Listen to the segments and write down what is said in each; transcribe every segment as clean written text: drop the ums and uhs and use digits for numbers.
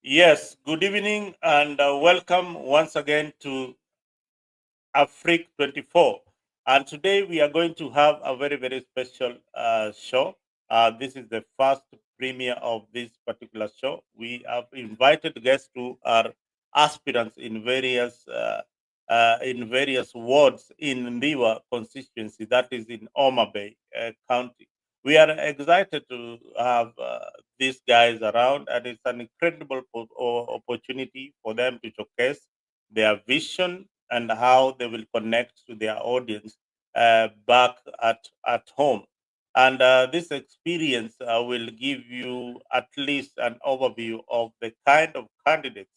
Yes, good evening and welcome once again to Afrique 24. And today we are going to have a very, very special show. This is the first premiere of this particular show. We have invited guests who are aspirants in various wards in Ndiwa constituency, that is in Oma Bay County. We are excited to have these guys around, and it's an incredible opportunity for them to showcase their vision and how they will connect to their audience back at home. And this experience will give you at least an overview of the kind of candidates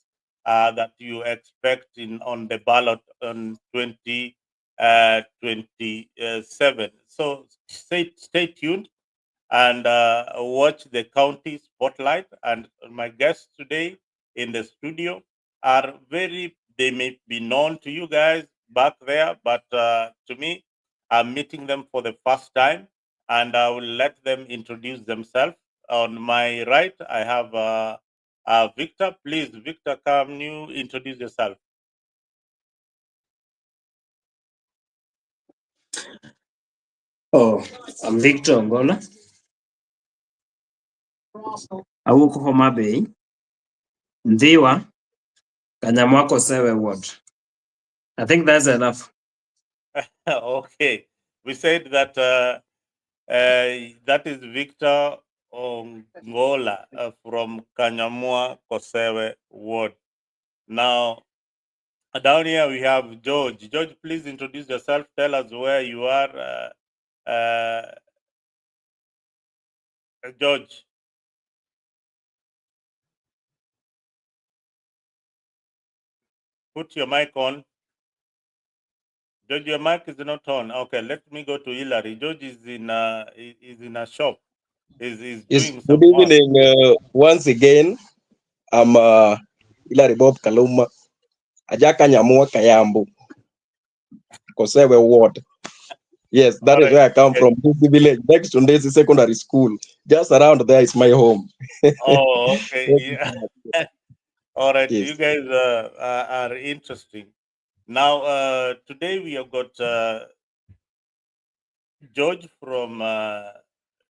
that you expect on the ballot on 2027. So stay tuned and watch the county spotlight. And my guests today in the studio are they may be known to you guys back there, but to me, I'm meeting them for the first time, and I will let them introduce themselves. On my right, I have Victor. Please, Victor, can you introduce yourself? Oh, I'm Victor Angola. Awuko Homa Bay, Ndiwa, Kanyamwako Sewe Ward. I think that's enough. Okay, we said that that is Victor Ongola from Kanyamua Kosewe Ward. Now, down here we have George. George, please introduce yourself. Tell us where you are. George. Put your mic on. George, your mic is not on. Okay, let me go to Hillary. George is in a shop. Is Yes, doing good some work. evening once again. I'm Hilary Bob Kaluma, Ajaka Nyamua Kayambu, Kosewe Ward. Yes, that is Right. where I come from, this village, next to Ndesi Secondary School. Just around there is my home. Oh, okay. Yeah. All right. Yes. You guys are interesting. Now, today we have got George from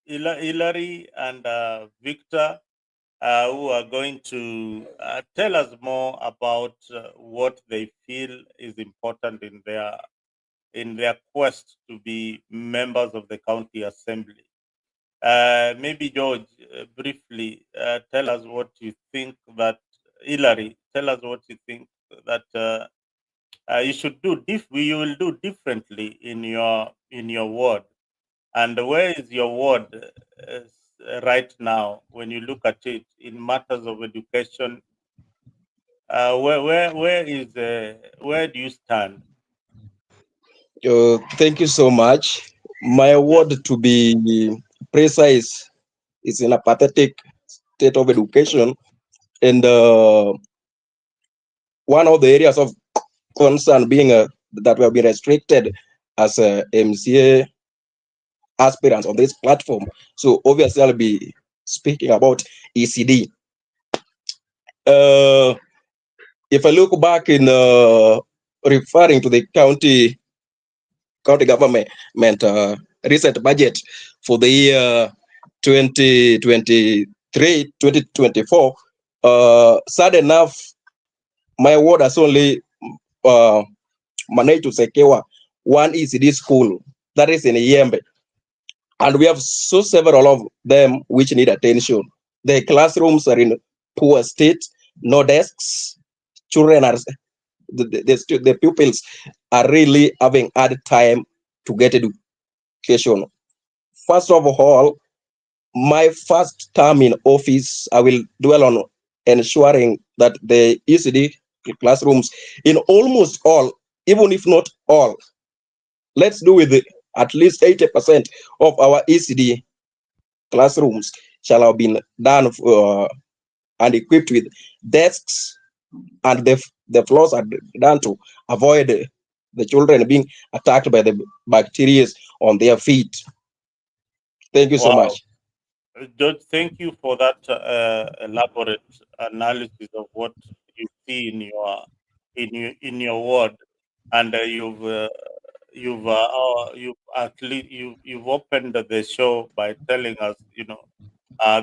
Hillary and Victor, who are going to tell us more about what they feel is important in their quest to be members of the county assembly. Maybe George, briefly tell us what you think that Hillary. Tell us what you think that you should do. You will do differently in your ward. And where is your ward right now when you look at it in matters of education? Where do you stand? Thank you so much. My word, to be precise, is in a pathetic state of education. And one of the areas of concern being that will be restricted as a MCA aspirants on this platform. So obviously I'll be speaking about ECD. If I look back in referring to the county government recent budget for the year 2023-2024, sad enough, my ward has only managed to secure one ECD school, that is in Yembe. And we have so several of them which need attention. The classrooms are in poor state, no desks. Children are the pupils are really having hard time to get education. First of all, my first term in office, I will dwell on ensuring that the ECD classrooms in almost all, even if not all, let's do with at least 80% of our ECD classrooms shall have been done and equipped with desks, and the floors are done to avoid the children being attacked by the bacteria on their feet. Thank you so Wow. much. George, thank you for that elaborate analysis of what you see in your ward, and you've opened the show by telling us,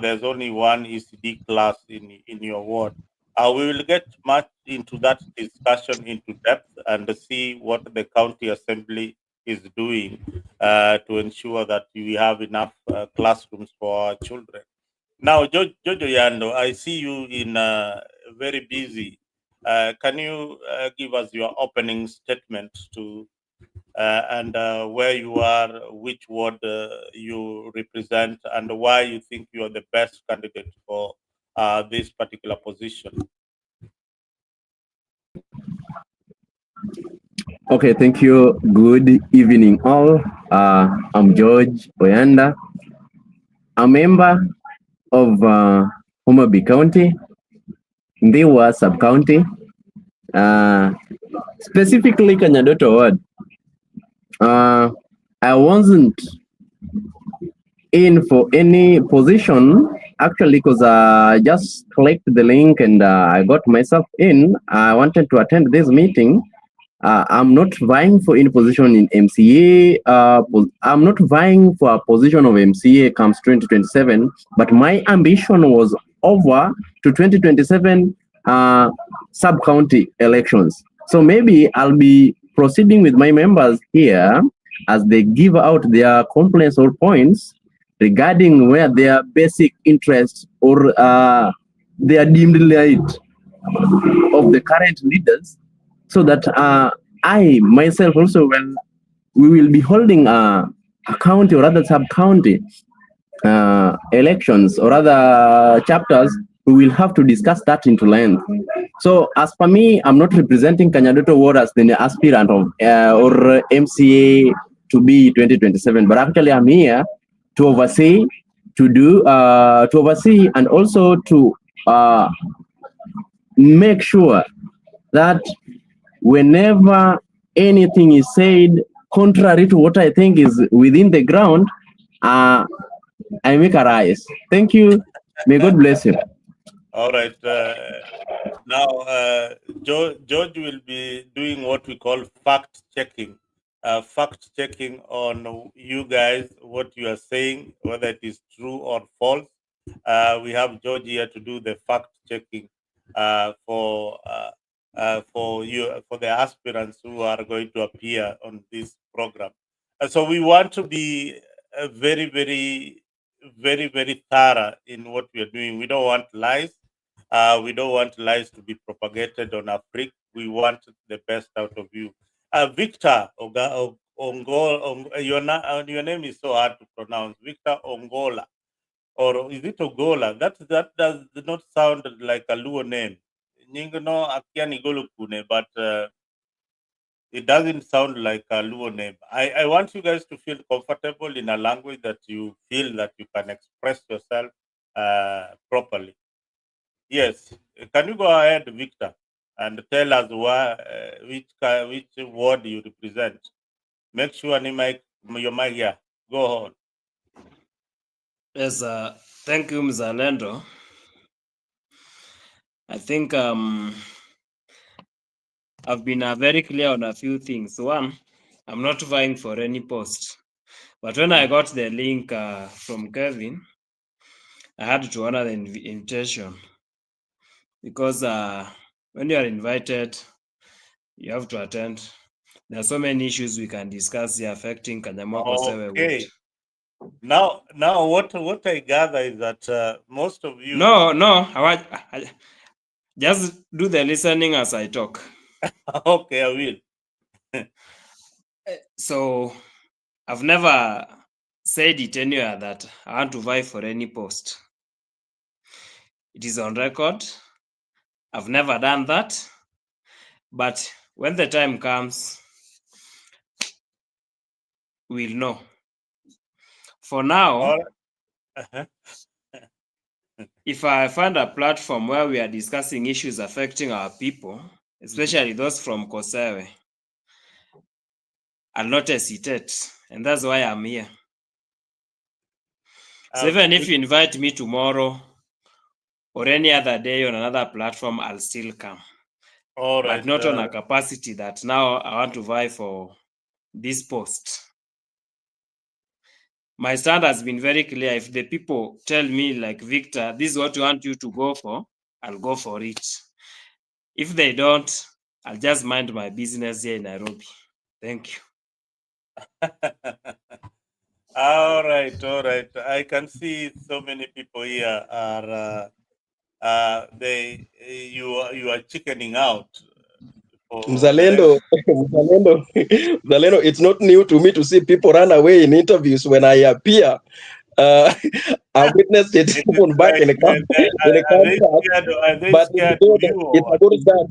there's only one ECD class in your ward. We will get much into that discussion into depth and see what the county assembly is doing to ensure that we have enough classrooms for our children. Now, Jojo Yando, I see you in very busy. Can you give us your opening statement to and where you are, which ward you represent, and why you think you are the best candidate for this particular position? Okay, thank you. Good evening, all. I'm George Oyanda, a member of Homa Bay County, Ndiwa Sub-County, specifically Kanyadoto Ward. I wasn't in for any position actually because I just clicked the link and I got myself in. I wanted to attend this meeting. I'm not vying for any position in MCA. I'm not vying for a position of MCA comes 2027, but my ambition was over to 2027 sub-county elections. So maybe I'll be proceeding with my members here as they give out their complaints or points regarding where their basic interests or their deemed light of the current leaders, so that I myself also, when we will be holding a county or rather sub-county elections or other chapters, we will have to discuss that into length. So as for me, I'm not representing Kanyadoto Ward as the aspirant of or MCA to be 2027, but actually I'm here to oversee, to oversee and also to make sure that whenever anything is said contrary to what I think is within the ground, I make a rise. Thank you. May God bless you. All right. Now, George will be doing what we call fact checking. Fact checking on you guys, what you are saying, whether it is true or false. We have George here to do the fact checking for you, for the aspirants who are going to appear on this program. So we want to be very, very, very, very thorough in what we are doing. We don't want lies. We don't want lies to be propagated on Africa. We want the best out of you. Victor your name is so hard to pronounce. Victor Ongola, or is it Ogola? That does not sound like a Luo name. Nyingno Akiani Golukune, but it doesn't sound like a Luo name. I want you guys to feel comfortable in a language that you feel that you can express yourself properly. Yes. Can you go ahead, Victor, and tell us which ward you represent? Make sure your mic here. Go on. Yes, thank you, Mzalendo. I think I've been very clear on a few things. One, I'm not vying for any post. But when I got the link from Kevin, I had to honor the invitation. Because when you are invited, you have to attend. There are so many issues we can discuss here affecting Kanyamwako Sewe Ward. Okay. Now, what I gather is that most of you. No, I just do the listening as I talk. Okay, I will. So, I've never said it anywhere that I want to vie for any post. It is on record. I've never done that. But when the time comes, we'll know. For now, if I find a platform where we are discussing issues affecting our people, especially those from Kosewe, I'll not hesitate. And that's why I'm here. So even if you invite me tomorrow or any other day on another platform, I'll still come. All right. But not on a capacity that now I want to vie for this post. My stand has been very clear. If the people tell me, like, Victor, this is what we want you to go for, I'll go for it. If they don't, I'll just mind my business here in Nairobi. Thank you. All right. I can see so many people here are you are chickening out. Mzalendo, Mzalendo, it's not new to me to see people run away in interviews when I appear. I witnessed it even back in the country. Are they scared of you It's or a good start.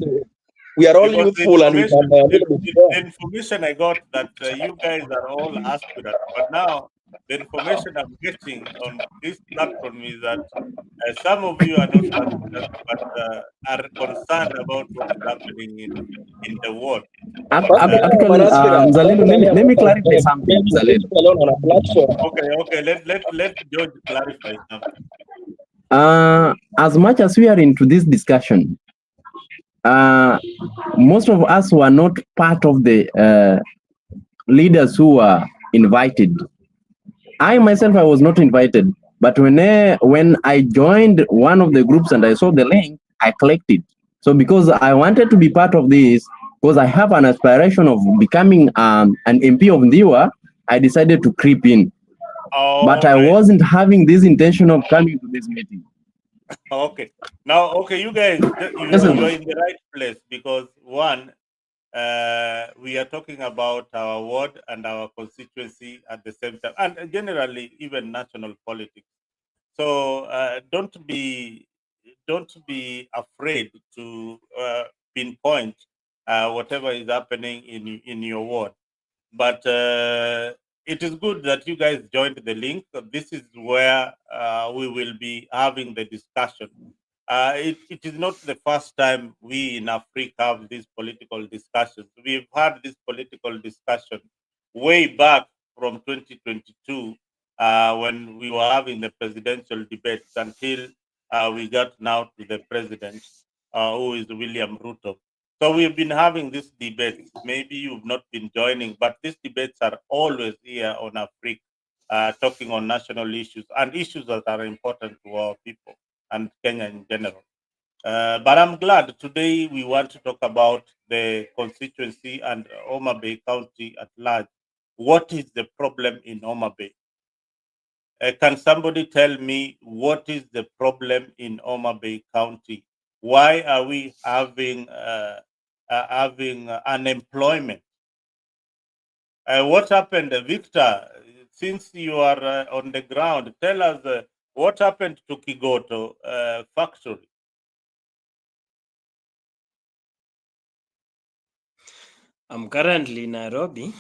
We are all because youthful and we can the information I got that you guys are all aspirants, but now the information I'm getting on this platform is that some of you are not aspirants, but are concerned about what is happening in the world. Actually, Zalendo, let me clarify something, Zalendo. Okay. Let George clarify something. As much as we are into this discussion, most of us were not part of the leaders who were invited. I myself, I was not invited, but when I joined one of the groups and I saw the link, I clicked it. So because I wanted to be part of this, because I have an aspiration of becoming an MP of Ndiwa, I decided to creep in. But I wasn't having this intention of coming to this meeting. Okay. Now, okay, you guys, you are in the right place because one, we are talking about our ward and our constituency at the same time, and generally even national politics. So don't be afraid to pinpoint whatever is happening in your ward. But it is good that you guys joined the link. This is where we will be having the discussion. It is not the first time we in Africa have these political discussions. We've had this political discussion way back from 2022 when we were having the presidential debates until we got now to the president, who is William Ruto. So we've been having these debates. Maybe you've not been joining, but these debates are always here on Africa, talking on national issues and issues that are important to our people and Kenya in general. But I'm glad today we want to talk about the constituency and Homa Bay County at large. What is the problem in Homa Bay? Can somebody tell me what is the problem in Homa Bay County? Why are we having unemployment? What happened, Victor? Since you are on the ground, tell us what happened to Kigoto factory. I'm currently in Nairobi.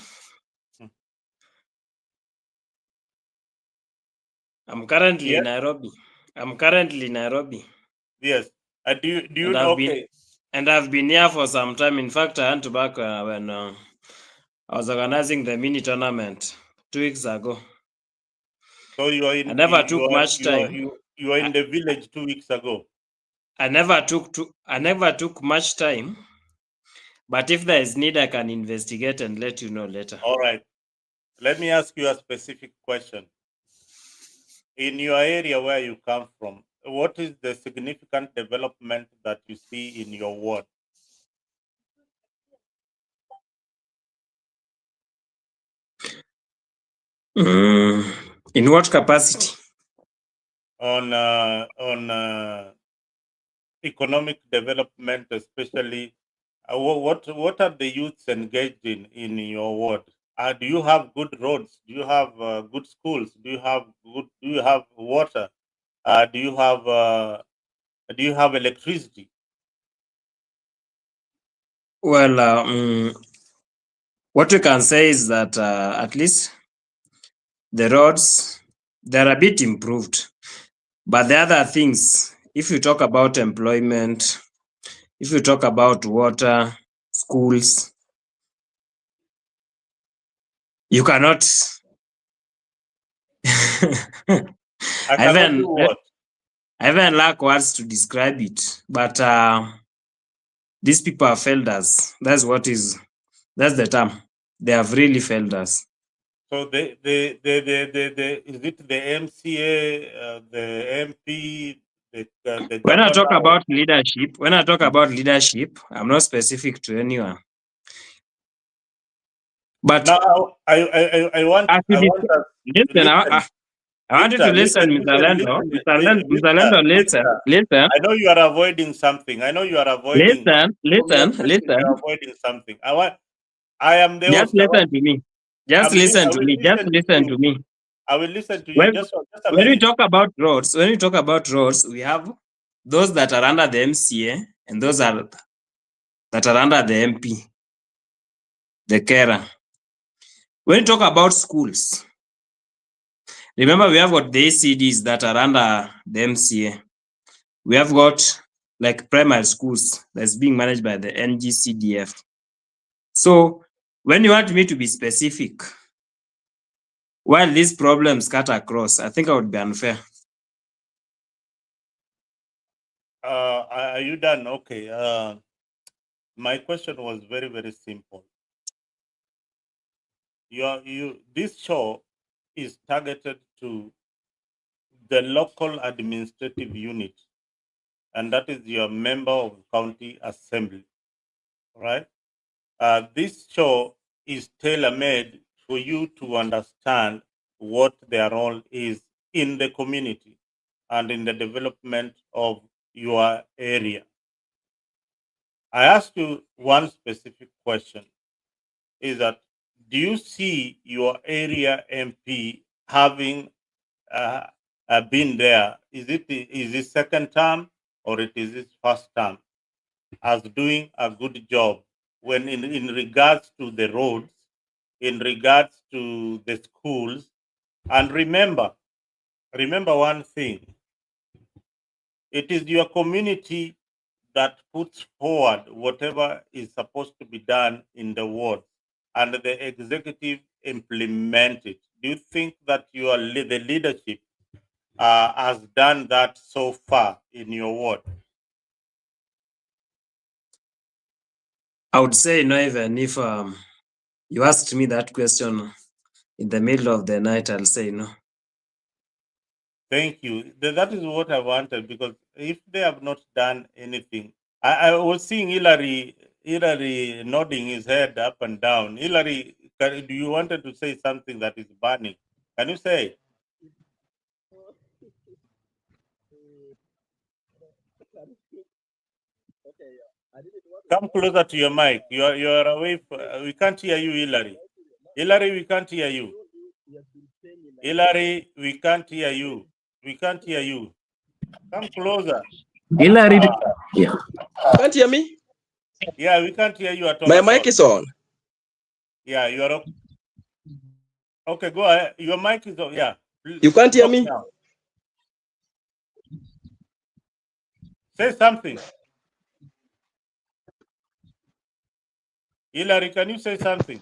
I'm currently in Nairobi. Yes. Do you know? Okay. And I've been here for some time. In fact, I went back when I was organizing the mini tournament 2 weeks ago. So you are in. I never took much time. You are in the village 2 weeks ago. I never took much time. But if there is need, I can investigate and let you know later. All right. Let me ask you a specific question. In your area where you come from, what is the significant development that you see in your ward? In what capacity? On economic development, especially. What are the youths engaged in your ward? Do you have good roads? Do you have good schools? Do you have water? Do you have electricity? Well, what we can say is that at least the roads, they're a bit improved. But the other things, if you talk about employment, if you talk about water, schools, you cannot I cannot do what? I even lack words to describe it, but these people have failed us. That's the term. They have really failed us. So is it the MCA, the MP, the When I talk governor? about leadership, I'm not specific to anyone. But Now I want us to listen. I want you to listen, Mr. Lendo. Mr. Lendo, listen. I know you are avoiding something. I know you are avoiding. Listen. You are avoiding something. I am the Just host. listen to me. Just listen to me. Just listen to me. I will listen to you. Just a when we minute. talk about roads, we have those that are under the MCA and those that are under the MP, the carer. When we talk about schools, remember we have got the ACDs that are under the MCA. We have got like primary schools that's being managed by the NGCDF. So when you want me to be specific, while these problems cut across, I think I would be unfair. Are you done? Okay. My question was very, very simple. This show is targeted to the local administrative unit, and that is your member of county assembly, right? This show is tailor-made for you to understand what their role is in the community and in the development of your area. I ask you one specific question, is that do you see your area MP having been there? Is it second term or it is his first term as doing a good job when in regards to the roads, in regards to the schools? And remember one thing, it is your community that puts forward whatever is supposed to be done in the ward, and the executive implement it. Do you think that the leadership has done that so far in your ward? I would say no, even if you asked me that question in the middle of the night, I'll say no. Thank you. That is what I wanted, because if they have not done anything, I was seeing Hillary nodding his head up and down. Hillary, do you wanted to say something that is burning? Can you say? Come closer to your mic. You are away. We can't hear you, Hillary. Hillary, we can't hear you. Hillary, we can't hear you. We can't hear you. Come closer. Hillary, yeah. Can't hear me? Yeah, we can't hear you at all. My mic is on. Yeah, you are okay. Okay, go ahead. Your mic is on. Yeah. You can't hear me? Now. Say something. Hillary, can you say something?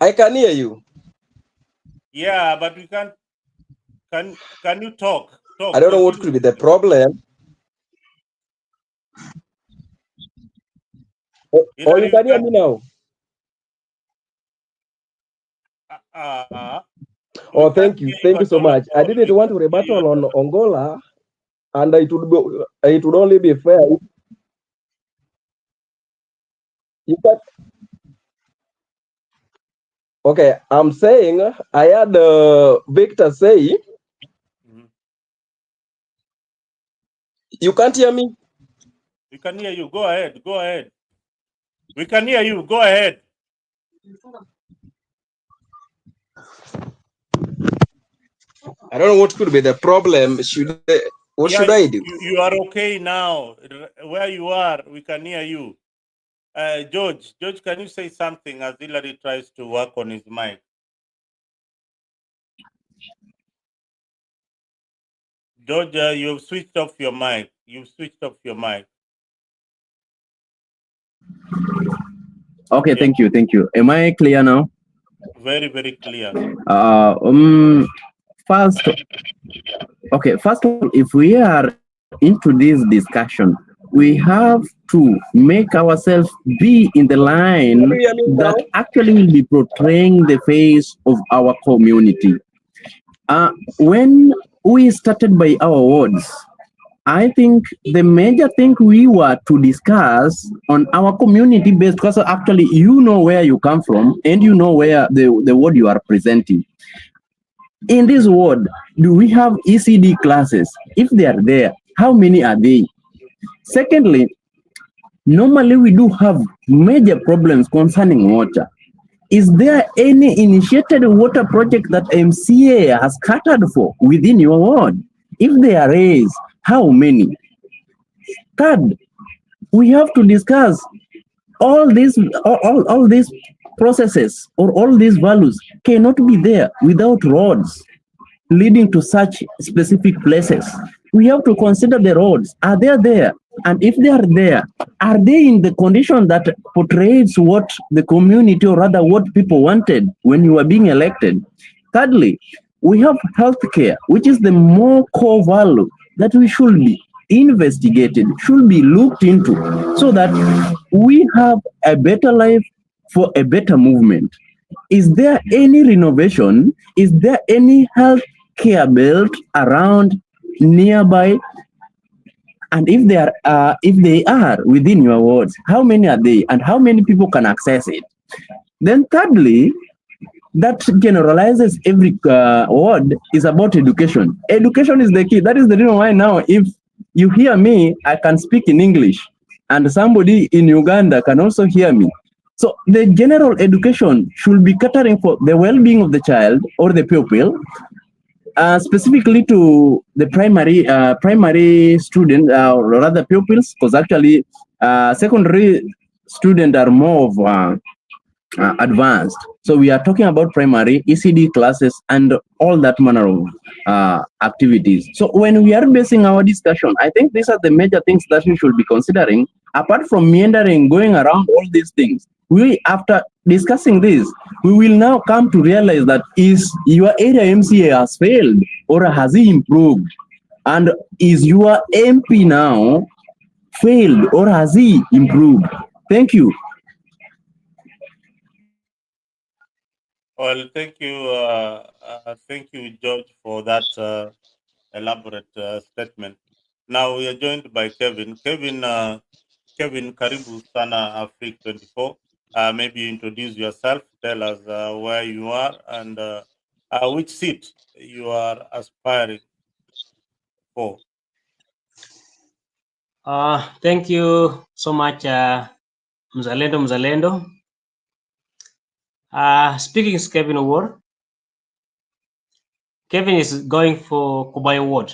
I can hear you. Yeah, but we can't. Can you talk? I don't know what could be the problem. Oh, you can hear me now? Oh, thank you. Thank you so much. I didn't want to rebuttal on Angola, and it would only be fair. You can. Okay, I'm saying I had Victor say. You can't hear me? We can hear you. Go ahead. Go ahead. We can hear you. Go ahead. I don't know what could be the problem. Should I do? You are okay now. Where you are, we can hear you. George, can you say something as Hillary tries to work on his mic? George, you've switched off your mic. Okay, yeah. Thank you. Am I clear now? Very, very clear. First, okay, first of all, if we are into this discussion, we have to make ourselves be in the line Can you hear me that now? actually will be portraying the face of our community. When we started by our words, I think the major thing we were to discuss on our community based, because actually you know where you come from and you know where the word you are presenting. In this ward, do we have ECD classes? If they are there, how many are they? Secondly, normally we do have major problems concerning water. Is there any initiated water project that MCA has catered for within your ward? If there is, how many? Third, we have to discuss all these processes or all these values cannot be there without roads leading to such specific places. We have to consider the roads. Are they there? And if they are there, are they in the condition that portrays what the community or rather what people wanted when you were being elected? Thirdly, we have healthcare, which is the more core value that we should be investigated, should be looked into, so that we have a better life for a better movement. Is there any renovation? Is there any health care built around nearby? And if they are within your wards, how many are they, and how many people can access it? Then, thirdly, that generalizes every word is about education. Education is the key. That is the reason why now, if you hear me, I can speak in English, and somebody in Uganda can also hear me. So the general education should be catering for the well-being of the child or the pupil, specifically to the primary student or rather pupils, because actually secondary students are more of advanced. So we are talking about primary ECD classes and all that manner of activities. So when we are basing our discussion, I think these are the major things that we should be considering. Apart from meandering, going around all these things, we, after discussing this, we will now come to realize that is your area MCA has failed or has he improved? And is your MP now failed or has he improved? Thank you. Well, thank you, George, for that elaborate statement. Now we are joined by Kevin. Kevin, karibu sana Africa 24. Maybe you introduce yourself, tell us where you are and which seat you are aspiring for. Thank you so much, Mzalendo. Speaking is Kevin Award. Kevin is going for Kubai Award.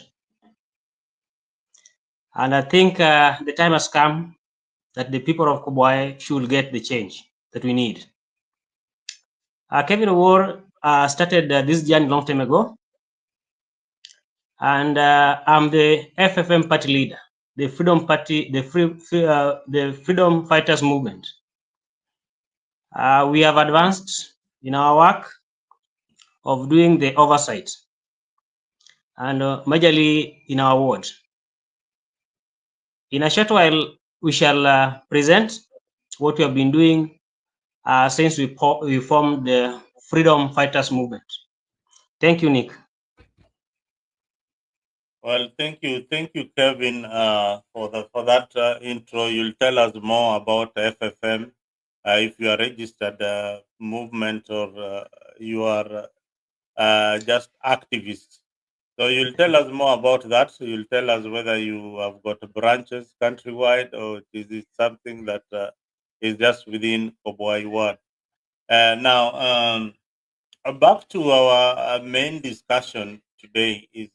And I think the time has come that the people of Kubai should get the change that we need. Kevin Award started this journey long time ago. And I'm the FFM party leader, the Freedom Party, the Freedom Fighters Movement. We have advanced in our work of doing the oversight and majorly in our ward. In a short while, we shall present what we have been doing since we formed the Freedom Fighters Movement. Thank you, Nick. Well, thank you, Kevin, for that intro. You'll tell us more about FFM, if you are registered movement or you are just activists. So you'll tell us more about that. So you'll tell us whether you have got branches countrywide or is it something that is just within Koboi Ward. Now, back to our main discussion today is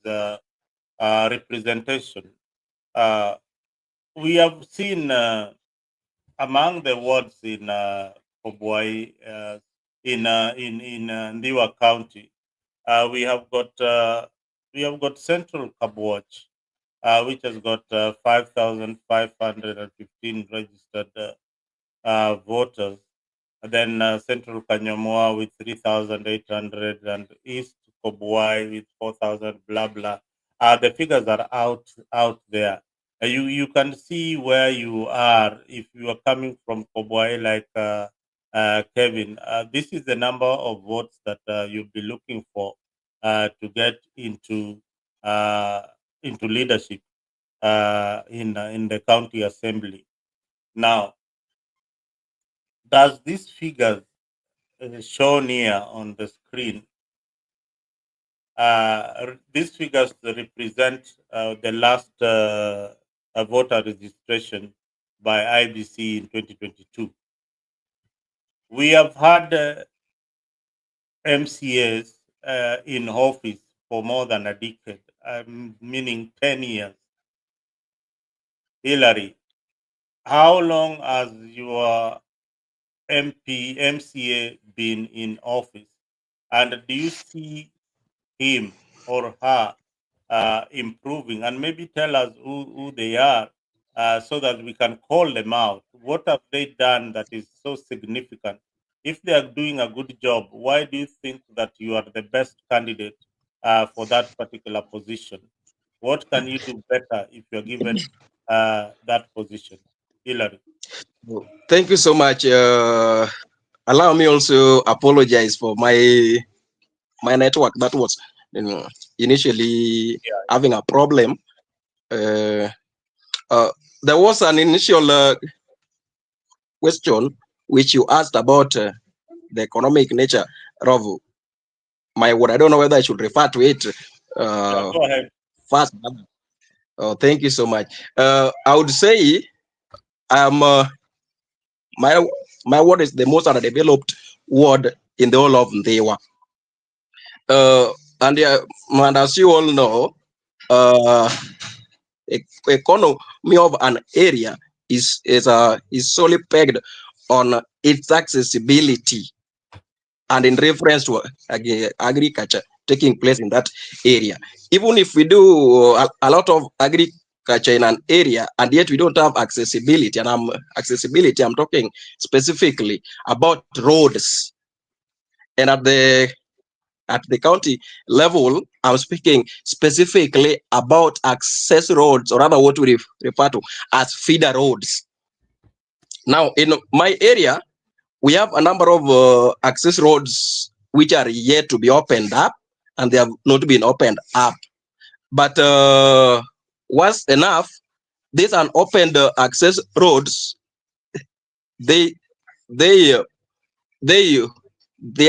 representation. We have seen among the wards in Koboi, in Ndiwa County, we have got Central Kabwatch, which has got 5,515 registered voters. And then Central Kanyamoa with 3,800 and East Kobwai with 4,000, blah blah. The figures are out there. You can see where you are if you are coming from Kobwai, like Kevin. This is the number of votes that you'll be looking for to get into leadership in the county assembly. Now, does these figures shown here on the screen? These figures represent the last voter registration by IBC in 2022. We have had MCAs in office for more than a decade, meaning 10 years. Hillary, how long has your MCA been in office? And do you see him or her improving? And maybe tell us who they are so that we can call them out. What have they done that is so significant? If they are doing a good job, why do you think that you are the best candidate for that particular position? What can you do better if you're given that position? Hillary. Thank you so much. Allow me also apologize for my network that was initially having a problem. There was an initial question which you asked about the economic nature of my word. I don't know whether I should refer to it Go ahead. first. Oh, thank you so much. I would say my ward is the most underdeveloped ward in the whole of Ndewa. And as you all know, economy of an area is solely pegged on its accessibility and in reference to agriculture taking place in that area. Even if we do a lot of agriculture in an area and yet we don't have accessibility, and I'm talking specifically about roads. And at the county level, I'm speaking specifically about access roads, or rather what we refer to as feeder roads. Now, in my area, we have a number of access roads which are yet to be opened up, and they have not been opened up. But once enough, these unopened access roads, they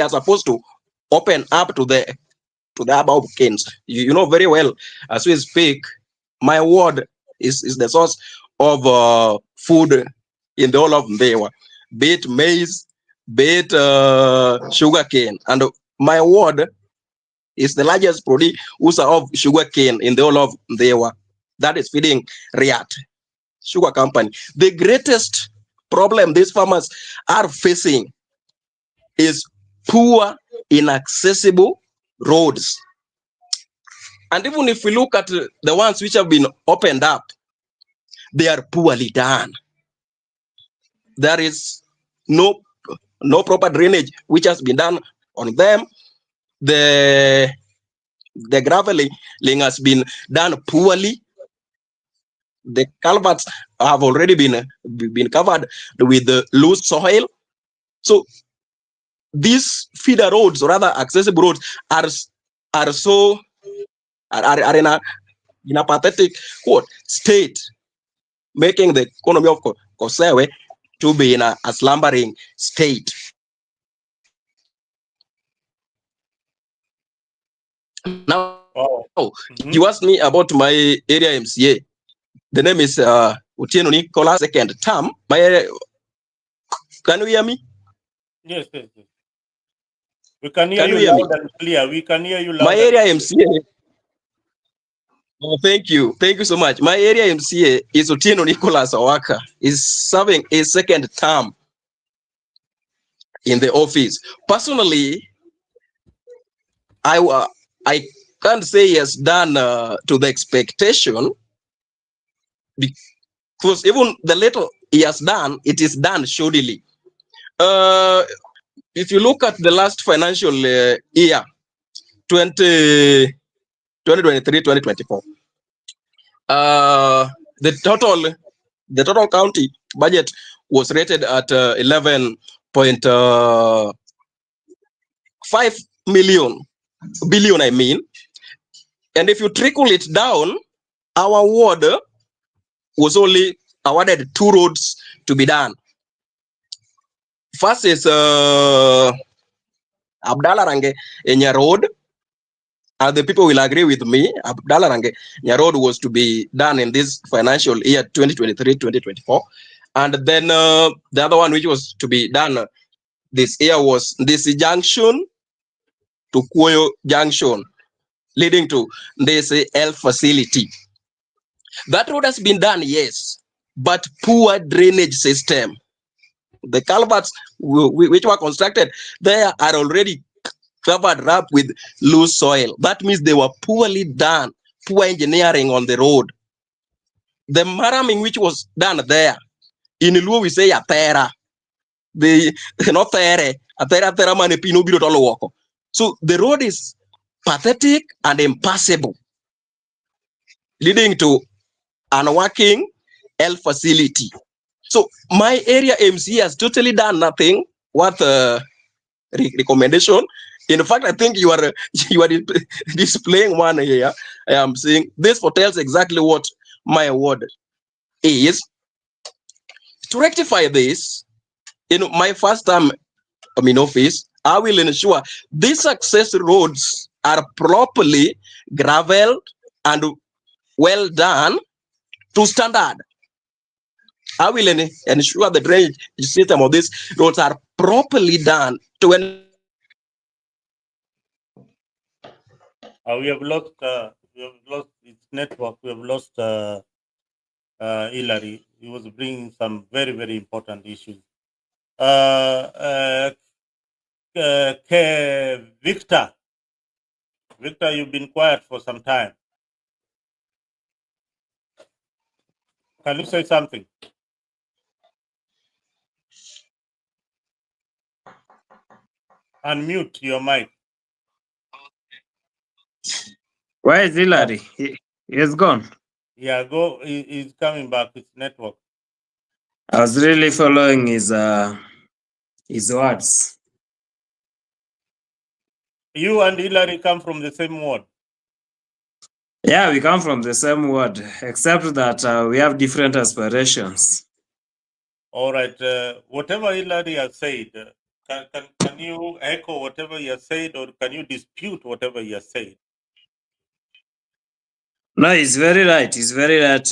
are supposed to open up to the above kings. You know very well, as we speak, my ward is the source of food in the whole of Mbewa, be it maize, be it sugar cane, and my ward is the largest producer of sugar cane in the whole of Mbewa. That is feeding Riat Sugar Company. The greatest problem these farmers are facing is poor, inaccessible roads. And even if we look at the ones which have been opened up, they are poorly done. There is no proper drainage which has been done on them. The graveling has been done poorly. The culverts have already been covered with the loose soil. So these feeder roads, or rather accessible roads, are in a pathetic state, making the economy of Kosewe to be in a slumbering state. Now, you asked me about my area MCA. The name is Utieno Nicola, second term. My area, can you hear me? Yes. We can hear you loud and clear. We can hear you loud. My area MCA. Oh, thank you so much. My area MCA is Utieno Nicholas Awaka. Is serving a second term in the office. Personally, I can't say he has done to the expectation, because even the little he has done, it is done shoddily. If you look at the last financial year, 2023-2024. The total county budget was rated at 11.5 billion, I mean. And if you trickle it down, our ward was only awarded 2 roads to be done. First is Abdallah Range Enya Road. And the people will agree with me. Abdallah Range Enya Road was to be done in this financial year 2023-2024. And then the other one which was to be done this year was this junction to Kuyo Junction, leading to this health facility. That road has been done, yes, but poor drainage system. The culverts which were constructed there are already covered up with loose soil. That means they were poorly done, poor engineering on the road. The maraming which was done there, in Luo we say atera. The not atera mane pino biro tolo woko. So the road is pathetic and impassable, leading to unworking health facility. So my area MC has totally done nothing. What recommendation? In fact, I think you are displaying one here. I am saying this foretells exactly what my award is. To rectify this, in my first time in office, I will ensure these access roads are properly gravelled and well done to standard. I will ensure the drainage system of these roads are properly done to we have lost its network. We have lost Hillary. He was bringing some very, very important issues. Victor, you've been quiet for some time. Can you say something? Unmute your mic. Where is Hillary? He is gone. Yeah, go. He's coming back. It's network. I was really following his words. You and Hillary come from the same ward. Yeah, we come from the same ward, except that we have different aspirations. All right. Whatever Hillary has said, can you echo whatever he has said, or can you dispute whatever he has said? No, he's very right. He's very right,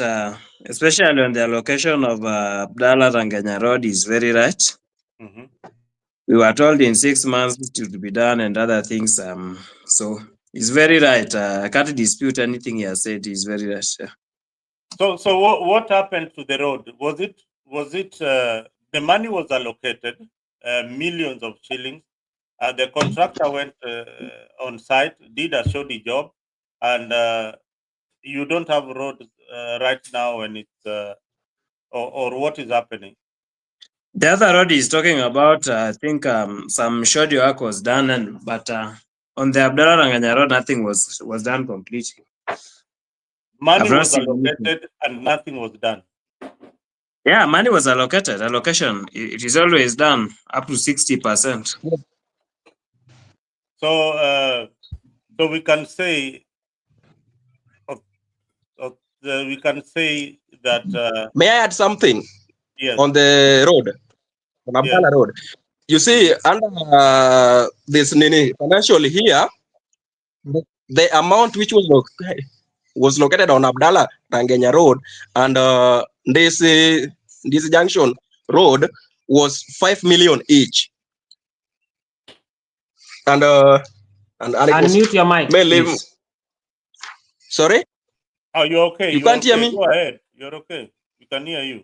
especially on the allocation of Abdallah Ranganya Road. He's very right. Mm-hmm. We were told in 6 months it would be done and other things. So he's very right. I can't dispute anything he has said. He's very right. Yeah. So what happened to the road? Was it the money was allocated, millions of shillings? The contractor went on site, did a shoddy job, and you don't have roads right now, and it's or what is happening? The other road he's talking about, I think some shoddy work was done, but on the Abdallah Ranganya Road, nothing was done completely. Money was allocated and nothing was done. Yeah, money was allocated. Allocation, it is always done up to 60%. So we can say that. May I add something? Yes. On the road, on Abdallah Road. You see, under this financial here, the amount which was located on Abdallah Rangenya Road and this junction road was 5 million each. And unmute your mic, please. Sorry? Oh, you're okay. You can't hear me? Go ahead. You're okay. We can hear you.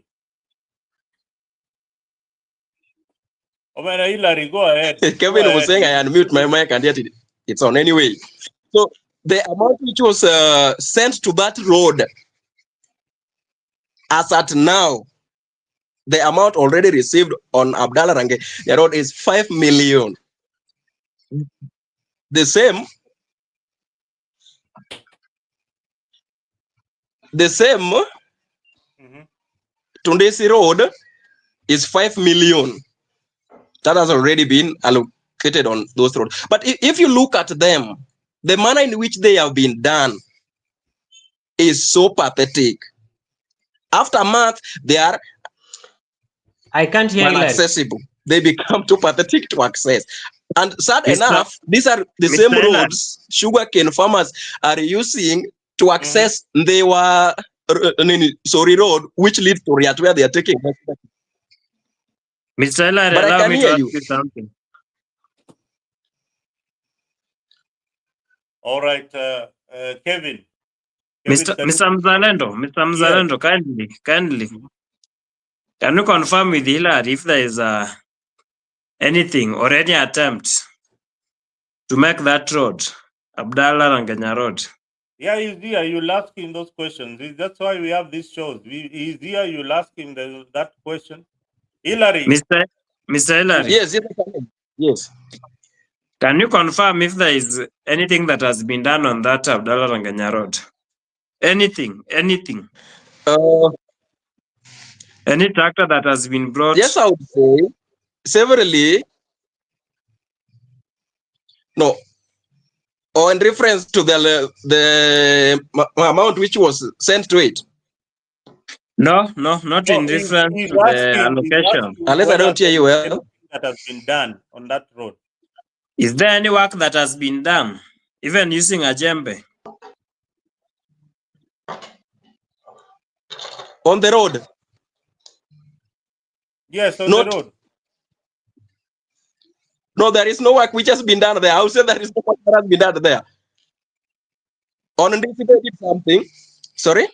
Oh, man, Hillary, go ahead. Kevin was saying I unmute my mic and yet it's on anyway. So the amount which was sent to that road, as at now, the amount already received on Abdallah Rangenya Road is 5 million. The same The same Tundesi Road is 5 million. That has already been allocated on those roads. But if you look at them, the manner in which they have been done is so pathetic. After a month, they are I can't hear you. inaccessible. They become too pathetic to access. And sad Mr. enough, these are the Mr. same Ella. roads sugarcane farmers are using to access they were road, which leads to Riat, where they are taking. Mr. Ella, But I allow can me to hear ask you. you something. All right, Kevin. Mr. Mzalendo, kindly. Can you confirm with Hillary if there is anything or any attempt to make that road, Abdallah Ranganya Road? Yeah, he's here. You'll ask him those questions. That's why we have these shows. He's here. You'll ask him that question. Hillary. Mr. Hillary. Yes. Can you confirm if there is anything that has been done on that Abdallah Ranganya Road? Anything. Any tractor that has been brought? Yes, I would say severally. No. Or in reference to the amount which was sent to it. No, not in reference to the allocation. Unless I don't hear you well. That has been done on that road. Is there any work that has been done, even using a jembe? On the road? Yes, on the road. No, there is no work which has been done there. I would say there is no work that has been done there. On this, they did something. Sorry?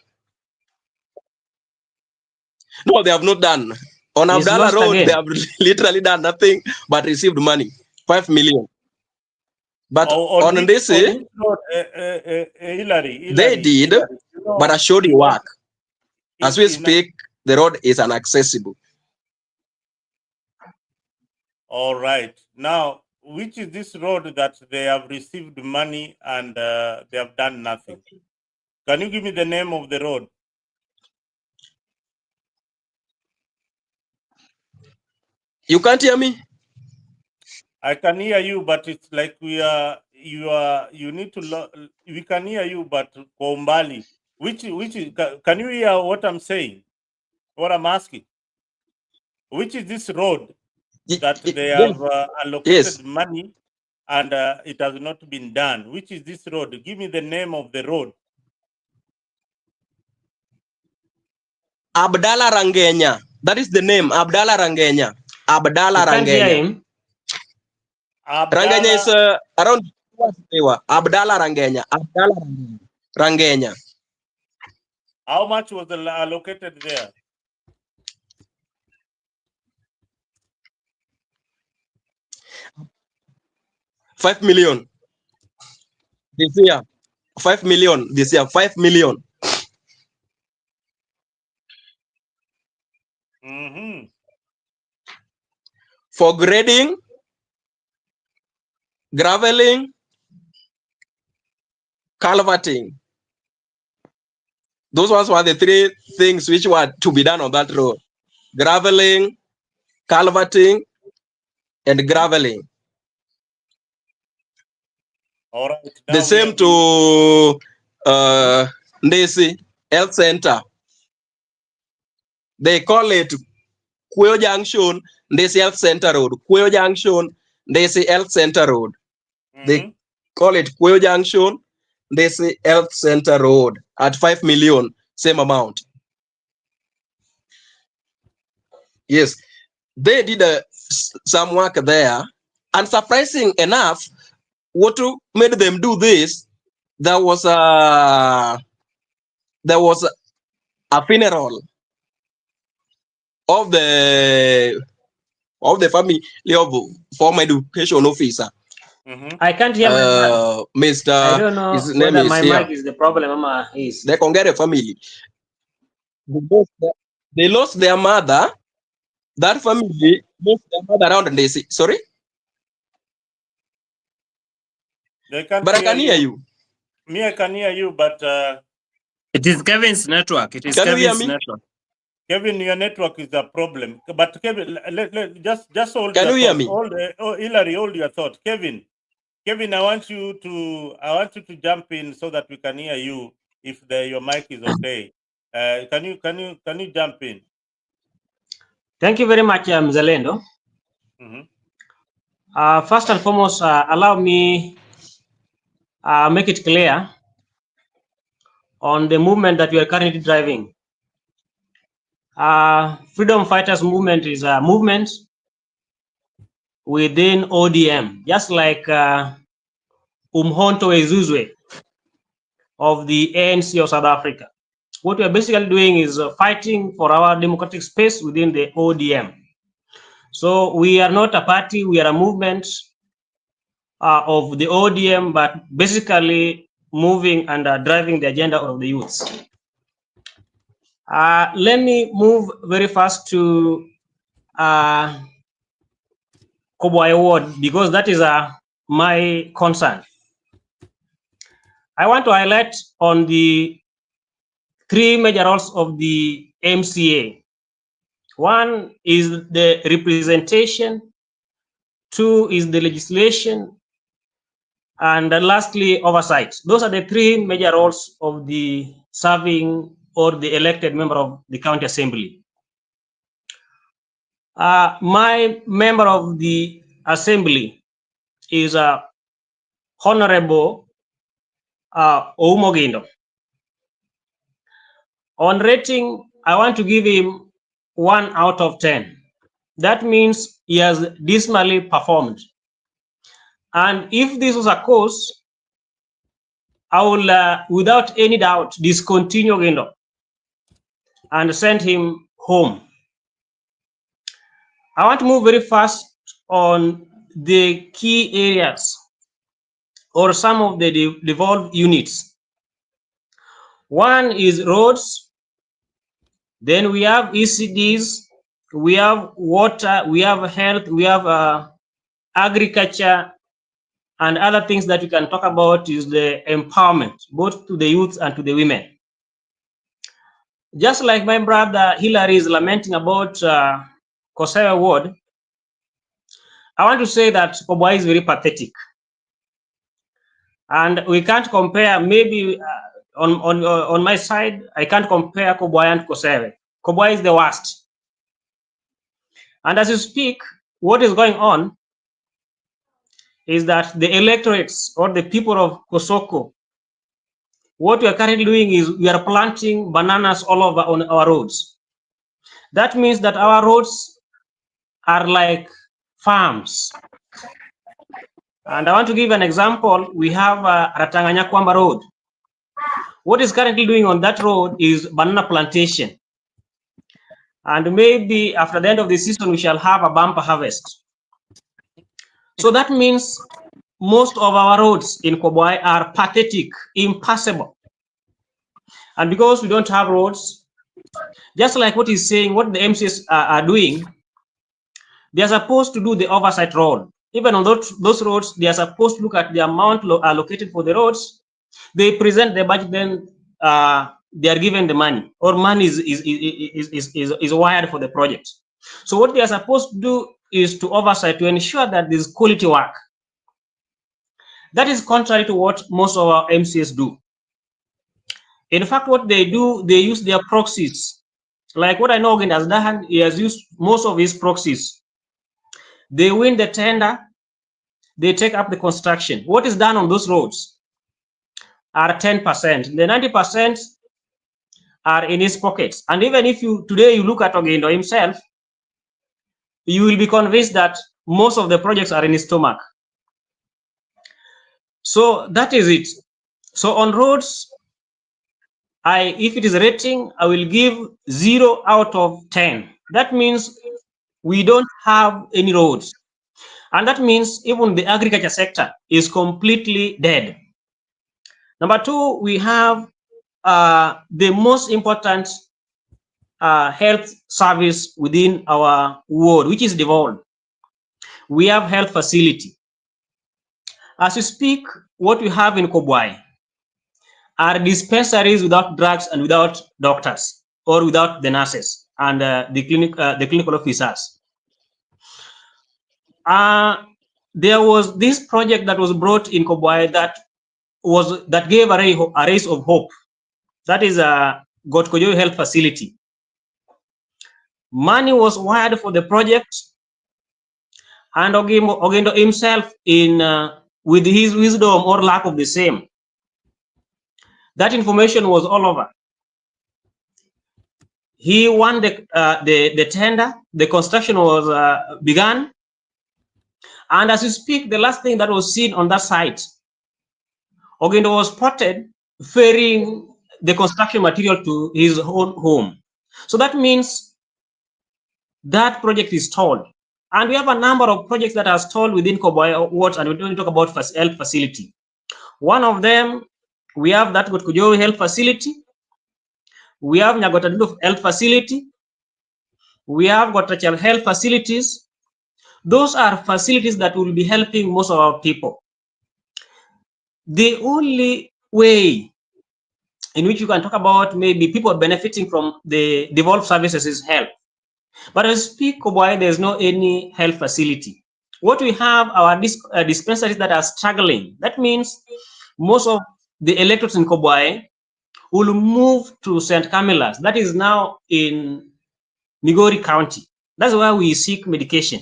No, they have not done. On Abdallah Road, they have literally done nothing but received money, 5 million. But on this road, Hillary, they did, but I showed you work. As we speak, the road is inaccessible. All right. Now, which is this road that they have received money and they have done nothing? Can you give me the name of the road? You can't hear me? I can hear you, but it's like you need to, we can hear you, but Kombali. Can you hear what I'm saying? What I'm asking? Which is this road that they have allocated money and it has not been done? Which is this road? Give me the name of the road. Abdallah Rangenya. That is the name, Abdallah Rangenya. Abdallah Rangenya. Rangenya is around Abdallah Rangenya. Abdallah Rangenya. How much was allocated there? $5 million this year. 5 million this year. 5 million. For grading, graveling, culverting. Those ones were the three things which were to be done on that road. Graveling, culverting, and graveling. All right. The same to Ndesi Health Center. They call it Kuyo Junction, Ndesi Health Center Road. Kuyo Junction, Ndesi Health Center Road. They call it Kuyo Junction, Ndesi Health Center Road at 5 million, same amount. Yes, they did some work there, and surprising enough, what made them do this? There was a funeral of the family of former education officer. I can't hear Mr. I don't know his name whether is my here. mic is the problem. Mama is. The Congere family. They lost their mother. That family lost their mother around and they say, sorry? They can't but I can hear you. Me, I can hear you, but It is Kevin's network. It is Can you hear Kevin's me? network. Kevin, your network is a problem. But Kevin, just hold Can your you hear thought. me? Hillary, hold your thought. Kevin, I want you to jump in so that we can hear you if your mic is okay. Can you jump in? Thank you very much, Mzalendo. First and foremost, allow me make it clear on the movement that we are currently driving. Freedom Fighters Movement is a movement within ODM, just like Umkhonto we Sizwe of the ANC of South Africa. What we are basically doing is fighting for our democratic space within the ODM. So we are not a party, we are a movement of the ODM, but basically moving and driving the agenda of the youths. Let me move very fast to Kobwayo Ward, because that is my concern. I want to highlight on the three major roles of the MCA. One is the representation, two is the legislation, and lastly, oversight. Those are the three major roles of the serving or the elected member of the county assembly. My member of the assembly is Honorable Oumogindo. On rating, I want to give him 1 out of 10. That means he has dismally performed. And if this was a cause, I will, without any doubt, discontinue Gindo and send him home. I want to move very fast on the key areas or some of the devolved units. One is roads, then we have ECDs, we have water, we have health, we have agriculture, and other things that we can talk about is the empowerment, both to the youth and to the women. Just like my brother Hillary is lamenting about Kosewa Ward, I want to say that Kobwa is very pathetic. And we can't compare, maybe on my side, I can't compare Kobwa and Kosewa. Kobwa is the worst. And as you speak, what is going on is that the electorates or the people of Kosoko, what we are currently doing is we are planting bananas all over on our roads. That means that our roads are like farms. And I want to give an example. We have Ratanganyakwamba Road. What is currently doing on that road is banana plantation. And maybe after the end of the season, we shall have a bumper harvest. So that means most of our roads in Kobwa are pathetic, impassable. And because we don't have roads, just like what he's saying, what the MCs are doing, they are supposed to do the oversight role. Even on those roads, they are supposed to look at the amount allocated for the roads. They present the budget, then they are given the money, or money is wired for the project. So what they are supposed to do is to oversight, to ensure that there's quality work. That is contrary to what most of our MCs do. In fact, what they do, they use their proxies. Like what I know Ogen has done, he has used most of his proxies. They win the tender, they take up the construction. What is done on those roads are 10%. The 90% are in his pockets. And even if today you look at Ogendo himself, you will be convinced that most of the projects are in his stomach. So that is it. So on roads, if it is rating, I will give 0 out of 10. That means we don't have any roads. And that means even the agriculture sector is completely dead. Number two, we have the most important health service within our ward, which is devolved. We have health facility. As you speak, what we have in Kobwa, are dispensaries without drugs and without doctors or without the nurses and the clinical officers. There was this project that was brought in Kobwai that gave a rays of hope. That is a Gotkojo Health Facility. Money was wired for the project, and Ogendo himself, with his wisdom or lack of the same, that information was all over. He won the tender. The construction was begun, and as we speak, the last thing that was seen on that site, Ogendo was spotted ferrying the construction material to his own home. So that means that project is stalled. And we have a number of projects that are stalled within Kobwai Wards, and we don't talk about health facility. One of them, we have that Gotkojo Health Facility. We have Nyagotadulu Health Facility. We have Gotachal Health Facilities. Those are facilities that will be helping most of our people. The only way in which you can talk about maybe people benefiting from the devolved services is health. But as we speak, Kobwai, there's no any health facility. What we have are dispensaries that are struggling. That means most of the electorates in Kobwai will move to St. Camilla's. That is now in Migori County. That's why we seek medication.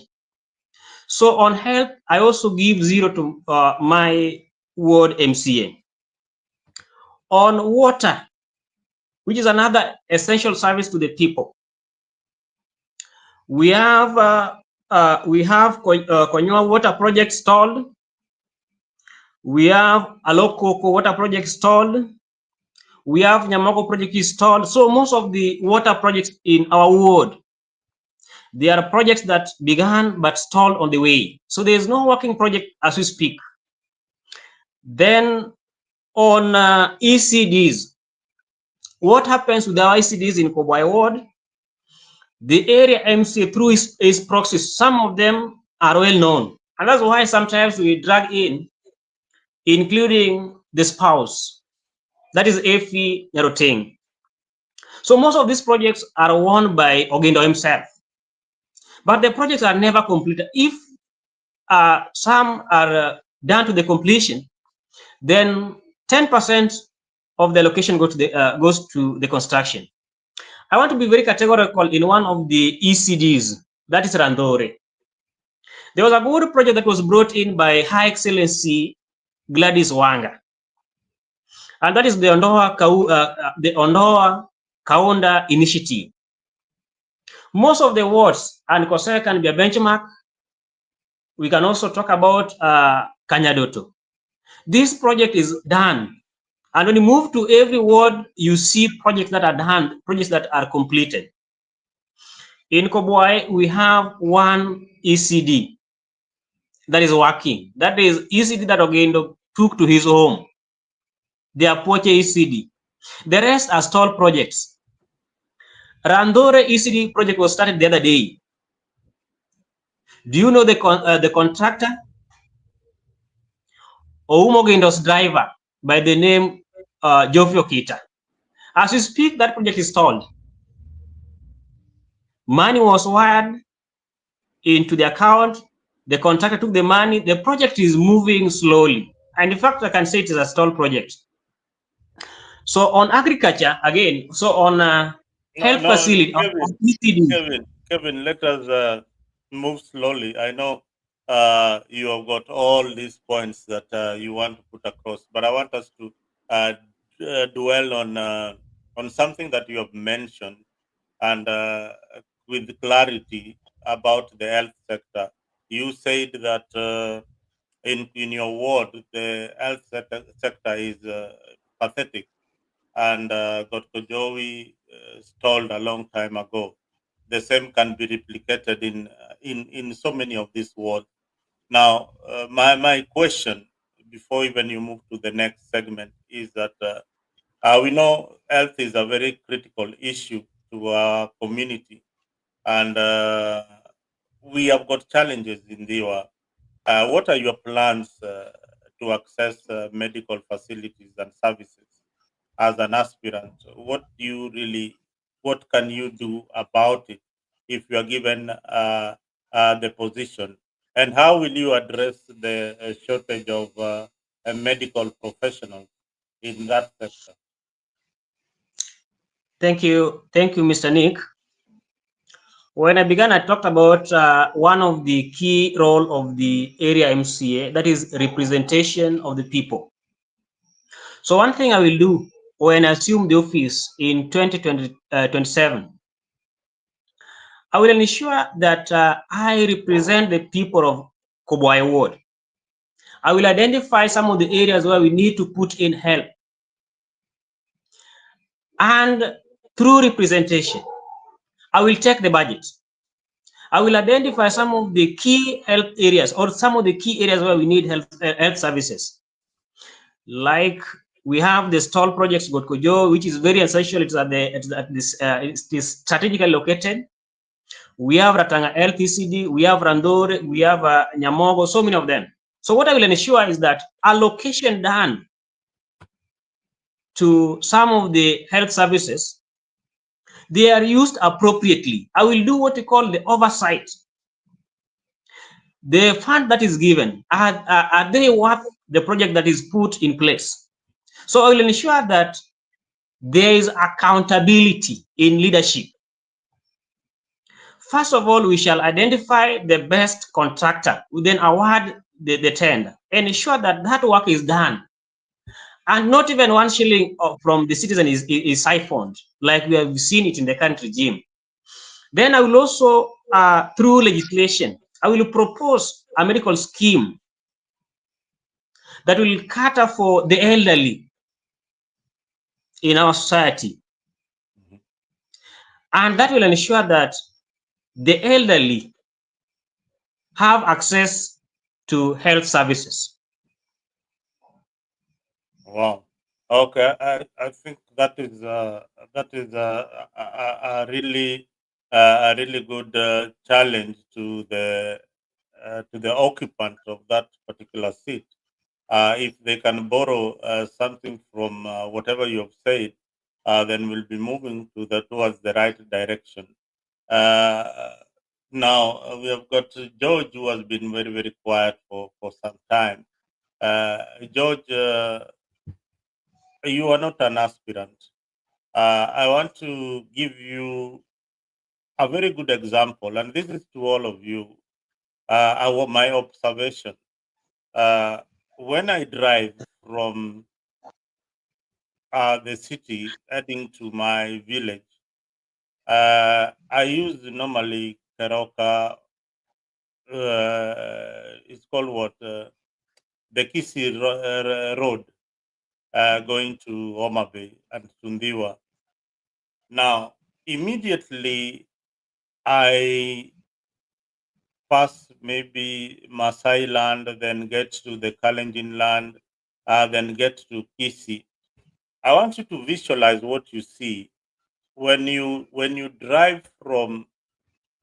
So on health, I also give 0 to my ward MCA. On water, which is another essential service to the people, we have Konyua water project stalled. We have Alokoko water project stalled. We have Nyamoko project is stalled. So most of the water projects in our ward, they are projects that began but stalled on the way. So there is no working project as we speak. Then on ECDs, what happens with our ECDs in Kobwai Ward? The area MC through his proxies, some of them are well known. And that's why sometimes we drag in, including the spouse. That is Efi Nyaroteng. So most of these projects are won by Ogendo himself. But the projects are never completed. If some are done to the completion, then 10% of the allocation goes to the construction. I want to be very categorical in one of the ECDs, that is Randore. There was a good project that was brought in by High Excellency Gladys Wanga, and that is the Ondoa Kaunda initiative. Most of the wards, and Kosea can be a benchmark. We can also talk about Kanyadoto. This project is done. And when you move to every ward, you see projects that are done, projects that are completed. In Kobwai, we have one ECD that is working. That is ECD that Ogendo took to his home. The Apoche ECD. The rest are stalled projects. Randore ECD project was started the other day. Do you know the contractor? Oumogendo's driver by the name Jofio Kita. As we speak, that project is stalled. Money was wired into the account. The contractor took the money. The project is moving slowly. And in fact, I can say it is a stalled project. So on agriculture, again, so on health facility, Kevin, let us move slowly. I know you have got all these points that you want to put across, but I want us to dwell on something that you have mentioned, and with clarity about the health sector. You said that in your ward, the health sector is pathetic, and Dr. Joey stalled a long time ago. The same can be replicated in so many of these wards. Now, my question before even you move to the next segment is that we know health is a very critical issue to our community, and we have got challenges in Diwa. What are your plans to access medical facilities and services? as an aspirant? What can you do about it if you are given the position? And how will you address the shortage of medical professionals in that sector? Thank you, Mr. Nick. When I began, I talked about one of the key role of the area MCA, that is representation of the people. So one thing I will do when I assume the office in 2027, I will ensure that I represent the people of Kobwai Ward. I will identify some of the areas where we need to put in help. And through representation, I will take the budget. I will identify some of the key health areas or some of the key areas where we need health services. Like we have the stall projects Gotkojo, which is very essential. It's at this it's strategically located. We have Ratanga LTCD, we have Randore, we have Nyamogo, so many of them. So what I will ensure is that allocation done to some of the health services, they are used appropriately. I will do what we call the oversight. The fund that is given, are they worth the project that is put in place? So I will ensure that there is accountability in leadership. First of all, we shall identify the best contractor, we then award the tender and ensure that that work is done. And not even 1 shilling from the citizen is siphoned, like we have seen it in the current regime. Then I will also, through legislation, I will propose a medical scheme that will cater for the elderly in our society. And that will ensure that the elderly have access to health services. Wow. Okay, I think that is a really good challenge to the occupant of that particular seat. If they can borrow something from whatever you have said, then we'll be moving towards the right direction. Now we have got George, who has been very, very quiet for some time. George, you are not an aspirant. I want to give you a very good example, and this is to all of you. My observation. When I drive from the city heading to my village, I use normally Keroka. It's called what? The Kisi Road, going to Homa Bay and Tundiwa. Now, immediately I pass maybe Masai land, then get to the Kalenjin land, then get to Kisi. I want you to visualize what you see when you drive from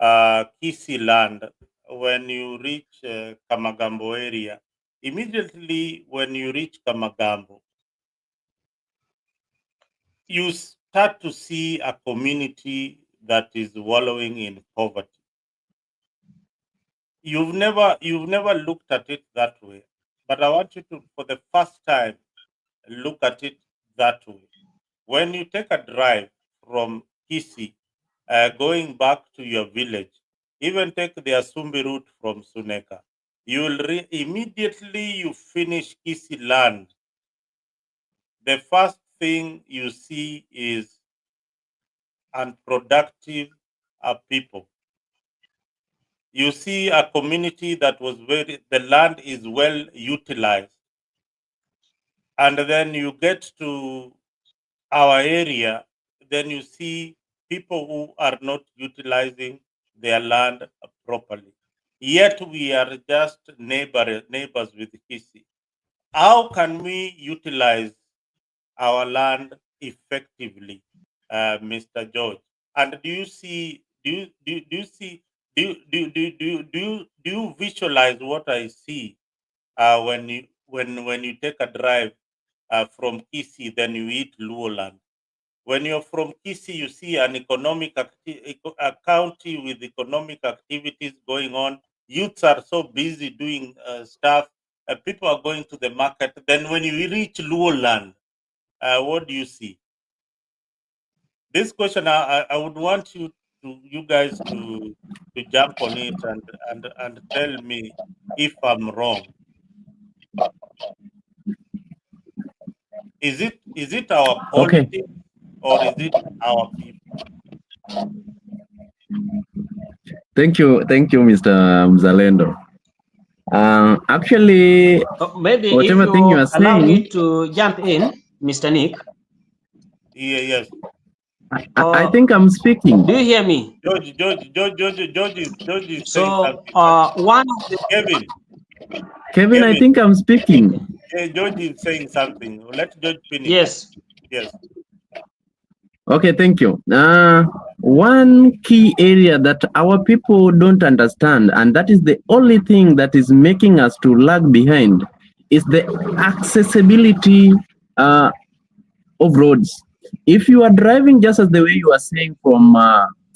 Kisi land. When you reach Kamagambo area, immediately when you reach Kamagambo, you start to see a community that is wallowing in poverty. You've never looked at it that way, but I want you to, for the first time, look at it that way. When you take a drive from Kisi, going back to your village, even take the Asumbi route from Suneka, you will immediately you finish Kisi land. The first thing you see is unproductive people. You see a community that was the land is well utilized. And then you get to our area, then you see people who are not utilizing their land properly. Yet we are just neighbors with Kisi. How can we utilize our land effectively, Mr. George? And do you see? Do you see? Do you visualize what I see when you take a drive from Kisii, then you eat Luo land. When you're from Kisii, you see an a county with economic activities going on. Youths are so busy doing stuff. People are going to the market. Then when you reach Luo land, what do you see? This question, I would want you guys to jump on it and tell me if I'm wrong. Is it our politics or is it our people? Thank you, Mr. Mzalendo. Actually, maybe whatever if thing you are allow saying, me to jump in, Mr. Nick. Yes. I think I'm speaking. Do you hear me? George is saying So something. one of the Kevin, I think I'm speaking. Yeah, George is saying something. Let George finish. Yes. Okay, thank you. One key area that our people don't understand, and that is the only thing that is making us to lag behind, is the accessibility of roads. If you are driving just as the way you are saying from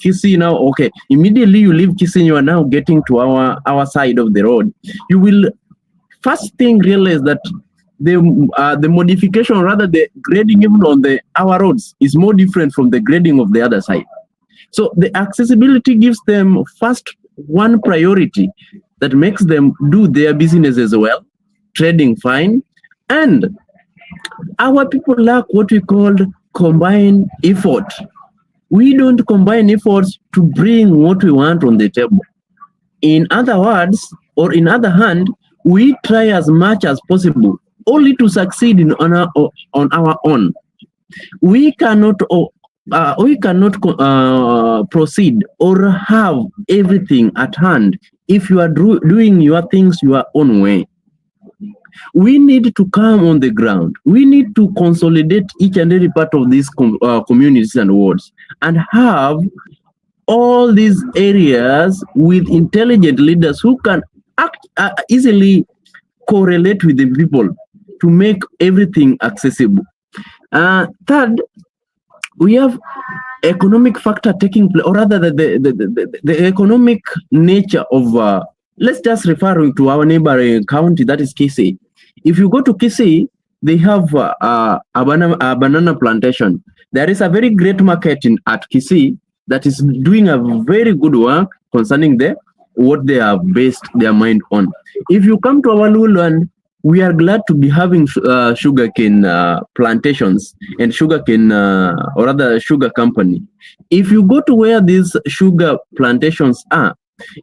Kisii now, okay, immediately you leave Kisii, you are now getting to our side of the road. You will first thing realize that the modification, rather the grading even on our roads is more different from the grading of the other side. So the accessibility gives them first one priority that makes them do their business as well, trading fine, and our people lack what we call combined effort. We don't combine efforts to bring what we want on the table. In other words, or in other hand, we try as much as possible only to succeed on our own. We cannot proceed or have everything at hand if you are doing your things your own way. We need to come on the ground. We need to consolidate each and every part of these communities and wards and have all these areas with intelligent leaders who can easily correlate with the people to make everything accessible. Third, we have economic factor taking place, or rather the economic nature of, let's just refer to our neighboring county, that is Kisii. If you go to Kisii, they have a banana plantation. There is a very great market at Kisii that is doing a very good work concerning what they have based their mind on. If you come to our land, we are glad to be having sugarcane plantations and sugarcane, or rather sugar company. If you go to where these sugar plantations are,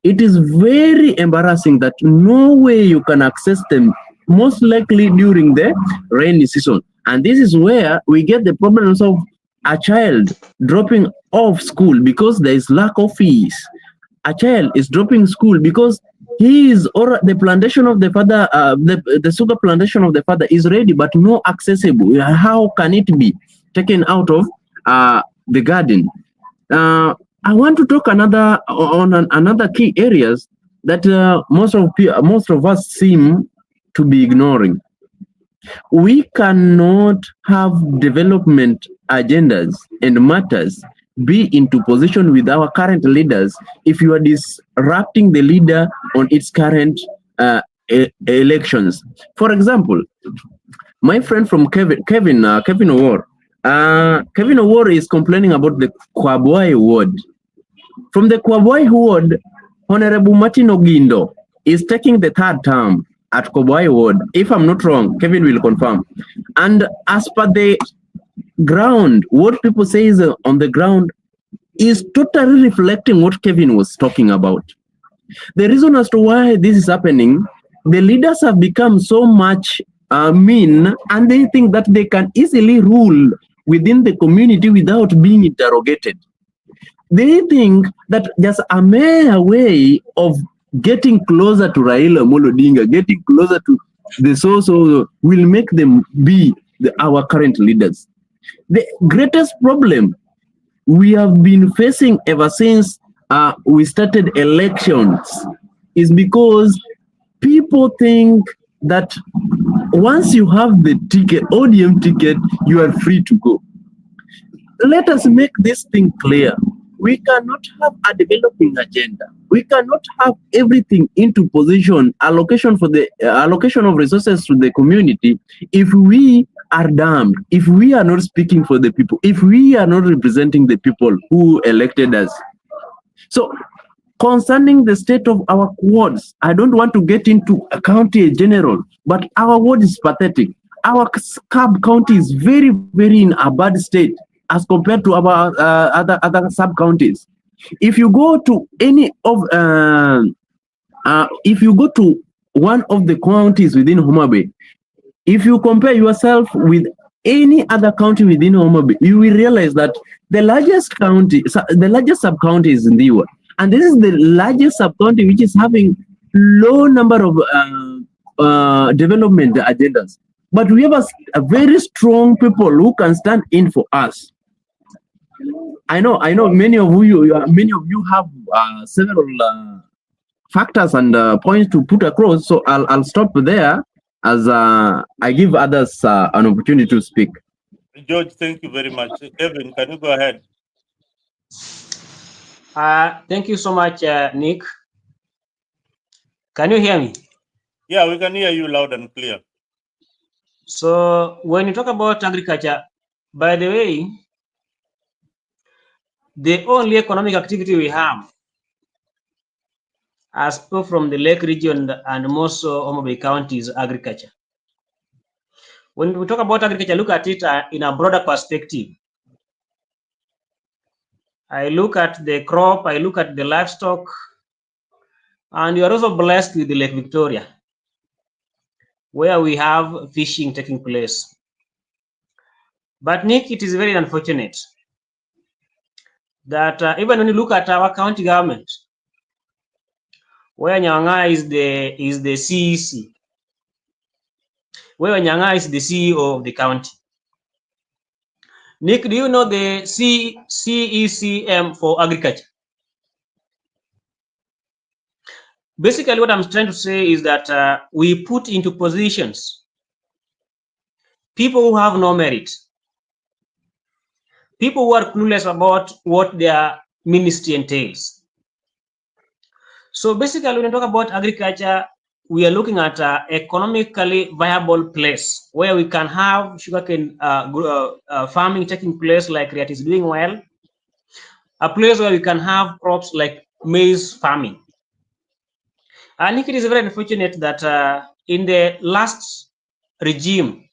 it is very embarrassing that no way you can access them, most likely during the rainy season. And this is where we get the problems of a child dropping off school because there is lack of fees. A child is dropping school because the plantation of the father, the sugar plantation of the father is ready but no accessible. How can it be taken out of the garden? I want to talk another key areas that most of us seem to be ignoring. We cannot have development agendas and matters be into position with our current leaders if you are disrupting the leader on its current elections. For example, my friend from Kevin Owor. Kevin Owor is complaining about the Kwabwai ward. From the Kwabwai ward, Honorable Martin Ogindo is taking the third term at Kwabwai ward. If I'm not wrong, Kevin will confirm. And as per the ground, what people say is on the ground is totally reflecting what Kevin was talking about. The reason as to why this is happening, the leaders have become so much mean, and they think that they can easily rule within the community without being interrogated. They think that just a mere way of getting closer to Raila Amolo Odinga, getting closer to the so will make them be our current leaders. The greatest problem we have been facing ever since we started elections is because people think that once you have the ticket, ODM ticket, you are free to go. Let us make this thing clear. We cannot have a developing agenda. We cannot have everything into position, allocation for the allocation of resources to the community if we are damned, if we are not speaking for the people, if we are not representing the people who elected us. So concerning the state of our wards, I don't want to get into a county general, but our ward is pathetic. Our sub county is very, very in a bad state as compared to our other sub counties. If you go to any of if you go to one of the counties within Homa Bay, if you compare yourself with any other county within Homa Bay, you will realize that the largest county, the largest sub county is in Ndiwa, and this is the largest sub county which is having low number of development agendas. But we have a very strong people who can stand in for us. I know many of you have several factors and points to put across. So I'll stop there as I give others an opportunity to speak. George, thank you very much. Kevin, can you go ahead? Thank you so much, Nick. Can you hear me? Yeah, we can hear you loud and clear. So when you talk about agriculture, by the way, the only economic activity we have as people from the Lake region and most Homa Bay County is agriculture. When we talk about agriculture, look at it in a broader perspective. I look at the crop, I look at the livestock, and you are also blessed with the Lake Victoria, where we have fishing taking place. But Nick, it is very unfortunate that even when you look at our county government, where Nyanga is the CEC, where Nyanga is the CEO of the county. Nick, do you know the CECM for agriculture? Basically, what I'm trying to say is that we put into positions people who have no merit, people who are clueless about what their ministry entails. So basically, when we talk about agriculture, we are looking at an economically viable place where we can have sugarcane farming taking place like Riat is doing well, a place where we can have crops like maize farming. I think it is very unfortunate that in the last regime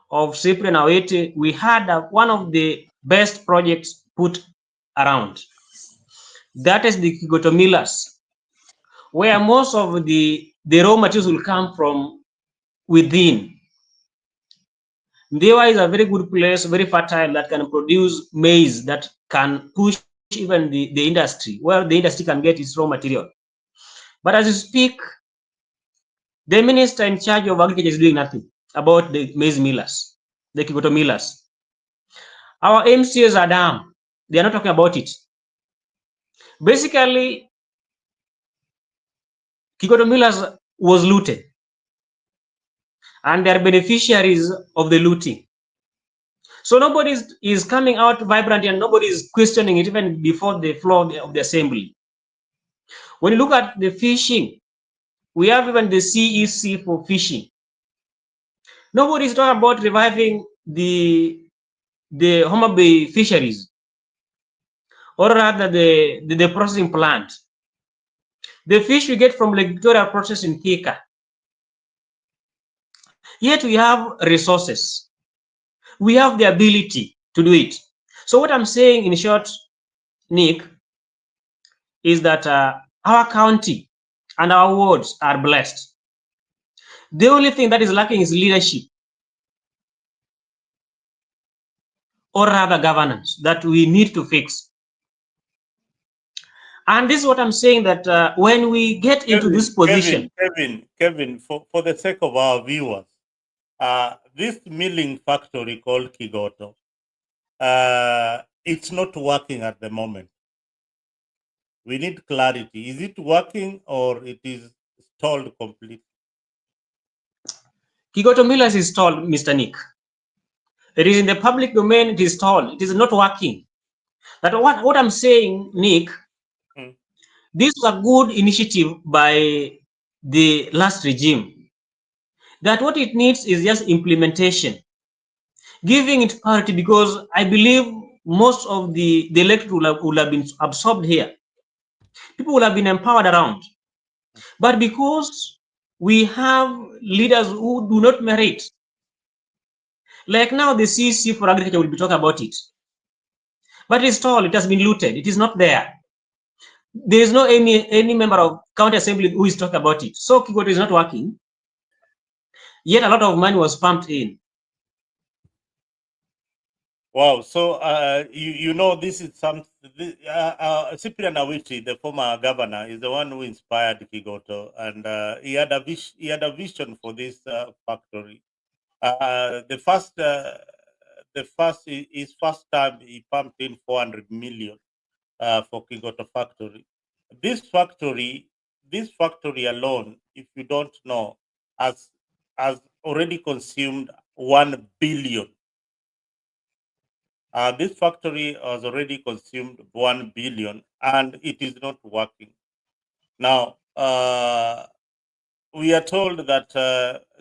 of Cyprian Awete, we had one of the best projects put around. That is the Kigoto Millers, where most of the raw materials will come from within. Ndewa is a very good place, very fertile, that can produce maize that can push even the industry, where the industry can get its raw material. But as you speak, the minister in charge of agriculture is doing nothing about the maize millers, the Kigoto millers. Our MCAs are down. They are not talking about it. Basically, Kigoto millers was looted, and they are beneficiaries of the looting. So nobody is coming out vibrant, and nobody is questioning it even before the floor of the assembly. When you look at the fishing, we have even the CEC for fishing. Nobody is talking about reviving the Homa Bay fisheries, or rather the processing plant. The fish we get from Lake Victoria are processed in Thika. Yet we have resources. We have the ability to do it. So what I'm saying in short, Nick, is that our county and our wards are blessed. The only thing that is lacking is leadership, or rather governance, that we need to fix. And this is what I'm saying, that when we get into this position. Kevin, for the sake of our viewers, this milling factory called Kigoto, it's not working at the moment. We need clarity. Is it working or it is stalled completely? Kigoto Millers is told, Mr. Nick. It is in the public domain, it is told. It is not working. That what I'm saying, Nick, this was a good initiative by the last regime. That what it needs is just implementation, giving it priority, because I believe most of the electorate will have been absorbed here. People will have been empowered around. But because we have leaders who do not merit, like now the CC for agriculture will be talking about it. But it's all, it has been looted. It is not there. There is no any member of county assembly who is talking about it. So Kigoto is not working. Yet a lot of money was pumped in. Wow. So you know, this is some Cyprian Awiti, the former governor, is the one who inspired Kigoto, and he had a vision for this factory. His first time he pumped in 400 million for Kigoto factory. This factory alone, if you don't know, has already consumed 1 billion. This factory has already consumed 1 billion, and it is not working. Now, we are told that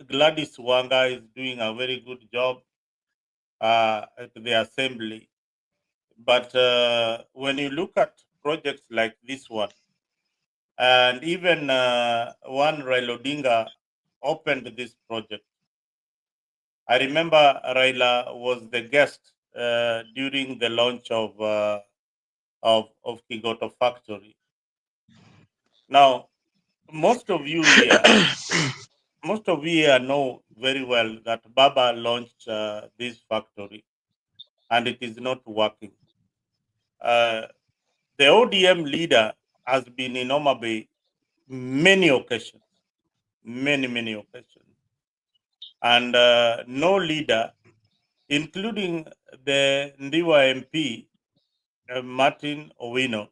Gladys Wanga is doing a very good job at the assembly. But when you look at projects like this one, and even one Raila Odinga opened this project. I remember Raila was the guest during the launch of Kigoto factory. Now, most of you here know very well that Baba launched this factory, and it is not working. The ODM leader has been in Homa Bay many occasions, many occasions, and no leader, including the Ndiwa MP, Martin Owino,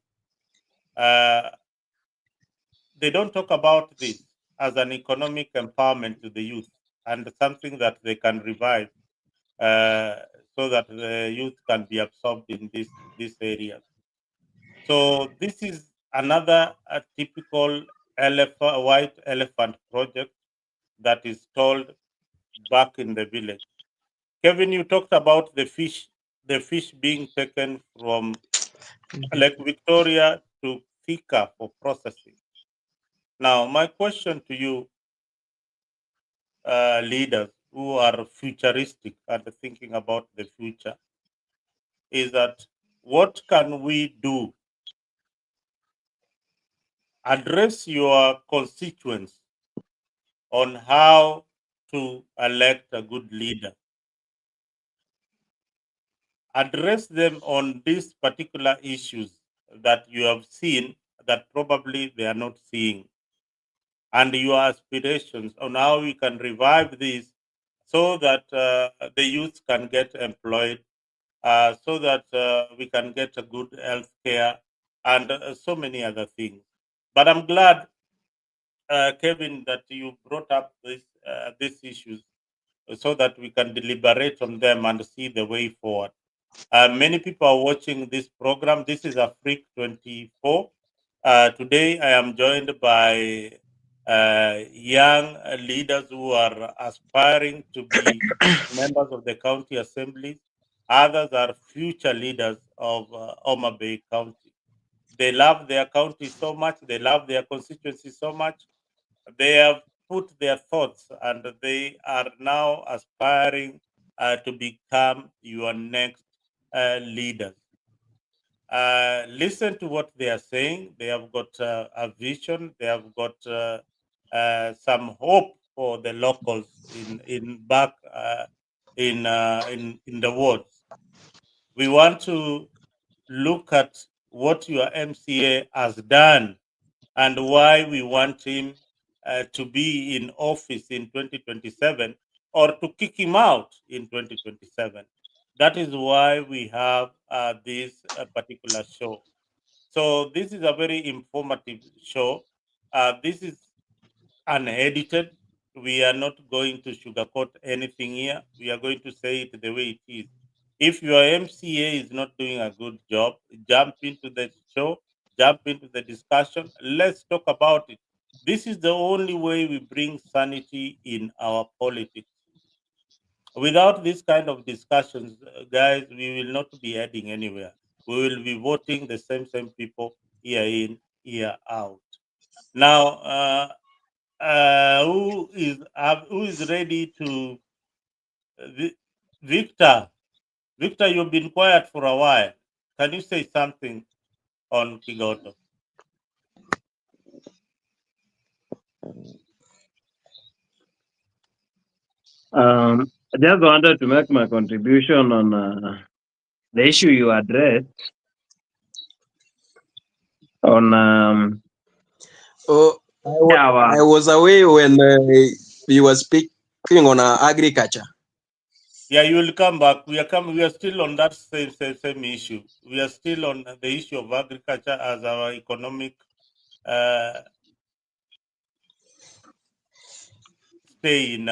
they don't talk about this as an economic empowerment to the youth and something that they can revive so that the youth can be absorbed in this area. So this is another typical white elephant project that is stalled back in the village. Kevin, you talked about the fish being taken from Lake Victoria to Thika for processing. Now, my question to you, leaders who are futuristic and thinking about the future, is that what can we do? Address your constituents on how to elect a good leader. Address them on these particular issues that you have seen that probably they are not seeing, and your aspirations on how we can revive this so that the youth can get employed, so that we can get a good health care and so many other things. But I'm glad, Kevin, that you brought up these issues so that we can deliberate on them and see the way forward. Many people are watching this program. This is Afrique 24. Today, I am joined by young leaders who are aspiring to be members of the county assemblies. Others are future leaders of Homa Bay County. They love their county so much. They love their constituency so much. They have put their thoughts and they are now aspiring to become your next leaders. Listen to what they are saying. They have got a vision. They have got some hope for the locals in back in the wards. We want to look at what your MCA has done and why we want him to be in office in 2027 or to kick him out in 2027. That is why we have this particular show. So this is a very informative show. This is unedited. We are not going to sugarcoat anything here. We are going to say it the way it is. If your MCA is not doing a good job, jump into the show, jump into the discussion. Let's talk about it. This is the only way we bring sanity in our politics. Without this kind of discussions, guys, we will not be heading anywhere. We will be voting the same people year in, year out. Now, who is ready to Victor? Victor, you've been quiet for a while. Can you say something on Kigoto? I just wanted to make my contribution on the issue you addressed on Oh, I was away when you were speaking on agriculture. Yeah, you will come back. We are still on that same issue. We are still on the issue of agriculture as our economic stay in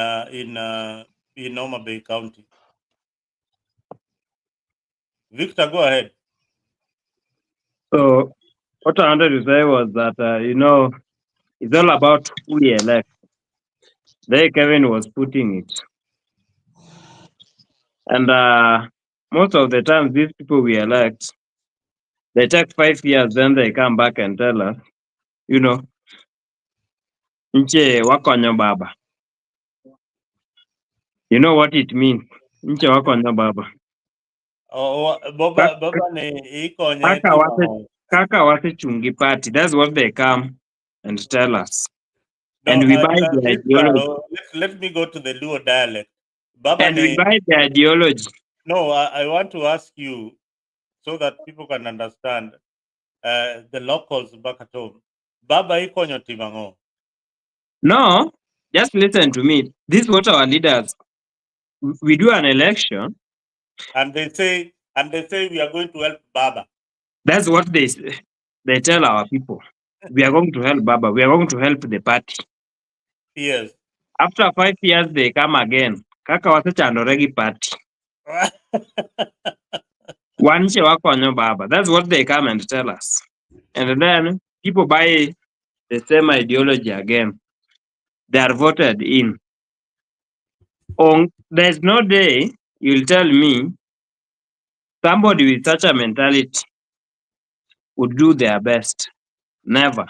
Homa Bay County. Victor, go ahead. So what I wanted to say was that it's all about who we elect. There Kevin was putting it. And most of the time these people we elect, they take 5 years, then they come back and tell us, nche wakonyo baba. You know what it means? Nche wakonyo baba. Kaka wase chungi party. That's what they come and tell us. No, and we buy the ideology. Let me go to the Luo dialect. Baba And we buy the ideology. No, I want to ask you so that people can understand the locals back at home. Baba ikonyo timango. No, just listen to me. This is what our leaders, we do an election. And they say we are going to help Baba. That's what they tell our people. We are going to help Baba. We are going to help the party. Yes. After 5 years, they come again. Kaka wasechandoregi party. Wanche wakonyo Baba. That's what they come and tell us. And then people buy the same ideology again. They are voted in. There's no day you'll tell me somebody with such a mentality would do their best. Never.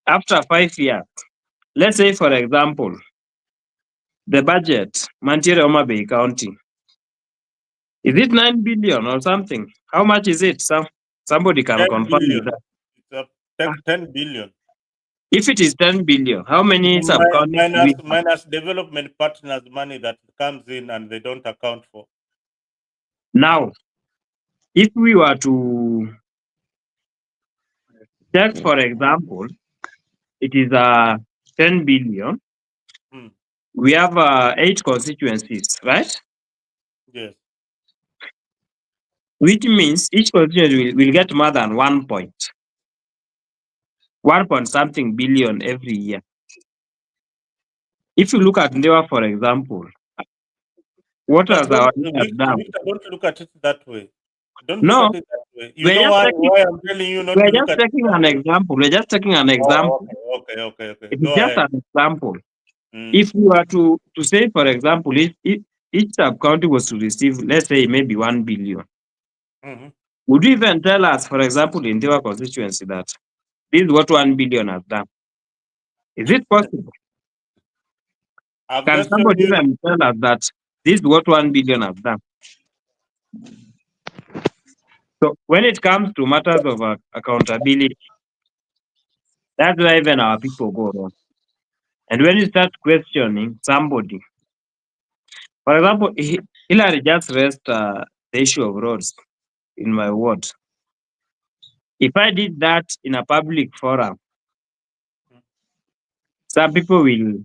After 5 years, let's say, for example, the budget, Mantiere Homa Bay County, is it 9 billion or something? How much is it? Somebody can 10 confirm billion. that. It's 10 billion. If it is 10 billion, how many minus development partners money that comes in and they don't account for? Now, if we were to take, for example, it is 10 billion. We have 8 constituencies, right? Yes. Which means each constituency will get more than 1 something billion every year. If you look at Ndewa, for example, what has our leaders done? Don't look at it that way. Don't No, look at it that way. You know why I'm telling you not to look at it. We're just taking an example. Okay. It's just an example. If we were to say, for example, if each sub-county was to receive, let's say, maybe 1 billion, would you even tell us, for example, in Ndewa constituency that this is what 1 billion has done? Is it possible? Can somebody even tell us that this is what 1 billion has done? So when it comes to matters of accountability, that's where even our people go wrong. And when you start questioning somebody, for example, Hillary just raised the issue of roads in my ward. If I did that in a public forum, some people will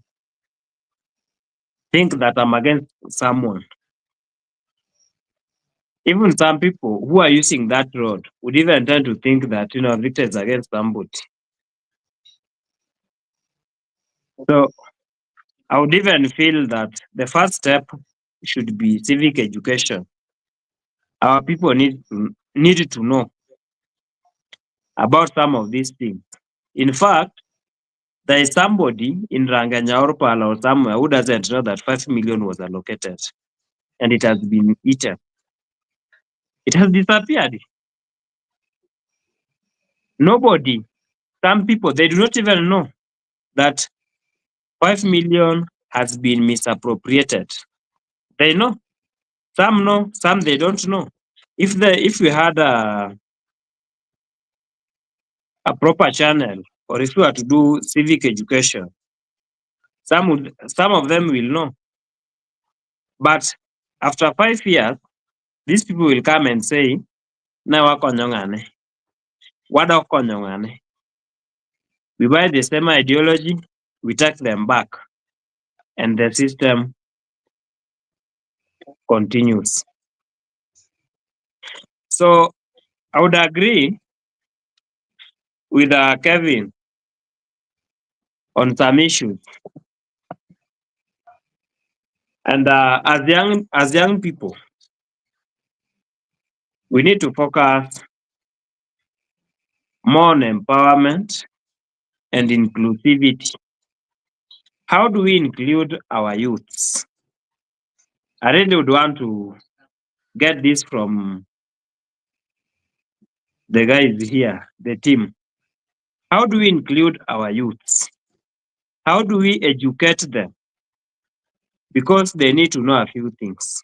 think that I'm against someone. Even some people who are using that road would even tend to think that, Victor is against somebody. So I would even feel that the first step should be civic education. Our people need to know about some of these things. In fact, there is somebody in Ranganyaurpal or somewhere who doesn't know that 5 million was allocated and it has been eaten. It has disappeared. Nobody, some people, they do not even know that 5 million has been misappropriated. They know. Some know, some they don't know. If we had a proper channel, or if we were to do civic education, some of them will know. But after 5 years, these people will come and say, "Na wakonyo ng'ane? Wadok konyo ng'ane?" We buy the same ideology, we take them back, and the system continues. So I would agree with Kevin on some issues. And as young people, we need to focus more on empowerment and inclusivity. How do we include our youths? I really would want to get this from the guys here, the team. How do we include our youths? How do we educate them? Because they need to know a few things.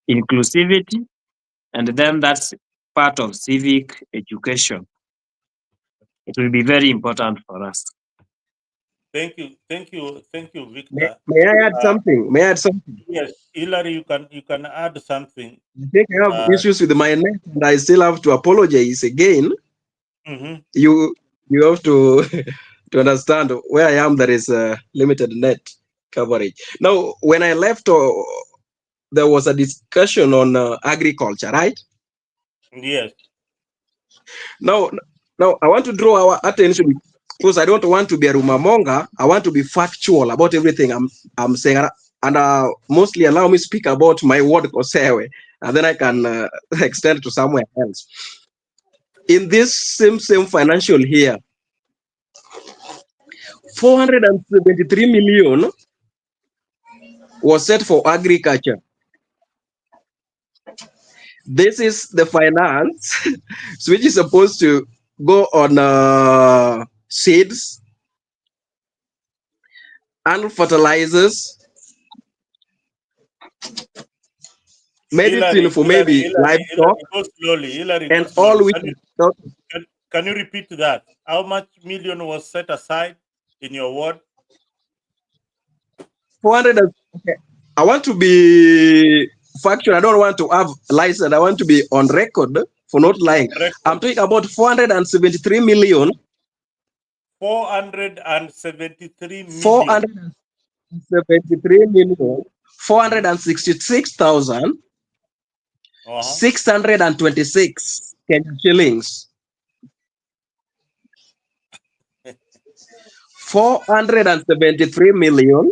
Inclusivity, and then that's part of civic education. It will be very important for us. Thank you, Victor. May I add something? May I add something? Yes, Hilary, you can add something. I think I have issues with my net, and I still have to apologize again. Mhm. You have to to understand where I am. There is a limited net coverage. Now, when I left, there was a discussion on agriculture, right? Yes. Now, I want to draw our attention because I don't want to be a rumamonga. I want to be factual about everything I'm saying, and mostly allow me speak about my ward Kosewe, and then I can extend to somewhere else. In this same financial year, 473 million was set for agriculture. This is the finance which is supposed to go on seeds and fertilizers, medicine for maybe livestock, go slowly. Hilary, and go slowly. all which Can you repeat that? How much million was set aside in your ward? 400. Okay. I want to be factual. I don't want to have license. I want to be on record for not lying. I'm talking about 473 million. 473 million. 473 million. 466,000. 626 Kenyan shillings. 473 million.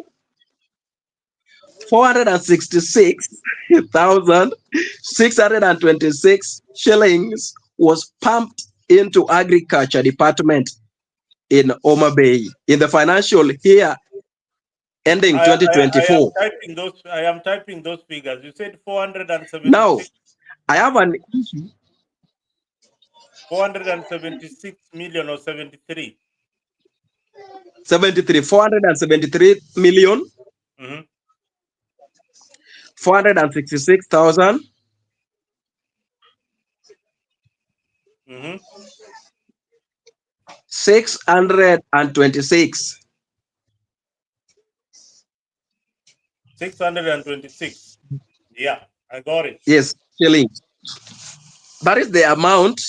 466,626 shillings was pumped into agriculture department in Oma Bay in the financial year ending 2024. I am typing those figures. You said 476. Now, I have an issue. 476 million or 73? 73. 473 million. 466,000. 626. 626. Yeah, I got it. Yes, shillings. That is the amount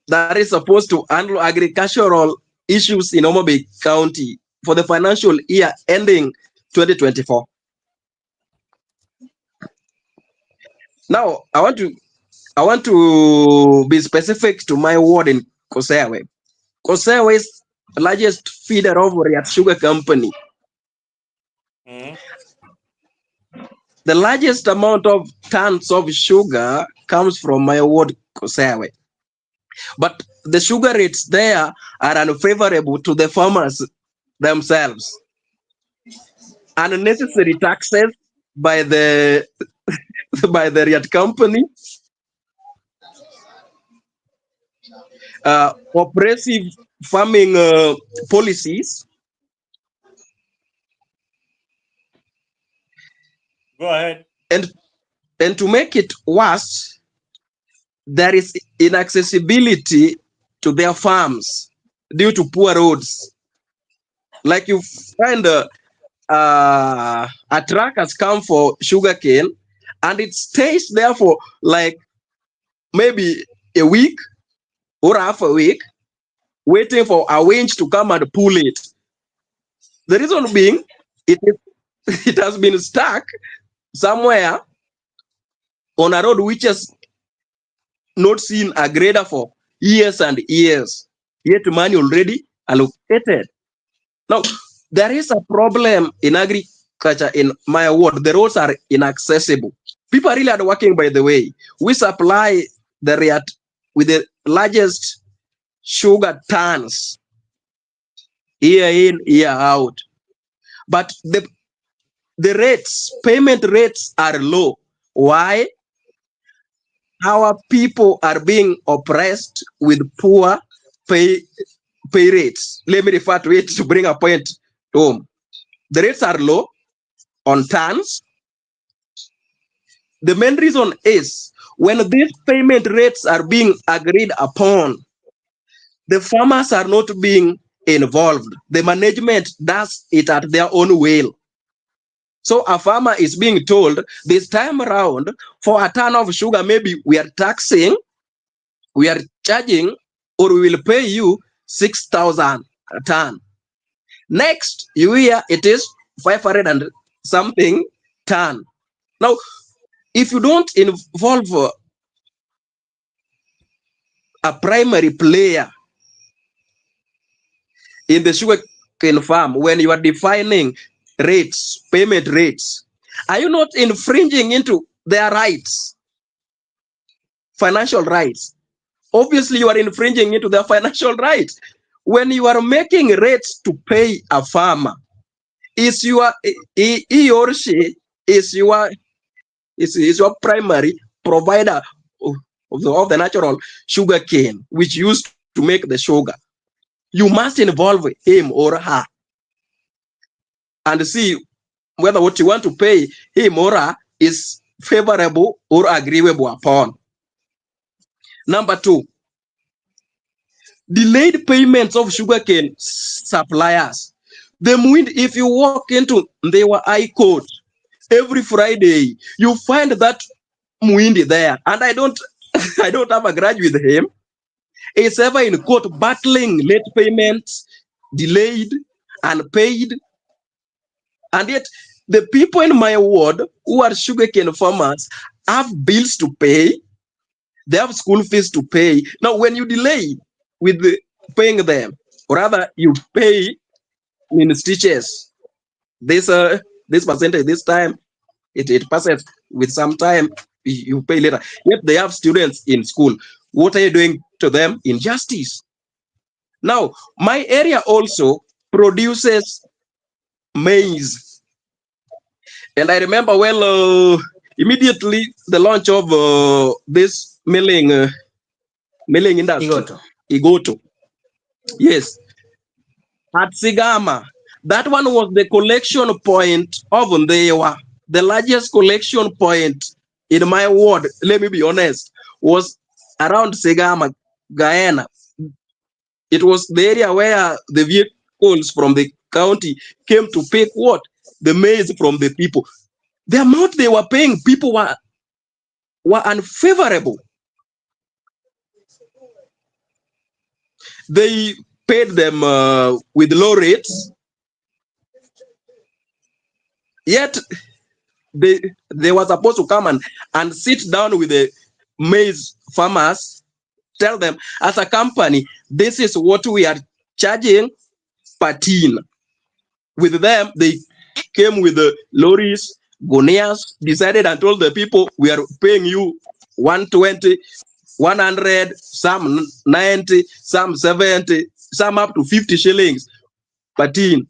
that is supposed to handle agricultural issues in Oma Bay County for the financial year ending 2024. Now, I want to be specific to my ward in Kosewe. Kosewe's largest feeder of Riyadh Sugar Company. The largest amount of tons of sugar comes from my ward, Kosewe. But the sugar rates there are unfavorable to the farmers themselves. Unnecessary taxes by the by the Riyadh company, oppressive farming policies. Go ahead. And to make it worse, there is inaccessibility to their farms due to poor roads. Like you find a truck has come for sugarcane and it stays there for like maybe a week or half a week, waiting for a winch to come and pull it. The reason being, it has been stuck somewhere on a road which has not seen a grader for years and years, yet money already allocated. Now, there is a problem in agriculture in my ward. The roads are inaccessible. People are really hardworking, by the way. We supply the Riyadh with the largest sugar tons year in, year out. But the payment rates are low. Why? Our people are being oppressed with poor pay rates. Let me refer to it to bring a point home. The rates are low on tons. The main reason is when these payment rates are being agreed upon, the farmers are not being involved. The management does it at their own will. So a farmer is being told this time around for a ton of sugar, maybe we are taxing, we are charging, or we will pay you 6,000 a ton. Next year it is 500 and something ton. Now, if you don't involve a primary player in the sugarcane farm when you are defining rates, payment rates, are you not infringing into their rights, financial rights? Obviously, you are infringing into their financial rights. When you are making rates to pay a farmer, is your he or she is your primary provider of the natural sugar cane, which used to make the sugar. You must involve him or her and see whether what you want to pay him or her is favorable or agreeable upon. Number two, delayed payments of sugarcane suppliers. The Muindi, if you walk into their high court every Friday, you find that Muindi there, and I don't have a grudge with him. He's ever in court battling late payments, delayed, unpaid, and yet the people in my ward who are sugarcane farmers have bills to pay, they have school fees to pay. Now, when you delay with paying them, or rather you pay in stitches, this percentage, this time it passes with some time, you pay later. Yet they have students in school. What are you doing to them? Injustice. Now, my area also produces maize. And I remember well, immediately the launch of this milling industry, Igoto. Yes. At Sigama, that one was the collection point of Ndewa. The largest collection point in my ward, let me be honest, was around Sigama, Guyana. It was the area where the vehicles from the county came to pick what? The maize from the people. The amount they were paying people were unfavorable. They paid them with low rates, yet they were supposed to come and sit down with the maize farmers, tell them, as a company, this is what we are charging per tin. With them, they came with the lorries, gonias, decided and told the people, we are paying you 120, 100, some 90, some 70, some up to 50 shillings per tin.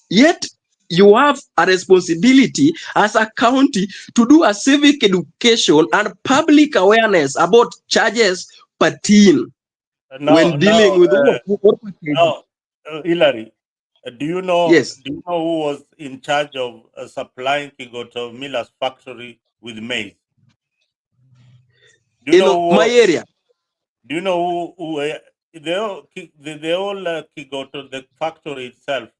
Yet you have a responsibility as a county to do a civic education and public awareness about charges per tin when dealing with Hillary, do you know yes. who was in charge of supplying Kigoto Miller's factory with maize? Do you In know my area? Do you know who the whole Kigoto, the factory itself?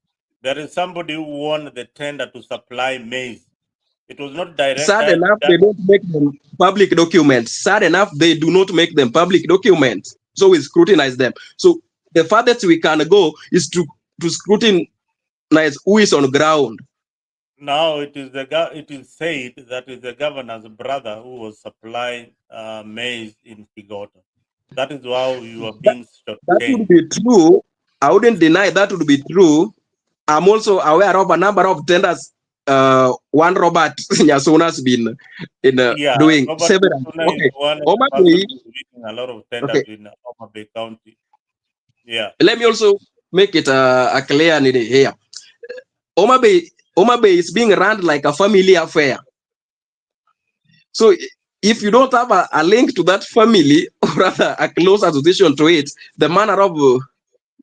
There is somebody who won the tender to supply maize. It was not direct. Sad enough, they don't make them public documents. Sad enough, they do not make them public documents. So we scrutinize them. So the farthest we can go is to scrutinize who is on ground. Now it is said that is the governor's brother who was supplying maize in Kigoto. That is how you are being shortchanged. That would be true. I wouldn't deny that would be true. I'm also aware of a number of tenders. One Robert Nyasuna has been doing Robert several. Okay. A lot of tenders in Homa Bay County. Yeah. Let me also make it a clear here. Homa Bay is being run like a family affair. So if you don't have a link to that family, or rather a close association to it, the manner of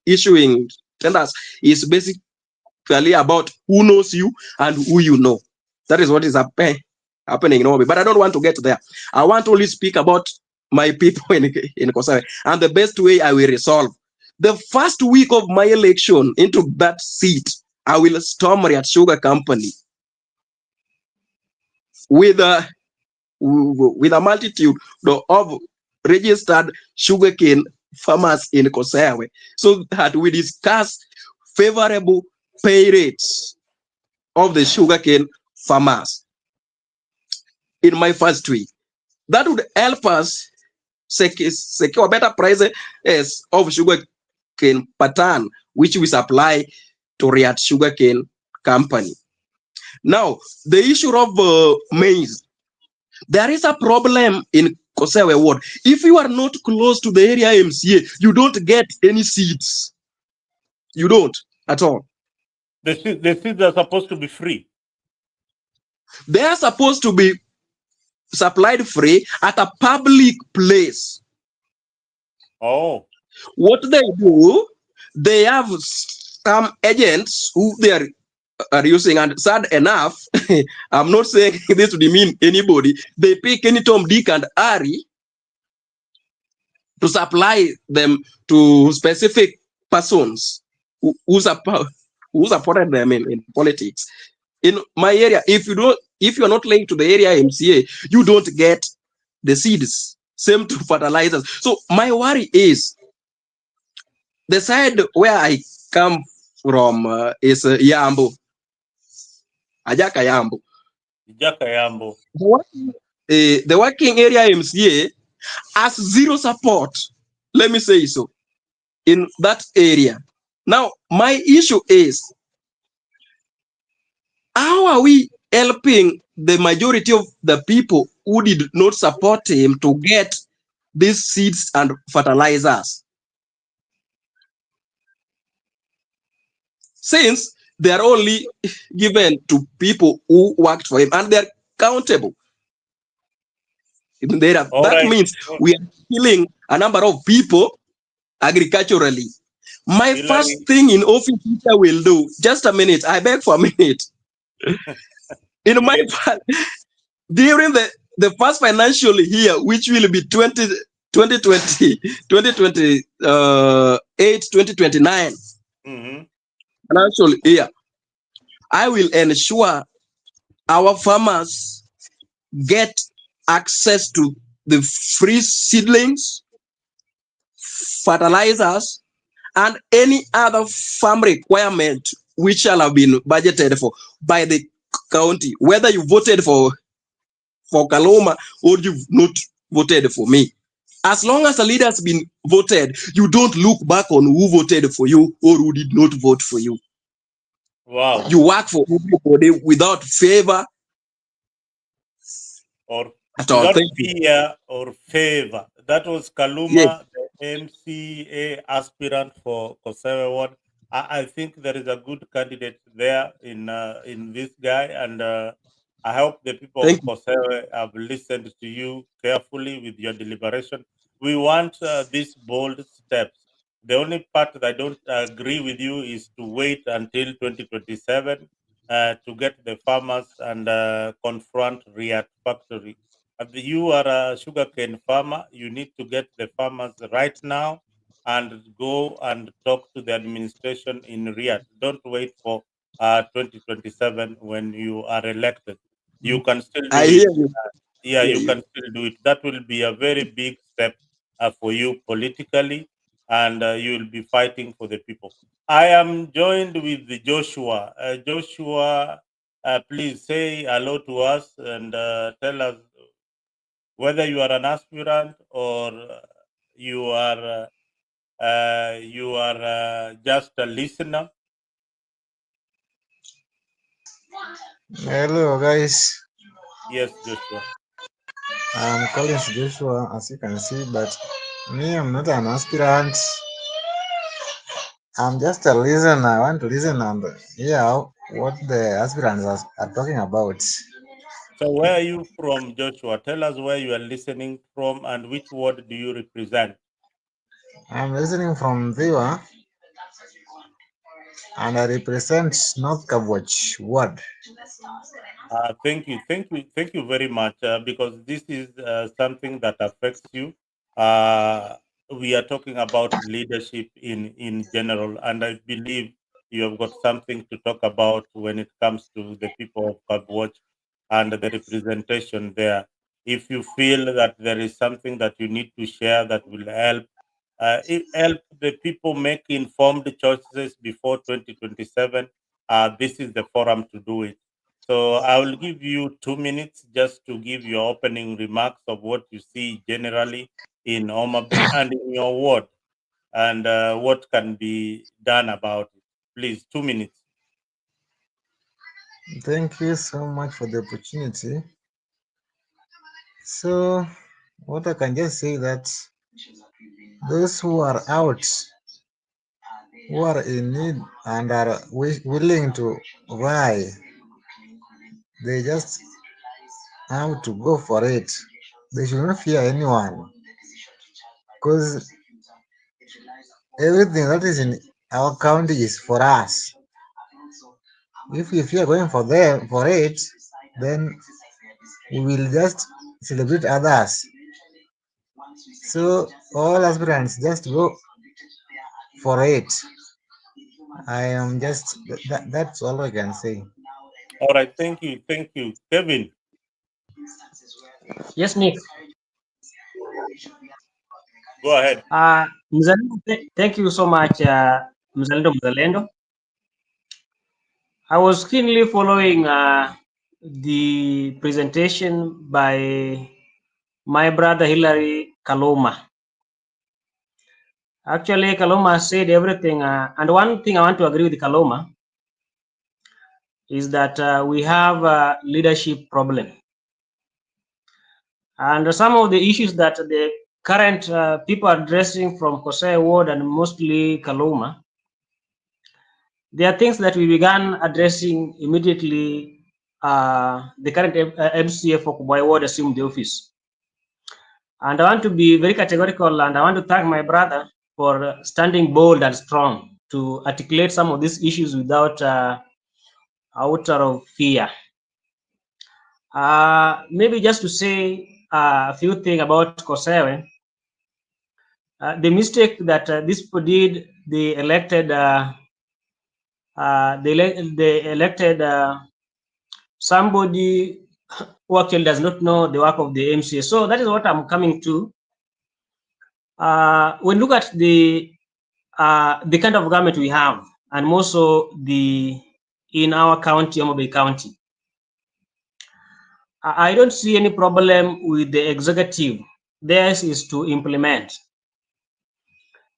issuing tenders is basically about who knows you and who you know. That is what is happening in Homa Bay. But I don't want to get there. I want to only speak about my people in Kosawe and the best way I will resolve. The first week of my election into that seat, I will storm at Sugar Company with a multitude of registered sugarcane farmers in Kosawe, so that we discuss favorable pay rates of the sugarcane farmers in my first week. That would help us secure better prices of sugarcane per ton, which we supply to Riyadh Sugarcane Company. Now, the issue of maize. There is a problem in Kosawe ward. If you are not close to the area MCA, you don't get any seeds. You don't at all. The seeds are supposed to be free. They are supposed to be supplied free at a public place. Oh. What they do, they have some agents who they are using, and sad enough, I'm not saying this to demean anybody, they pick any Tom, Dick, and Harry to supply them to specific persons who supported them in politics. In my area, if you are not linked to the area MCA, you don't get the seeds. Same to fertilizers. So my worry is the side where I come from is Yambo, Ajaka Yambo. The working area MCA has zero support. Let me say so in that area. Now, my issue is, how are we helping the majority of the people who did not support him to get these seeds and fertilizers? Since they are only given to people who worked for him and they're accountable. That means we are killing a number of people agriculturally. My first thing in office I will do, just a minute, I beg for a minute. In my during the first financial year, which will be 2028, 2029 financial year, I will ensure our farmers get access to the free seedlings, fertilizers, and any other farm requirement which shall have been budgeted for by the county, whether you voted for Kaloma or you've not voted for me. As long as a leader has been voted, you don't look back on who voted for you or who did not vote for you. Wow. You work for everybody without favor Or at all. without Thank you. fear or favor. That was Yes. Kaluma, the MCA aspirant for Kosewe Ward. I think there is a good candidate there in this guy, and I hope the people of Thank you. Kosewe have listened to you carefully with your deliberation. We want these bold steps. The only part that I don't agree with you is to wait until 2027 to get the farmers and confront Riyadh factory. You are a sugarcane farmer. You need to get the farmers right now and go and talk to the administration in Riyadh. Don't wait for 2027 when you are elected. You can still I do hear it. you. Yeah, Hear you you. can still do it. That will be a very big step for you politically, and you will be fighting for the people. I am joined with the Joshua. Joshua, please say hello to us and tell us whether you are an aspirant or you are just a listener. Hello guys, Yes, Joshua. I'm Collins Joshua as you can see, but me I'm not an aspirant. I'm just a listener. I want to listen and hear what the aspirants are talking about. So, where are you from, Joshua? Tell us where you are listening from and which ward do you represent? I'm listening from Viva and I represent North Kabwach ward. Thank you very much. Because this is something that affects you. Uh, we are talking about leadership in general, and I believe you have got something to talk about when it comes to the people of Kabwatch and the representation there. If you feel that there is something that you need to share that will help the people make informed choices before 2027, this is the forum to do it. So I will give you 2 minutes just to give your opening remarks of what you see generally in Oma Bay and in your ward, and what can be done about it. Please, 2 minutes. Thank you so much for the opportunity. So what I can just say that those who are out, who are in need and are willing to buy, they just have to go for it. They should not fear anyone because everything that is in our county is for us. If we fear going for it, then we will just celebrate others. So all aspirants just go for it. I am just that's all I can say. All right, thank you, Kevin. Yes, Nick. Go ahead. Mzalendo, thank you so much, Mzalendo. I was keenly following the presentation by my brother Hilary Kaloma. Actually, Kaloma said everything, and one thing I want to agree with Kaloma is that we have a leadership problem. And some of the issues that the current people are addressing from Kosai Ward and mostly Kaloma, they are things that we began addressing immediately the current MCA for Kubai Ward assumed the office. And I want to be very categorical, and I want to thank my brother for standing bold and strong to articulate some of these issues without outer of fear. Maybe just to say a few things about Kosewe. The mistake that this people did, they elected somebody who actually does not know the work of the MCA. So that is what I'm coming to. When look at the kind of government we have, and more so in our county, Oma Bay County, I don't see any problem with the executive theirs is to implement.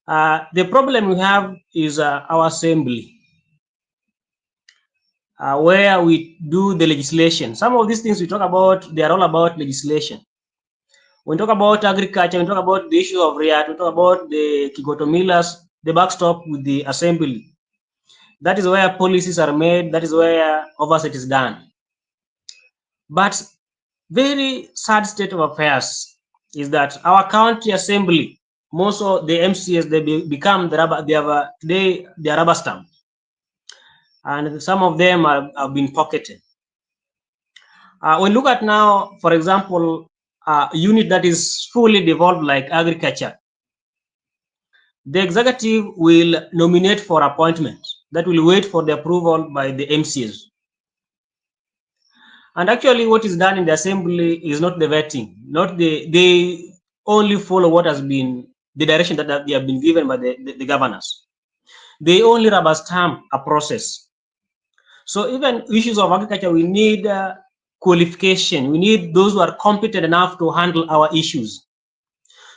The problem we have is our assembly, where we do the legislation. Some of these things we talk about, they are all about legislation. When we talk about agriculture, when we talk about the issue of RIAT, we talk about the Kigoto Millers, the backstop with the assembly. That is where policies are made, that is where oversight is done. But very sad state of affairs is that our county assembly, most of the MCAs, they become the rubber, today they are rubber stamp. And some of them have been pocketed. When look at now, for example, a unit that is fully devolved like agriculture, the executive will nominate for appointment. That will wait for the approval by the MCs. And actually what is done in the assembly is not the vetting, they only follow what has been the direction that they have been given by the governors. They only rubber stamp a process. So even issues of agriculture, we need qualification. We need those who are competent enough to handle our issues.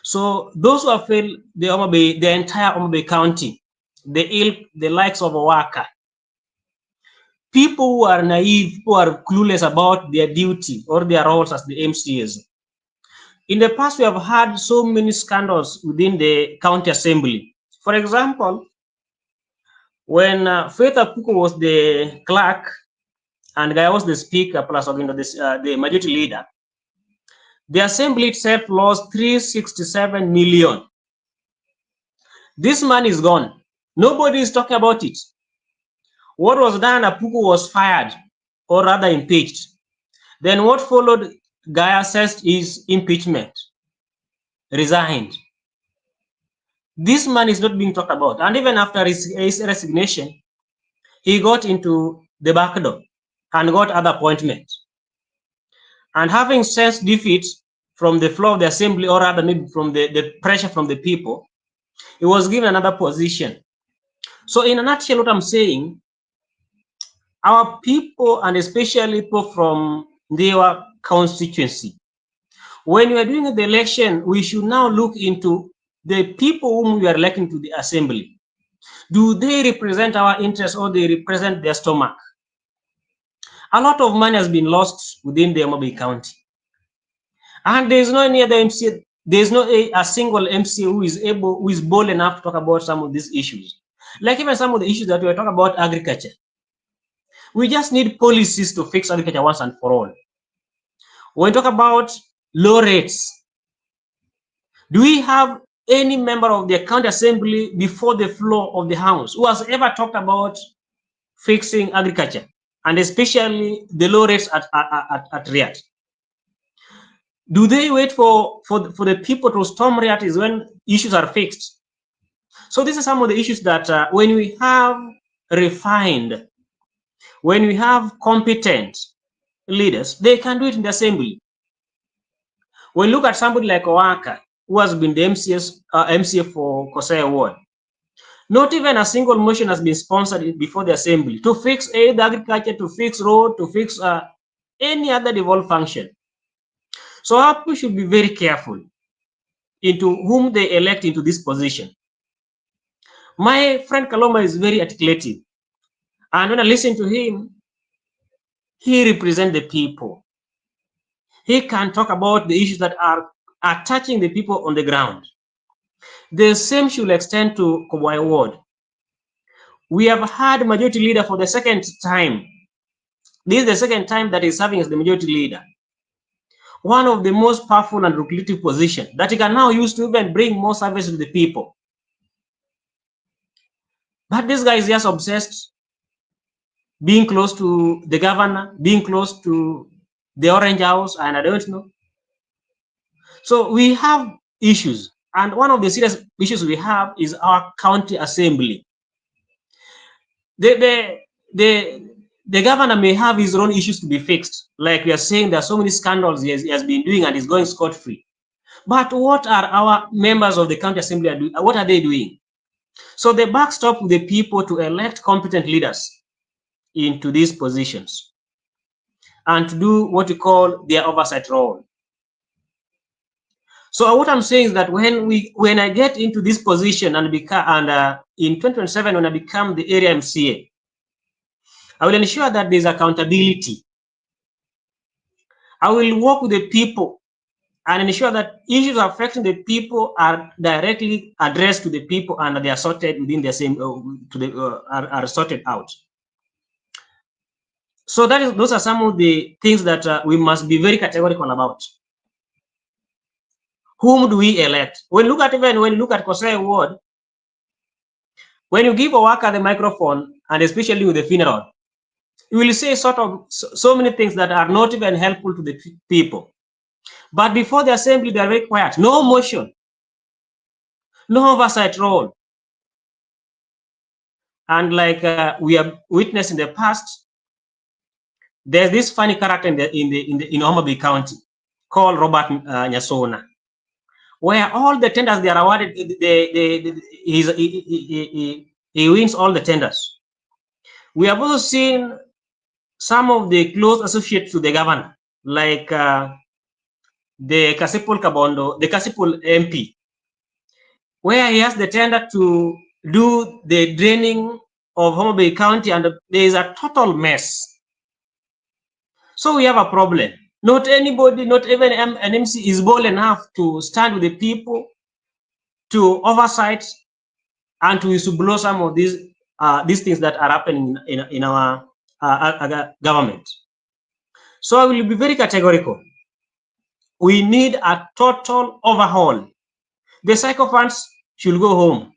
So those who have failed the entire Ombe County, the likes of Owaka, people who are naive, who are clueless about their duty or their roles as the MCAs. In the past, we have had so many scandals within the county assembly. For example, when Faith Apuko was the clerk and Guy was the speaker plus the majority leader, the assembly itself lost 367 million. This money is gone. Nobody is talking about it. What was done, Apuko was fired, or rather impeached. Then what followed, Guy assessed his impeachment, resigned. This man is not being talked about. And even after his resignation, he got into the back door and got other appointments. And having sensed defeat from the floor of the assembly, or rather maybe from the pressure from the people, he was given another position. So in a nutshell, what I'm saying, our people, and especially people from their constituency, when we are doing the election, we should now look into the people whom we are electing to the assembly. Do they represent our interests, or they represent their stomach? A lot of money has been lost within the Ombe County. And there is no any other MCA, there is no a single MCA who is bold enough to talk about some of these issues. Like even some of the issues that we are talking about agriculture. We just need policies to fix agriculture once and for all. When we talk about low rates, do we have any member of the county assembly before the floor of the house who has ever talked about fixing agriculture, and especially the low rates at RIAT? Do they wait for the people to storm RIAT is when issues are fixed? So these are some of the issues that when we have refined, when we have competent leaders, they can do it in the assembly. When you look at somebody like Owaka, who has been the MCA for Kosai Ward, not even a single motion has been sponsored before the assembly to fix aid agriculture, to fix road, to fix any other devolved function. So our people should be very careful into whom they elect into this position. My friend Kaloma is very articulative, and when I listen to him, he represents the people. He can talk about the issues that are touching the people on the ground. The same should extend to Kobwai Ward. We have had majority leader for the second time. This is the second time that he's serving as the majority leader. One of the most powerful and lucrative positions that he can now use to even bring more service to the people. But this guy is just obsessed being close to the governor, being close to the Orange House, and I don't know. So we have issues, and one of the serious issues we have is our county assembly. The governor may have his own issues to be fixed. Like we are saying, there are so many scandals he has been doing, and he's going scot-free. But what are our members of the county assembly doing? What are they doing? So the backstop with the people to elect competent leaders into these positions and to do what we call their oversight role. So what I'm saying is that when I get into this position and become in 2027 when I become the area MCA, I will ensure that there's accountability. I will work with the people and ensure that issues affecting the people are directly addressed to the people and they are sorted within the same are sorted out. So those are some of the things that we must be very categorical about. Whom do we elect? When you look at Kosai Ward, when you give a worker the microphone, and especially with the funeral, you will say so many things that are not even helpful to the people. But before the assembly, they are very quiet. No motion, no oversight role. And like we have witnessed in the past, there's this funny character in Homa Bay County called Robert Nyasona, where all the tenders they are awarded, he wins all the tenders. We have also seen some of the close associates to the governor, like the Kasipul Kabondo, the Kasipul MP, where he has the tender to do the draining of Homa Bay County, and there is a total mess. So we have a problem. Not anybody, not even an MC is bold enough to stand with the people to oversight and to blow some of these things that are happening in our government. So I will be very categorical. We need a total overhaul. The sycophants should go home.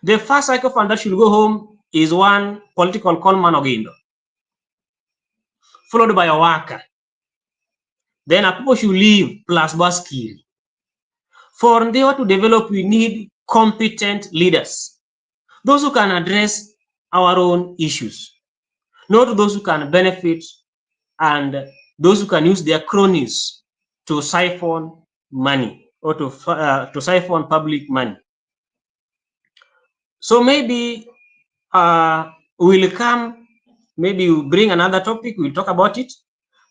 The first sycophant that should go home is one political conman Ogindo, followed by a worker. Then a people should leave plus Baskil. For Ndewa to develop, we need competent leaders, those who can address our own issues, not those who can benefit and those who can use their cronies to siphon money or to siphon public money. So maybe we'll come, maybe we'll bring another topic, we'll talk about it.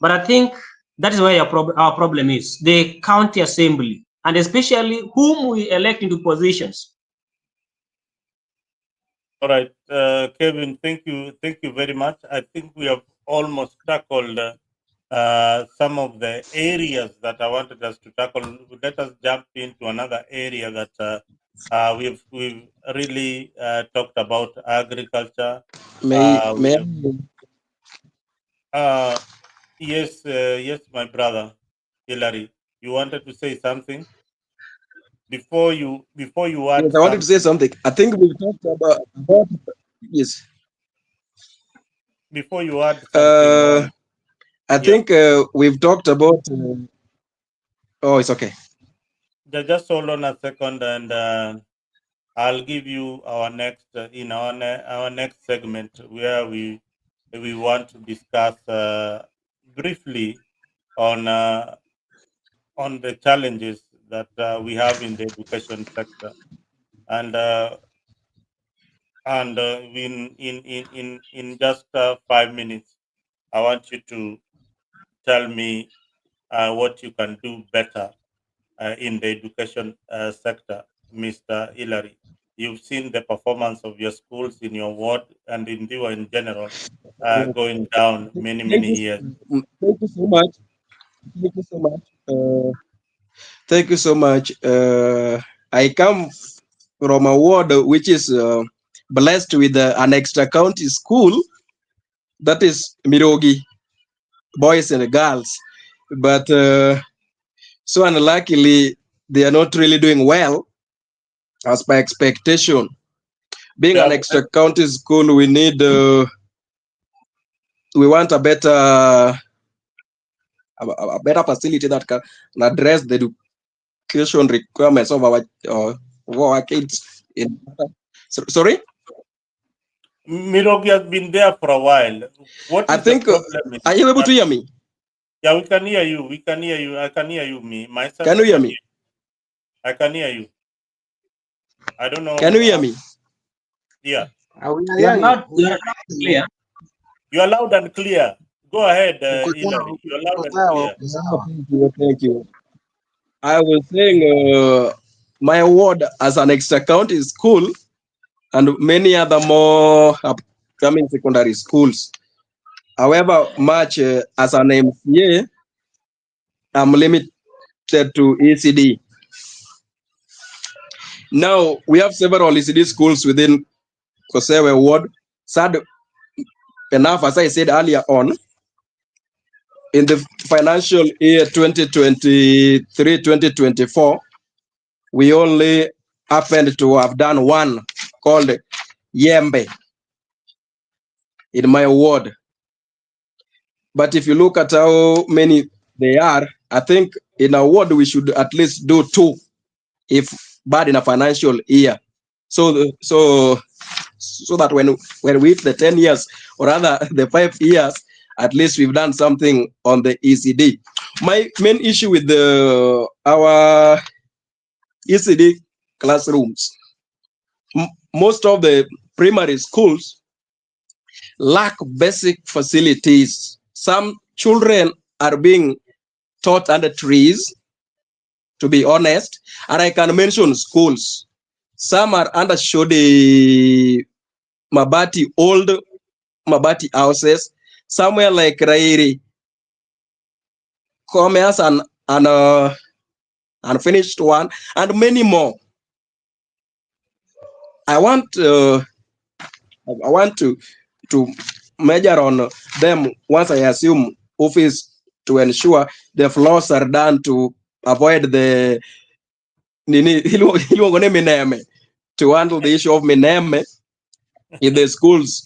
But I think that is where our problem is, the county assembly, and especially whom we elect into positions. All right, Kevin, thank you very much. I think we have almost tackled some of the areas that I wanted us to tackle. Let us jump into another area that we've really talked about, agriculture. Yes, my brother Hilary, you wanted to say something before you add. Yes, I wanted to say something. I think we talked about yes. Before you add something, I think we've talked about. Oh, it's okay. Just hold on a second, and I'll give you our next in our next segment where we want to discuss briefly on the challenges that we have in the education sector, and in just 5 minutes, I want you to tell me what you can do better in the education sector, Mr. Hilary. You've seen the performance of your schools in your ward and in Diwa in general going down many years. Thank you so much. Thank you so much. Thank you so much. I come from a ward which is blessed with an extra county school, that is Mirogi, boys and girls. But so unluckily, they are not really doing well as per expectation. Being an extra county school, we need, we want a better facility that can address the education requirements of our kids. Sorry? Mirogi has been there for a while. What is the problem? Are you able to hear me? Yeah, we can hear you. We can hear you. I can hear you. Myself. Can you hear me? I can hear you. I don't know. Can you hear me? Yeah. You are loud and clear. You are loud and clear. Go ahead, Hilary. You are loud and clear. Thank you. I was saying my ward as an extra county school and many other more upcoming secondary schools. However much as an MCA, I'm limited to ECD. Now we have several ECD schools within Kosewe ward. Sad enough, as I said earlier on, in the financial year 2023-2024, we only happened to have done one called Yembe in my ward. But if you look at how many they are, I think in a ward we should at least do two, if bad in a financial year. So that when we hit the 10 years, or rather the 5 years, at least we've done something on the ECD. My main issue with our ECD classrooms, most of the primary schools lack basic facilities. Some children are being taught under trees, to be honest, and I can mention schools. Some are under shoddy mabati, old mabati houses, somewhere like Rairi, Commerce and unfinished one, and many more. I want to measure on them once I assume office, to ensure the floors are done to avoid the to handle the issue of mineme in the schools.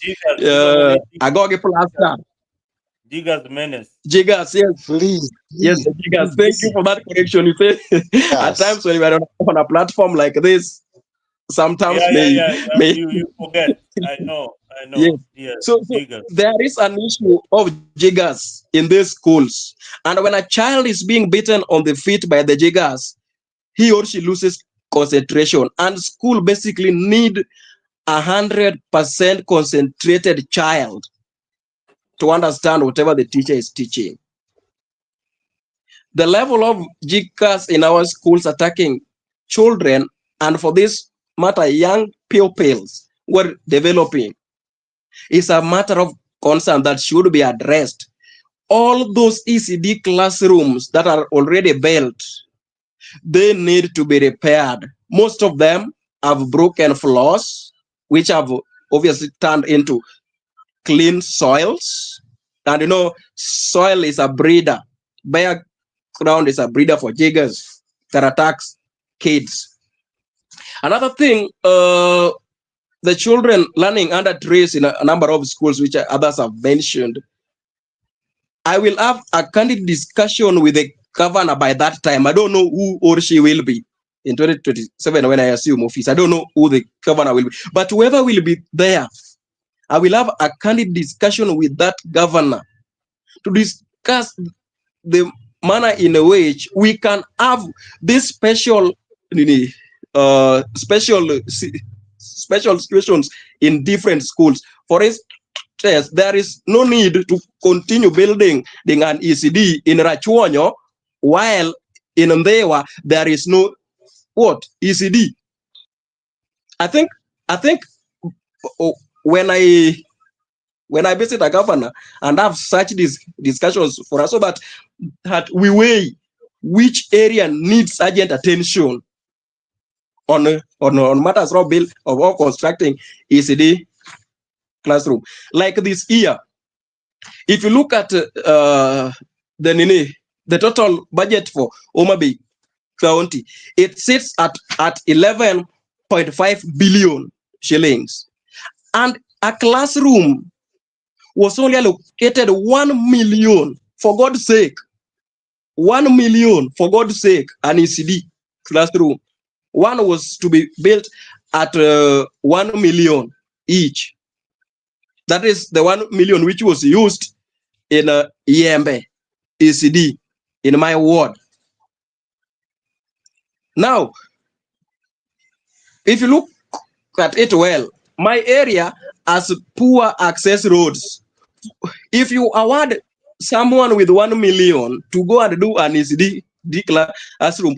Agoge plaster. Jigas menace. Jigas, yes. Please. Yes, Jigas. Thank you for that correction. You say at times when we are on a platform like this, sometimes you forget. I know. Yes. So there is an issue of jiggers in these schools, and when a child is being beaten on the feet by the jiggers, he or she loses concentration, and school basically need 100% concentrated child to understand whatever the teacher is teaching. The level of jiggers in our schools attacking children, and for this matter, young pupils were developing, is a matter of concern that should be addressed. All those ECD classrooms that are already built, they need to be repaired. Most of them have broken floors, which have obviously turned into clean soils. And you know, soil is a breeder. Bare ground is a breeder for jiggers that attacks kids. Another thing, the children learning under trees in a number of schools, which others have mentioned. I will have a candid discussion with the governor by that time. I don't know who or she will be in 2027 when I assume office. I don't know who the governor will be. But whoever will be there, I will have a candid discussion with that governor to discuss the manner in which we can have this special situations in different schools. For instance, there is no need to continue building an ECD in Rachuonyo while in Ndewa there is no ECD. I think when I visit a governor and have such these discussions for us, so that we weigh which area needs urgent attention on matters of build or constructing ECD classroom. Like this year, if you look at the total budget for Homa Bay County, it sits at 11.5 billion shillings, and a classroom was only allocated 1 million, for God's sake. 1 million, for God's sake, an ECD classroom. One was to be built at 1 million each. That is the 1 million which was used in Yembe ECD in my ward. Now, if you look at it well, my area has poor access roads. If you award someone with 1 million to go and do an ECD classroom,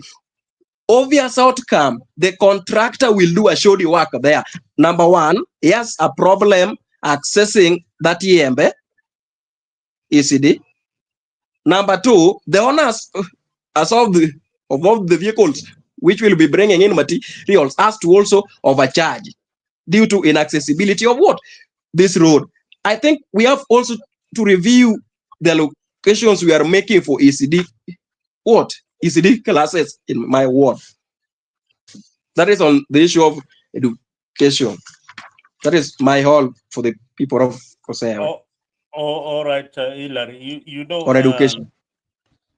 obvious outcome, the contractor will do a shoddy work there. Number one, he has a problem accessing that EMB ECD. Number two, the owners of the vehicles which will be bringing in materials has to also overcharge due to inaccessibility of what? This road. I think we have also to review the locations we are making for ECD. What? ECD classes in my ward. That is on the issue of education. That is my all for the people of Kosea. All right, Hilary. You know, On education.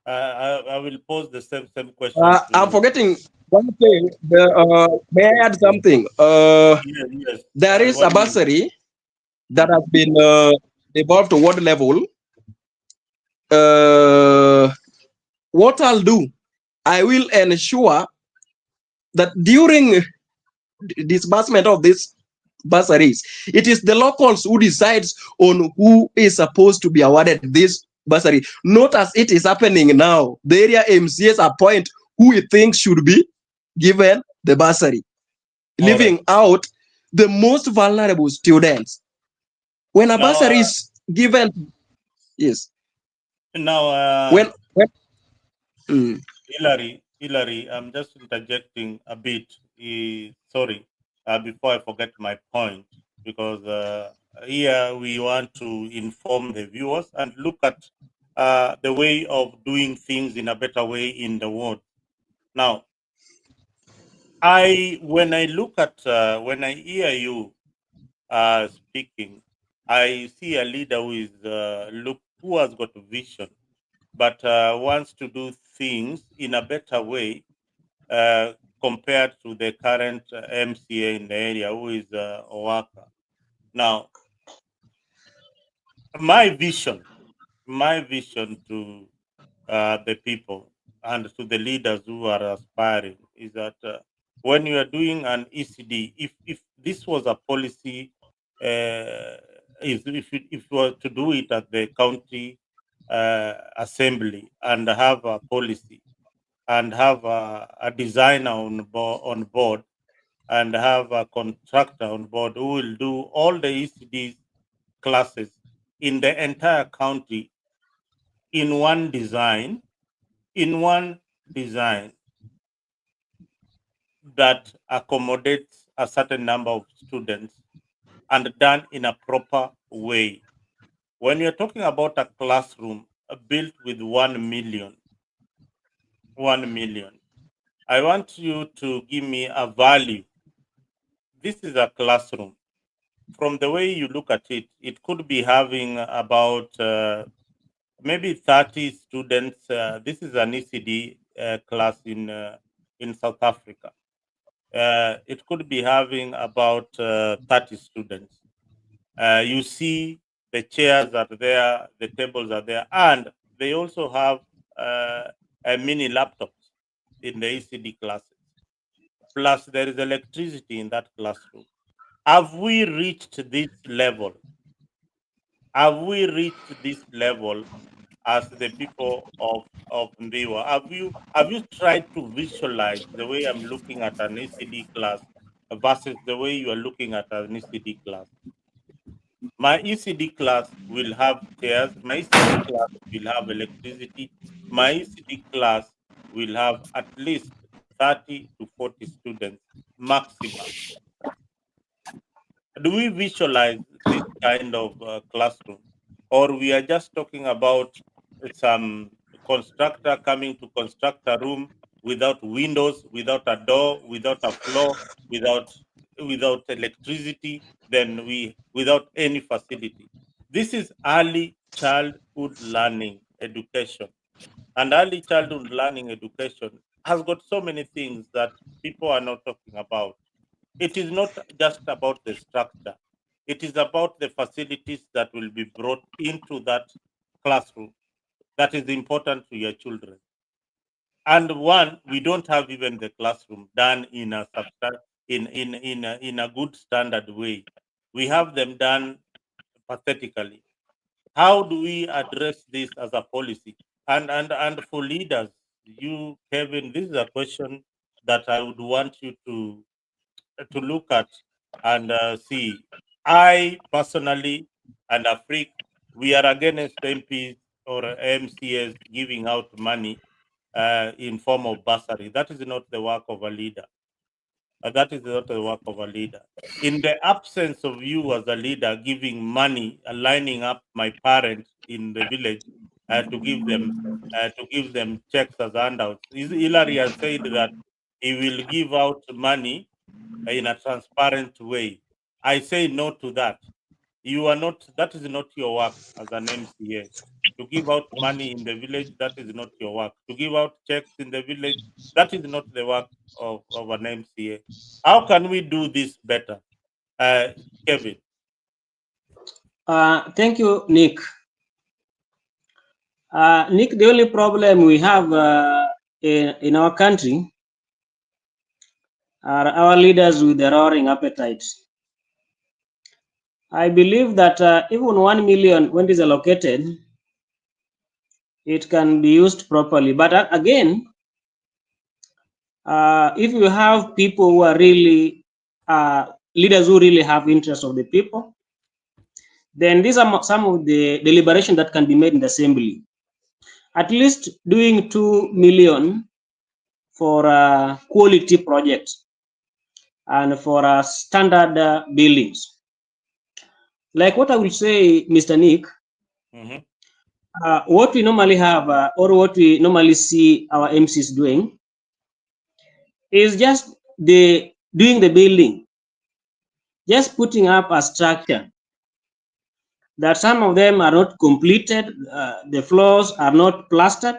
I will pose the same question. I'm forgetting one thing. May I add something? Yes. There is a bursary that has been evolved to ward level. What I'll do, I will ensure that during disbursement of these bursaries, it is the locals who decides on who is supposed to be awarded this bursary, not as it is happening now. The area MCAs appoint who he thinks should be given the bursary, leaving out the most vulnerable students. When a bursary is given, yes. Now, when Hilary, I'm just interjecting a bit. Sorry, before I forget my point, because here we want to inform the viewers and look at the way of doing things in a better way in the world. Now, when I look at when I hear you speaking, I see a leader who is who has got a vision, but wants to do things in a better way compared to the current MCA in the area, who is a worker. Now, my vision to the people and to the leaders who are aspiring is that when you are doing an ECD, if this was a policy, if you were to do it at the county assembly and have a policy and have a designer on board and have a contractor on board who will do all the ECD classes in the entire county in one design that accommodates a certain number of students and done in a proper way. When you're talking about a classroom built with 1 million, I want you to give me a value. This is a classroom. From the way you look at it, it could be having about maybe 30 students. This is an ECD class in South Africa. It could be having about 30 students. You see the chairs are there, the tables are there, and they also have a mini laptops in the ECD classes. Plus, there is electricity in that classroom. Have we reached this level? Have we reached this level as the people of Mbiwa? Have you tried to visualize the way I'm looking at an ECD class versus the way you are looking at an ECD class? My ECD class will have chairs. My ECD class will have electricity. My ECD class will have at least 30 to 40 students maximum. Do we visualize this kind of classroom, or we are just talking about some constructor coming to construct a room without windows, without a door, without a floor, without electricity, then without any facility? This is early childhood learning education, and early childhood learning education has got so many things that people are not talking about. It is not just about the structure. It is about the facilities that will be brought into that classroom that is important to your children. And one, we don't have even the classroom done in a in a good standard way. We have them done pathetically. How do we address this as a policy? And for leaders you, Kevin, this is a question that I would want you to look at and see. I personally and Afrik, we are against MPs or MCAs giving out money in form of bursary. That is not the work of a leader. That is not the work of a leader. In the absence of you as a leader giving money, lining up my parents in the village to give them checks as handouts. Hillary has said that he will give out money in a transparent way. I say no to that. You are not. That is not your work as an MCA. To give out money in the village, that is not your work. To give out checks in the village, that is not the work of an MCA. How can we do this better, Kevin? Thank you, Nick. Nick, the only problem we have in our country are our leaders with the roaring appetite. I believe that even 1 million, when it is allocated, it can be used properly. But again, if you have people who are really leaders who really have interest of the people, then these are some of the deliberation that can be made in the assembly. At least doing 2 million for quality projects and for standard buildings. Like what I will say, Mr. Nick, what we normally have or what we normally see our MCs doing is just doing the building, just putting up a structure that some of them are not completed, the floors are not plastered.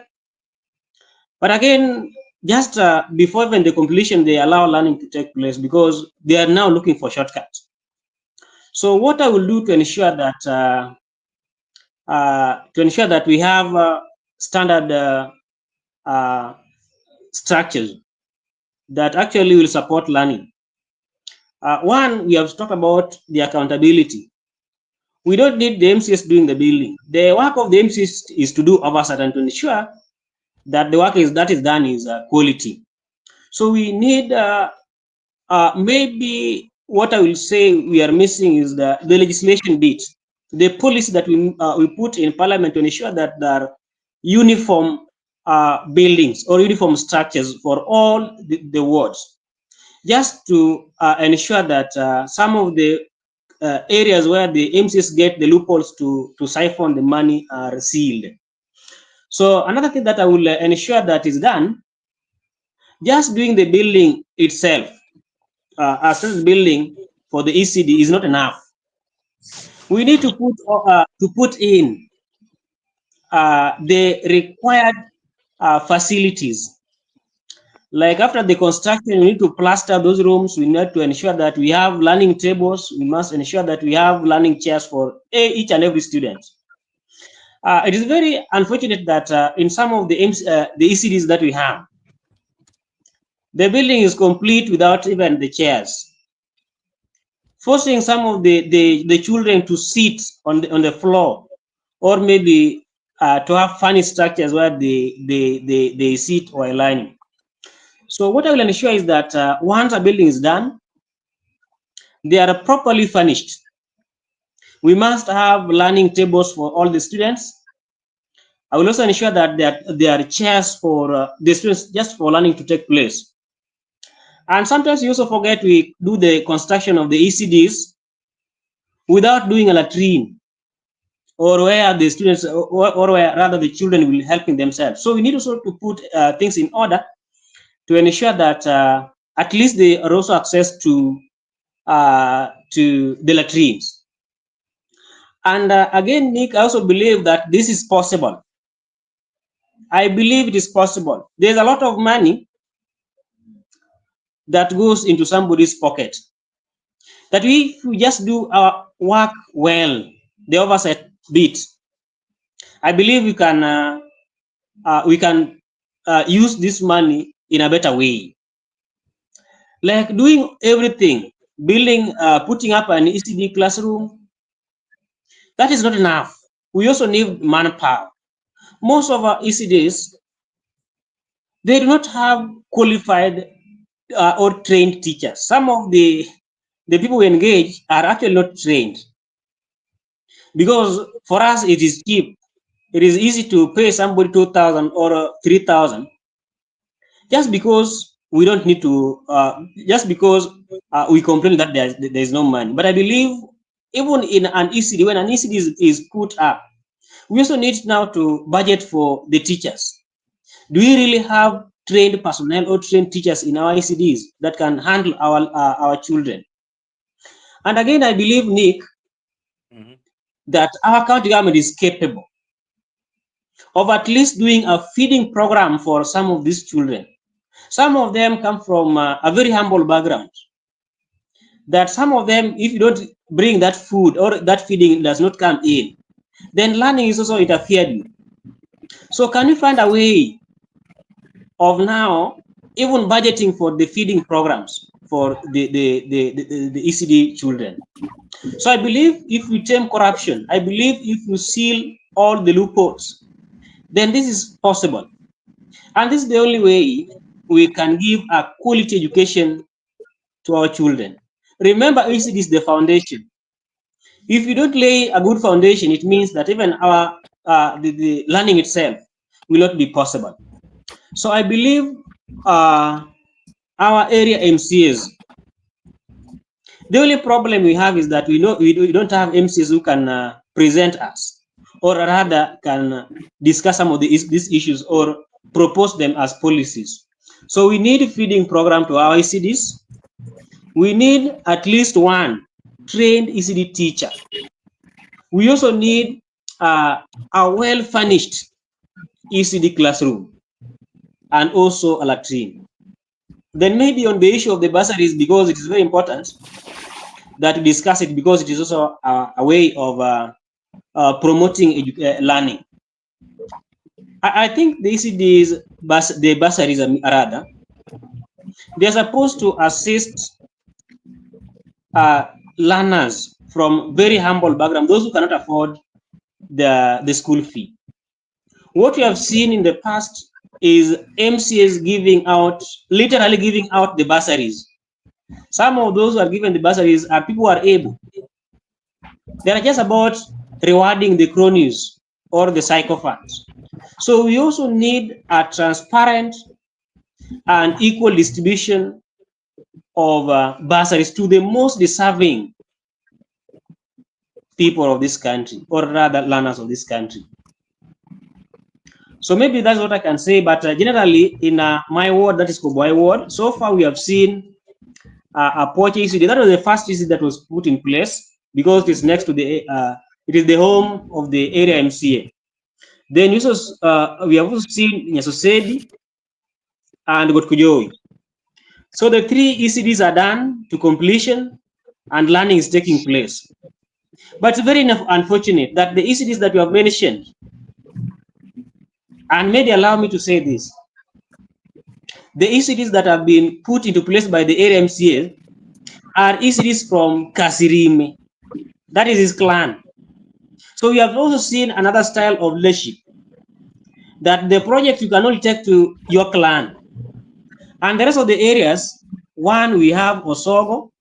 But again, just before even the completion, they allow learning to take place because they are now looking for shortcuts. So what I will do to ensure that we have standard structures that actually will support learning. One, we have talked about the accountability. We don't need the MCS doing the building. The work of the MCS is to do oversight and to ensure that the work that is done is quality. So we need maybe what I will say we are missing is the legislation bit, the policy that we put in parliament to ensure that there are uniform buildings or uniform structures for all the wards, just to ensure that some of the areas where the MCs get the loopholes to siphon the money are sealed. So another thing that I will ensure that is done, just doing the building itself, as building for the ECD is not enough. We need to put in the required facilities. Like after the construction, we need to plaster those rooms. We need to ensure that we have learning tables. We must ensure that we have learning chairs for each and every student. It is very unfortunate that in some of the ECDs that we have, the building is complete without even the chairs, forcing some of the children to sit on the floor, or maybe to have funny structures where they sit while learning. So what I will ensure is that once a building is done, they are properly furnished. We must have learning tables for all the students. I will also ensure that there are chairs for the students just for learning to take place. And sometimes you also forget we do the construction of the ECDs without doing a latrine, or where the students or where rather the children will helping themselves. So we need also to put things in order to ensure that at least they are also access to the latrines. And again, Nick, I also believe that this is possible. I believe it is possible. There's a lot of money that goes into somebody's pocket. That if we just do our work well, the oversight bit, I believe we can use this money in a better way. Like doing everything, building, putting up an ECD classroom, that is not enough. We also need manpower. Most of our ECDs they do not have qualified or trained teachers. Some of the people who engage are actually not trained, because for us it is cheap. It is easy to pay somebody 2,000 or 3,000 just because we don't need to, just because we complain that there is no money. But I believe even in an ECD, when an ECD is put up, we also need now to budget for the teachers. Do we really have trained personnel or trained teachers in our ECDs that can handle our children? And again, I believe, Nick, that our county government is capable of at least doing a feeding program for some of these children. Some of them come from a very humble background. That some of them, if you don't bring that food or that feeding does not come in, then learning is also interfered with. So can we find a way of now even budgeting for the feeding programs for the ECD children? So I believe if we tame corruption, I believe if we seal all the loopholes, then this is possible. And this is the only way we can give a quality education to our children. Remember, ECD is the foundation. If you don't lay a good foundation, it means that even our the learning itself will not be possible. So I believe our area MCAs, the only problem we have is that we don't have MCAs who can present us, or rather can discuss some of these issues or propose them as policies. So we need a feeding program to our ECDs. We need at least one trained ECD teacher. We also need a well-furnished ECD classroom and also a latrine. Then maybe on the issue of the bursaries, because it is very important that we discuss it, because it is also a way of promoting learning. I think the ECDs, the bursaries rather, they're supposed to assist learners from very humble background, those who cannot afford the school fee. What we have seen in the past is MCAs literally giving out the bursaries. Some of those who are given the bursaries are people who are able. They are just about rewarding the cronies or the sycophants. So we also need a transparent and equal distribution of bursaries to the most deserving people of this country, or rather learners of this country. So maybe that's what I can say, but generally in my ward, that is Kobwai ward, so far we have seen a Poche ECD. That was the first ECD that was put in place because it is next to the, it is the home of the area MCA. Then we have also seen Nyasosedi and Gotkujoi. So the 3 ECDs are done to completion and learning is taking place. But it's very unfortunate that the ECDs that you have mentioned, and maybe allow me to say this, the ECDs that have been put into place by the area MCA are ECDs from Kasirime. That is his clan. So we have also seen another style of leadership, that the project you can only take to your clan. And the rest of the areas, one, we have Osogo,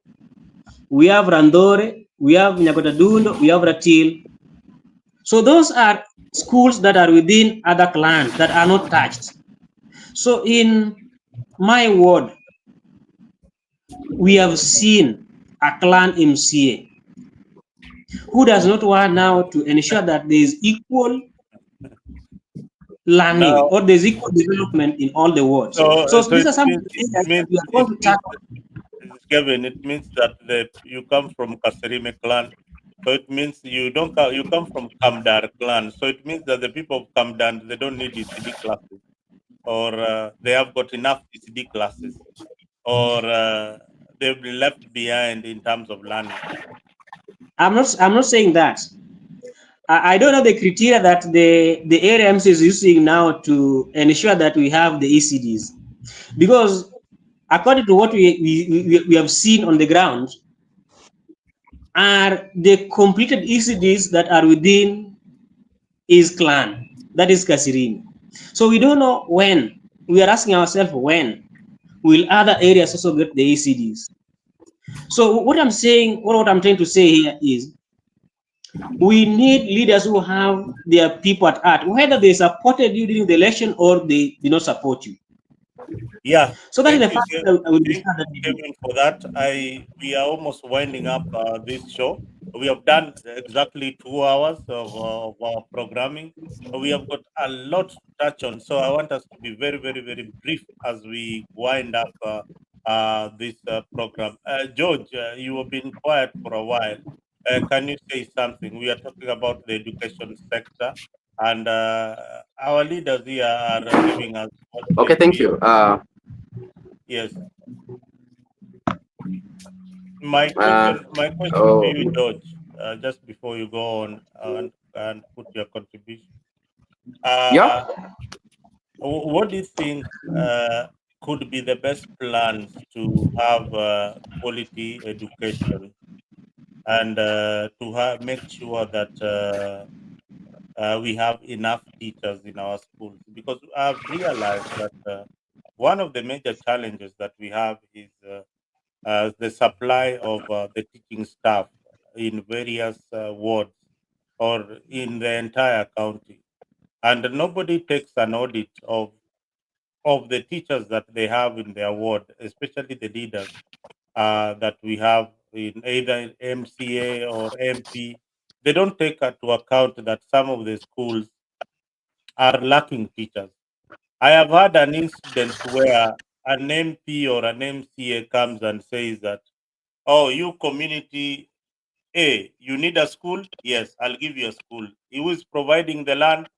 we have Randore, we have Nyakotadundo, we have Ratil. So those are schools that are within other clans that are not touched. So in my ward, we have seen a clan MCA who does not want now to ensure that there is equal learning or there's equal development in all the wards. So these are some of the things that we are going to tackle. Kevin, it means that you come from Kasarime clan, so it means you come from Kamdar clan. So it means that the people of Kamdar, they don't need ECD classes, or they have got enough ECD classes, or they've been left behind in terms of learning. I'm not saying that. I don't know the criteria that the ARMC is using now to ensure that we have the ECDs, because according to what we have seen on the ground, are the completed ECDs that are within his clan, that is Kasirin. So we don't know when We are asking ourselves, when will other areas also get the ECDs? So what I'm saying, what I'm trying to say here is, we need leaders who have their people at heart, whether they supported you during the election or they did not support you. Yeah, So that is thank the you, first thing I will thank discuss. you, Kevin, for that. We are almost winding up this show. We have done exactly 2 hours of our programming. We have got a lot to touch on, so I want us to be very, very, very brief as we wind up this program. George, you have been quiet for a while. Can you say something? We are talking about the education sector, and our leaders here are giving us what Okay, they thank feel. you. Yes. My Uh, question to oh, you, George, just before you go on and put your contribution. yeah. Uh, what do you think could be the best plans to have quality education and to make sure that we have enough teachers in our schools? Because I've realized that one of the major challenges that we have is the supply of the teaching staff in various wards or in the entire county. And nobody takes an audit of the teachers that they have in their ward, especially the leaders that we have in either MCA or MP. They don't take into account that some of the schools are lacking teachers. I have had an incident where an MP or an MCA comes and says that, oh, you community A, you need a school? Yes, I'll give you a school. Who is providing the land?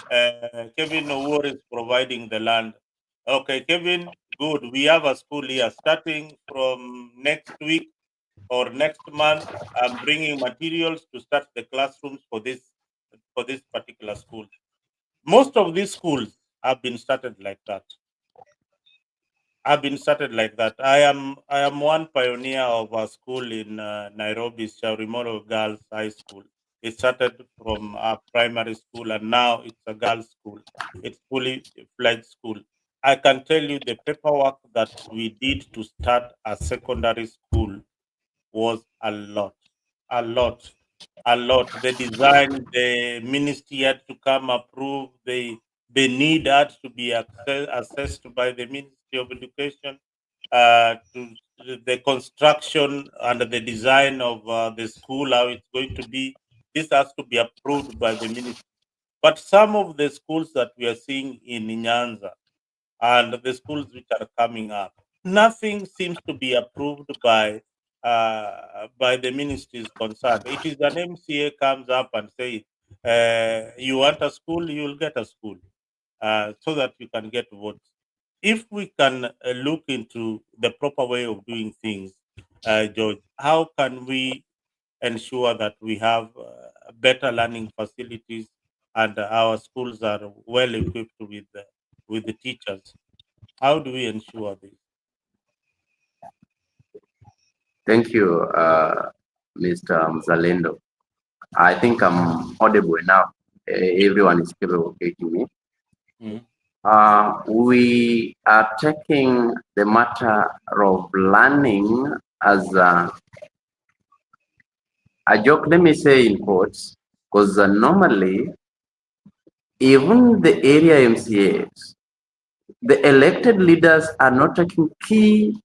Kevin Owor is providing the land. Okay, Kevin, good. We have a school here starting from next week or next month. I'm bringing materials to start the classrooms for this particular school. Most of these schools have been started like that. I've been started like that. I am one pioneer of a school in Nairobi's Shaurimoro Girls High School. It started from a primary school and now it's a girls' school. It's fully fledged school. I can tell you the paperwork that we did to start a secondary school was a lot, a lot, a lot. The design, the ministry had to come approve. The need had to be assessed by the Ministry of Education. To the construction and the design of the school, how it's going to be. This has to be approved by the ministry. But some of the schools that we are seeing in Nyanza and the schools which are coming up, nothing seems to be approved by the ministries concerned. It is an MCA comes up and say, "You want a school, you will get a school, so that you can get votes." If we can look into the proper way of doing things, George, how can we ensure that we have better learning facilities and our schools are well equipped with the teachers? How do we ensure this? Thank you, Mr. Mzalendo. I think I'm audible now. Everyone is capable of getting me. Mm. We are taking the matter of learning as a joke, let me say in quotes, because normally, even the area MCAs, the elected leaders are not taking key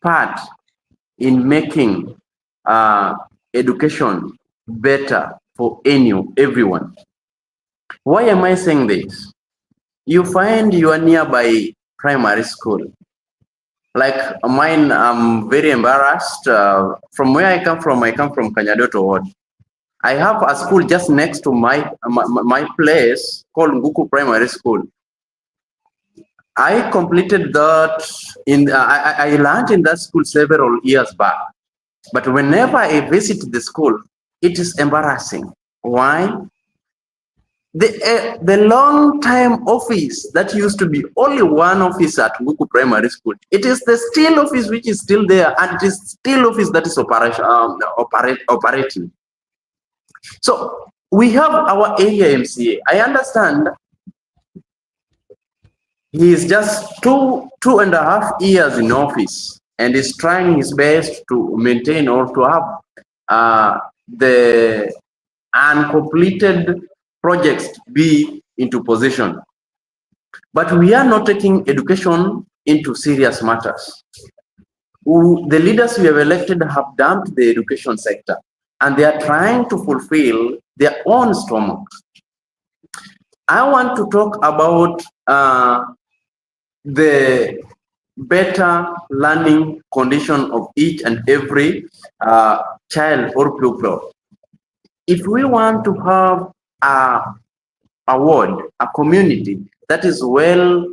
part in making education better for everyone. Why am I saying this? You find your nearby primary school. Like mine, I'm very embarrassed. From where I come from Kanyadoto Ward. I have a school just next to my place called Nguku Primary School. I completed that I learned in that school several years back. But whenever I visit the school, it is embarrassing. Why? The long time office that used to be only one office at Nguku Primary School, it is the still office which is still there, and it is still office that is operating. So we have our area MCA. I understand he is just two and a half years in office and is trying his best to maintain or to have the uncompleted projects be into position. But we are not taking education into serious matters. The leaders we have elected have dumped the education sector and they are trying to fulfill their own stomachs. I want to talk about the better learning condition of each and every child or pupil. If we want to have a world, a community that is well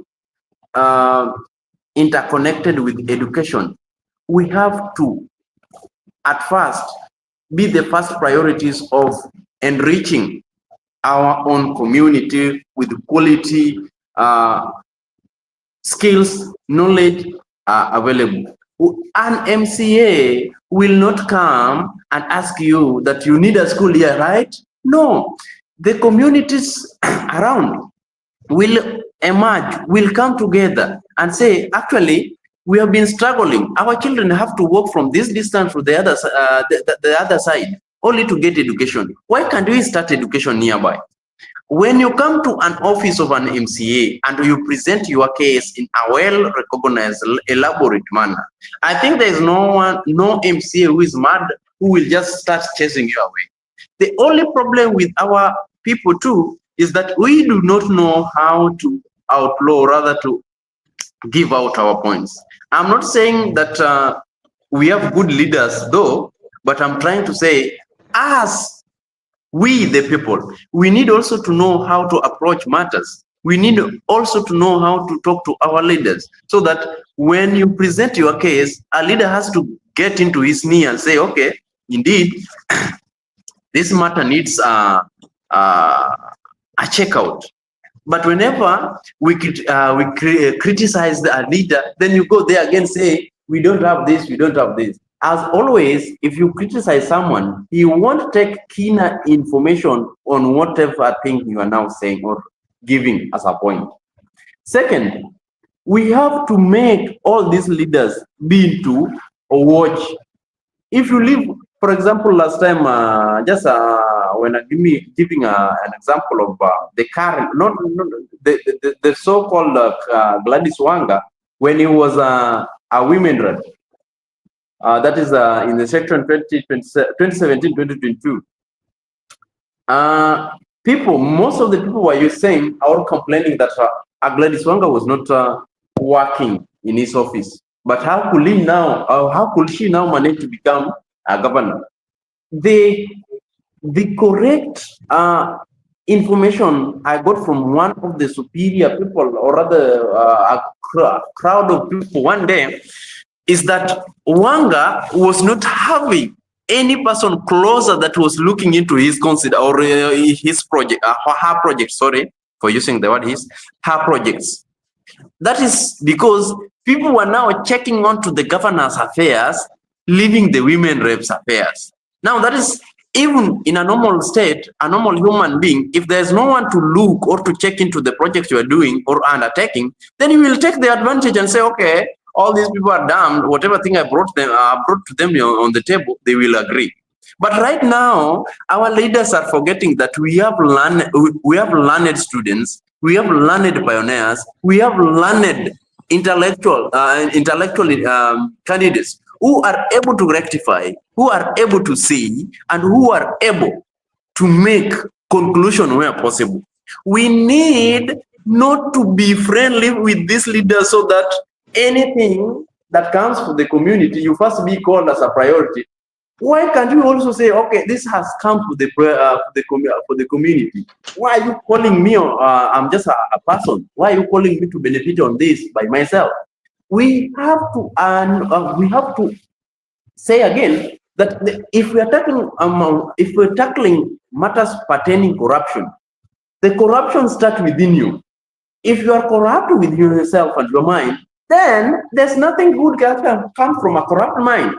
interconnected with education, we have to, at first, be the first priorities of enriching our own community with quality skills, knowledge available. An MCA will not come and ask you that you need a school here, right? No, the communities around will emerge, will come together and say, actually, we have been struggling. Our children have to walk from this distance to the other side only to get education. Why can't we start education nearby? When you come to an office of an MCA and you present your case in a well-recognized, elaborate manner, I think there is no MCA who is mad who will just start chasing you away. The only problem with our people too is that we do not know how to outlaw, rather to give out our points. I'm not saying that we have good leaders though, but I'm trying to say, as we the people, we need also to know how to approach matters. We need also to know how to talk to our leaders, so that when you present your case, a leader has to get into his knee and say, okay, indeed, this matter needs a checkout. But whenever we criticize the leader, then you go there again, say, we don't have this, we don't have this. As always, if you criticize someone, he won't take keener information on whatever thing you are now saying or giving as a point. Second, we have to make all these leaders be into a watch. If you leave, for example, last time, when I'm giving an example of the current, not the so-called Gladys Wanga, when he was a women rep. That is in the section 2017-2022. Most of the people were saying or complaining that Gladys Wanga was not working in his office. But how could he now? How could she now manage to become a governor? The correct information I got from one of the superior people, or rather a crowd of people one day, is that Wanga was not having any person closer that was looking into his his project, her project, sorry for using the word her projects. That is because people were now checking on to the governor's affairs, leaving the women reps affairs. Now that is, even in a normal state, a normal human being, if there's no one to look or to check into the project you are doing or undertaking, then you will take the advantage and say, okay, all these people are damned. Whatever thing I brought to them on the table, they will agree. But right now, our leaders are forgetting that we have learned students, we have learned pioneers, we have learned intellectual candidates who are able to rectify, who are able to see, and who are able to make conclusion where possible. We need not to be friendly with these leaders so that anything that comes for the community, you first be called as a priority. Why can't you also say, okay, this has come for the community? Why are you calling me? I'm just a person. Why are you calling me to benefit on this by myself? We have to say again that if we're tackling matters pertaining corruption, the corruption starts within you. If you are corrupt with yourself and your mind, then there's nothing good can come from a corrupt mind.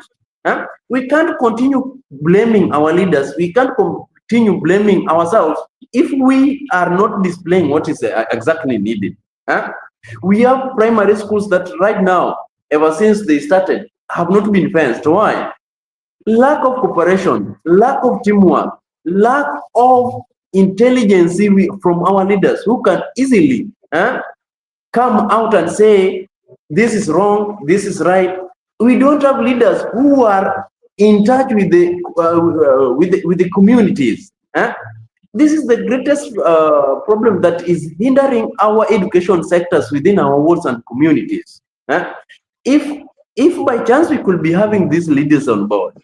Huh? We can't continue blaming our leaders. We can't continue blaming ourselves if we are not displaying what is exactly needed. Huh? We have primary schools that right now, ever since they started, have not been fenced. Why? Lack of cooperation, lack of teamwork, lack of intelligence from our leaders who can easily come out and say, this is wrong, this is right. We don't have leaders who are in touch with the communities. This is the greatest problem that is hindering our education sectors within our wards and communities. If by chance we could be having these leaders on board,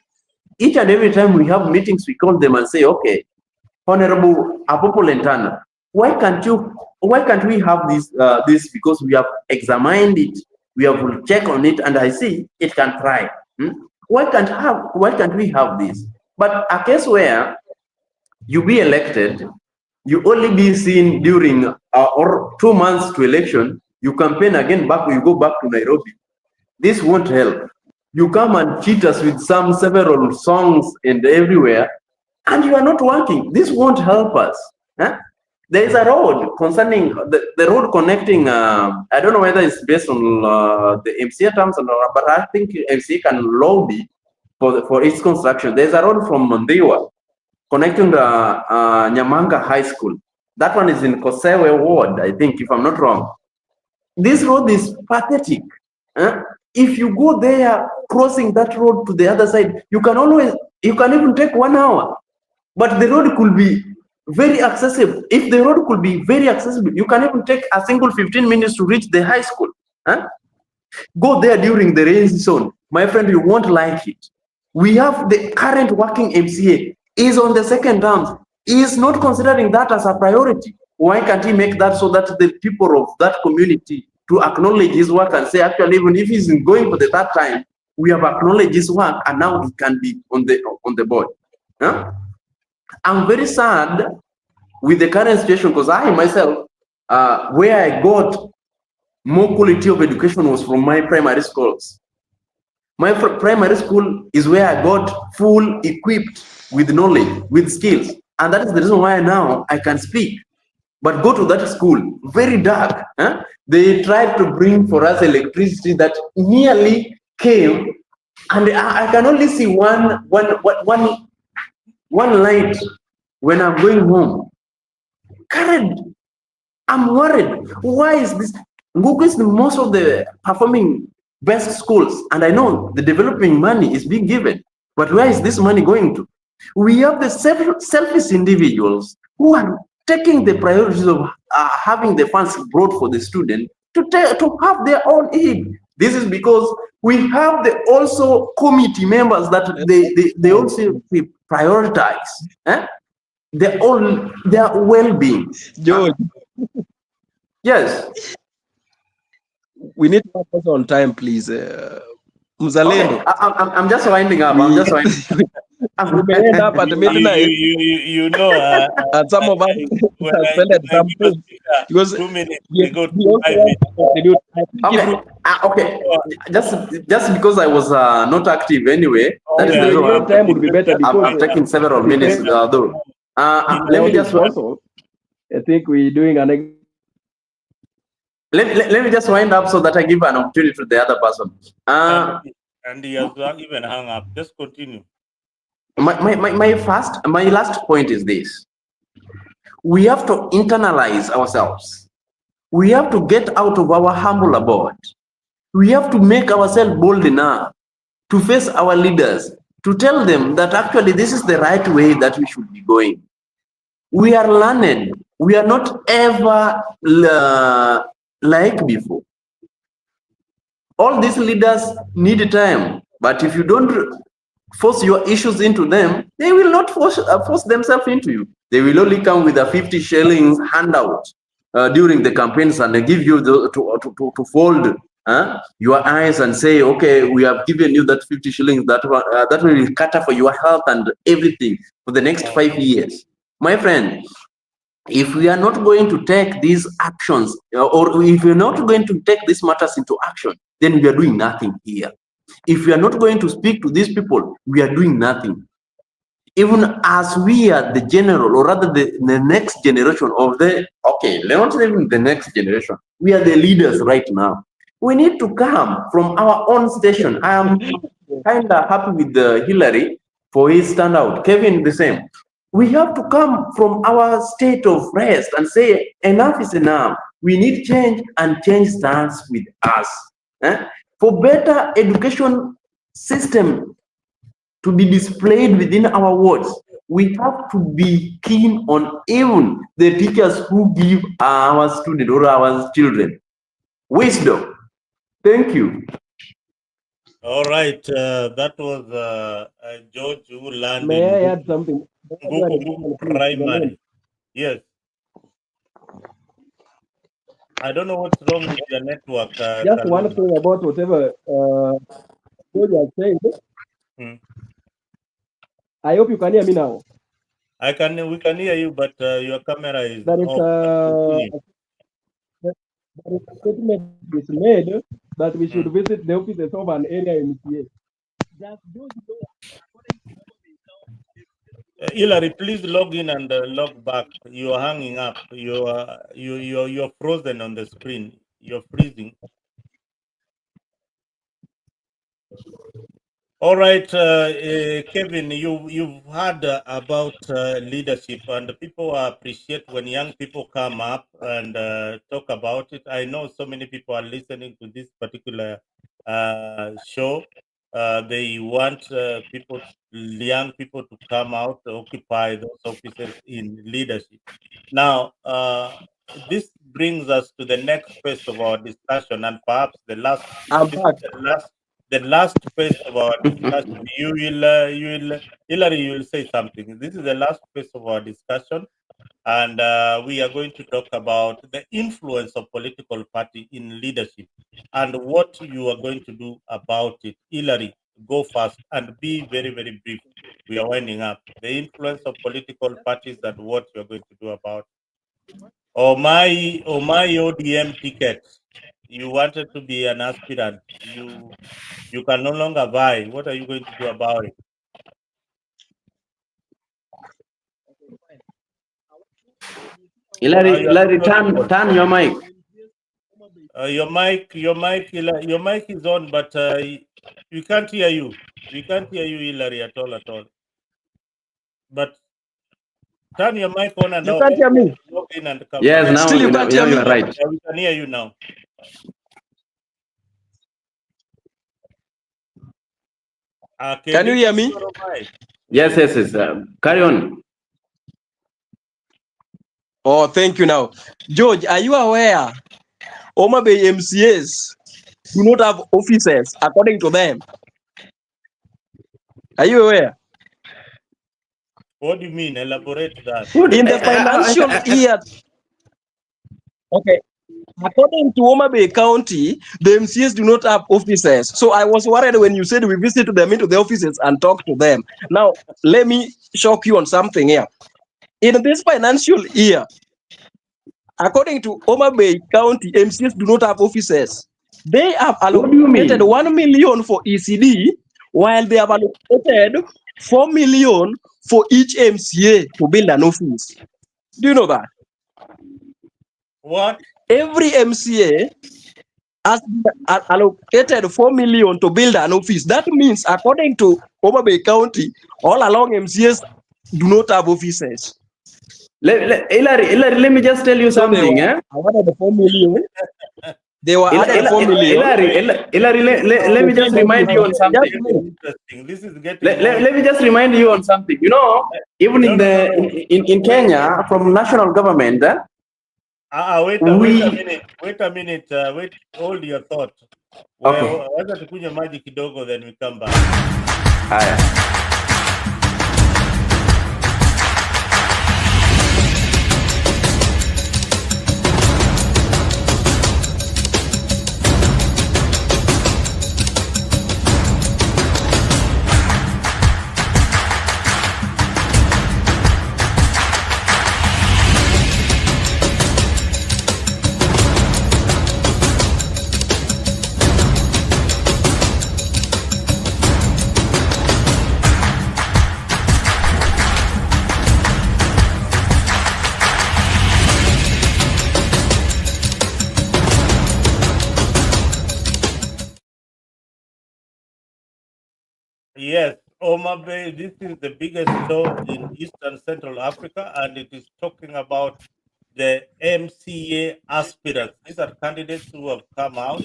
each and every time we have meetings, we call them and say, okay, Honorable Apopo Lentana, why can't we have this because we have examined it, we have checked on it, and I see it can thrive. Why can't we have this? But a case where you be elected, you only be seen during or 2 months to election, you campaign again back, you go back to Nairobi. This won't help. You come and cheat us with several songs and everywhere, and you are not working. This won't help us. There is a road concerning the road connecting. I don't know whether it's based on the MCA terms or not, but I think MCA can lobby for its construction. There's a road from Mondiwa connecting the Nyamanga High School. That one is in Kosewe Ward, I think, if I'm not wrong. This road is pathetic. If you go there, crossing that road to the other side, you can even take 1 hour. But the road could be very accessible. If the road could be very accessible, you can even take a single 15 minutes to reach the high school. Go there during the rain season. My friend, you won't like it. We have the current working MCA is on the second term. He is not considering that as a priority. Why can't he make that so that the people of that community to acknowledge his work and say, actually, even if he's going for the third time, we have acknowledged his work and now he can be on the board. I'm very sad with the current situation because I myself, where I got more quality of education was from my primary schools. My primary school is where I got full equipped with knowledge, with skills. And that is the reason why now I can speak. But go to that school, very dark. They tried to bring for us electricity that nearly came, and I can only see one light when I'm going home. Current, I'm worried. Why is this? Google is the most of the performing best schools, and I know the developing money is being given, but where is this money going to? We have the selfish individuals who are taking the priorities of having the funds brought for the student to have their own aid. This is because we have the also committee members that they also prioritize their well-being. George, Yes. we need to focus on time, please. Mzalendo. Okay. I'm just winding up. I'm just winding up. We may end up at midnight. You know, And some of us suspended some things because 2 minutes, we we go to also 5 want minutes. to contribute. Okay. Just because I was not active anyway, that is the reason why time would be better because I'm taking several minutes though. Let me just also, I think we're doing an let me just wind up so that I give an opportunity to the other person. And he has even hung up. Just continue. My last point is this. We have to internalize ourselves. We have to get out of our humble abode. We have to make ourselves bold enough to face our leaders, to tell them that actually this is the right way that we should be going. We are learned. We are not ever like before. All these leaders need time, but if you don't force your issues into them, they will not force themselves into you. They will only come with a 50 shillings handout during the campaigns, and they give you to fold your eyes and say, okay, we have given you that 50 shillings that will cater for your health and everything for the next 5 years. My friend, if we are not going to take these actions, or if we're not going to take these matters into action, then we are doing nothing here. If we are not going to speak to these people, we are doing nothing. even as we are the general, or rather the next generation of not even the next generation, we are the leaders right now. We need to come from our own station. I am kind of happy with Hillary for his standout. Kevin, the same. We have to come from our state of rest and say, enough is enough. We need change, and change starts with us. For better education system to be displayed within our wards, we have to be keen on even the teachers who give our students or our children wisdom. Thank you. All right, that was George who learned May I in add something? Nguku Primary. Yes. I don't know what's wrong with your network. Just one thing about whatever George has said. I hope you can hear me now. We can hear you, but your camera is That is, off. a statement is made that we should visit the offices of an area MCA. Hillary, please log in and log back. You're hanging up. You're frozen on the screen. You're freezing. All right, Kevin, you've heard about leadership, and people appreciate when young people come up and talk about it. I know so many people are listening to this particular show. They want young people to come out to occupy those offices in leadership. Now, this brings us to the next phase of our discussion, and perhaps the last phase of our discussion. Hillary, you will say something. This is the last phase of our discussion, and we are going to talk about the influence of political party in leadership and what you are going to do about it. Hillary, go first and be very, very brief. We are winding up. The influence of political parties and what you are going to do about it. Or my ODM ticket. You wanted to be an aspirant. You can no longer buy. What are you going to do about it? Hillary, turn your mic. Your mic is on, but we can't hear you. We can't hear you, Hillary, at all. But turn your mic on and off. You can't hear me. Log in and come yes, back. now still you can't hear me. You're right. Yeah, we can hear you now. Can you hear me? Yes. Carry on. Oh, thank you. Now, George, are you aware Homa Bay MCAs do not have officers according to them? Are you aware? What do you mean? Elaborate that. In the financial year. Okay. According to Homa Bay County, the MCAs do not have officers. So I was worried when you said we visit them into the offices and talk to them. Now, let me shock you on something here. In this financial year, according to Homa Bay County, MCAs do not have officers. They have allocated 1 million for ECD, while they have allocated 4 million for each MCA to build an office. Do you know that? What? Every MCA has allocated 4 million to build an office. That means, according to Homa Bay County, all along MCAs do not have officers. Hillary, let me just tell you something. I wanted the 4 million. They were added 4 million. Hillary, let me just remind you on something. Interesting. This is getting. Let me just remind you on something. You know, even in Kenya, from national government. Wait a minute. Hold your thought. Okay. Wacha tukunywe maji kidogo, then we come back. Haya. Yes, Oma Bay, this is the biggest show in Eastern Central Africa, and it is talking about the MCA aspirants. These are candidates who have come out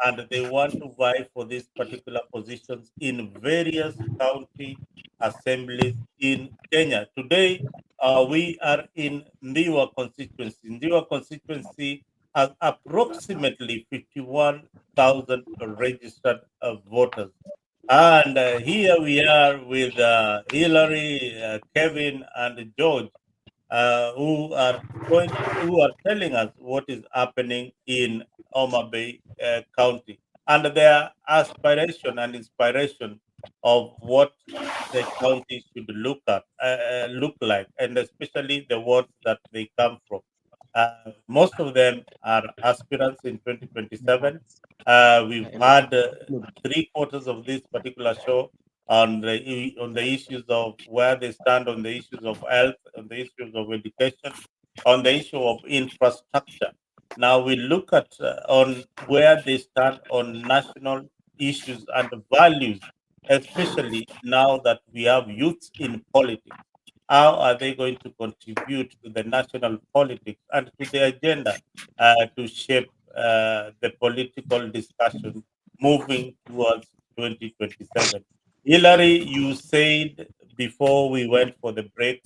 and they want to vie for these particular positions in various county assemblies in Kenya. Today, we are in Ndiwa constituency. Ndiwa constituency has approximately 51,000 registered voters. And here we are with Hillary, Kevin, and George, who are telling us what is happening in Homa Bay County and their aspiration and inspiration of what the county should look like, and especially the wards that they come from. Most of them are aspirants in 2027. We've had three-quarters of this particular show on the issues of where they stand on the issues of health, on the issues of education, on the issue of infrastructure. Now we look at on where they stand on national issues and values, especially now that we have youth in politics. How are they going to contribute to the national politics and to the agenda to shape the political discussion moving towards 2027? Hillary, you said before we went for the break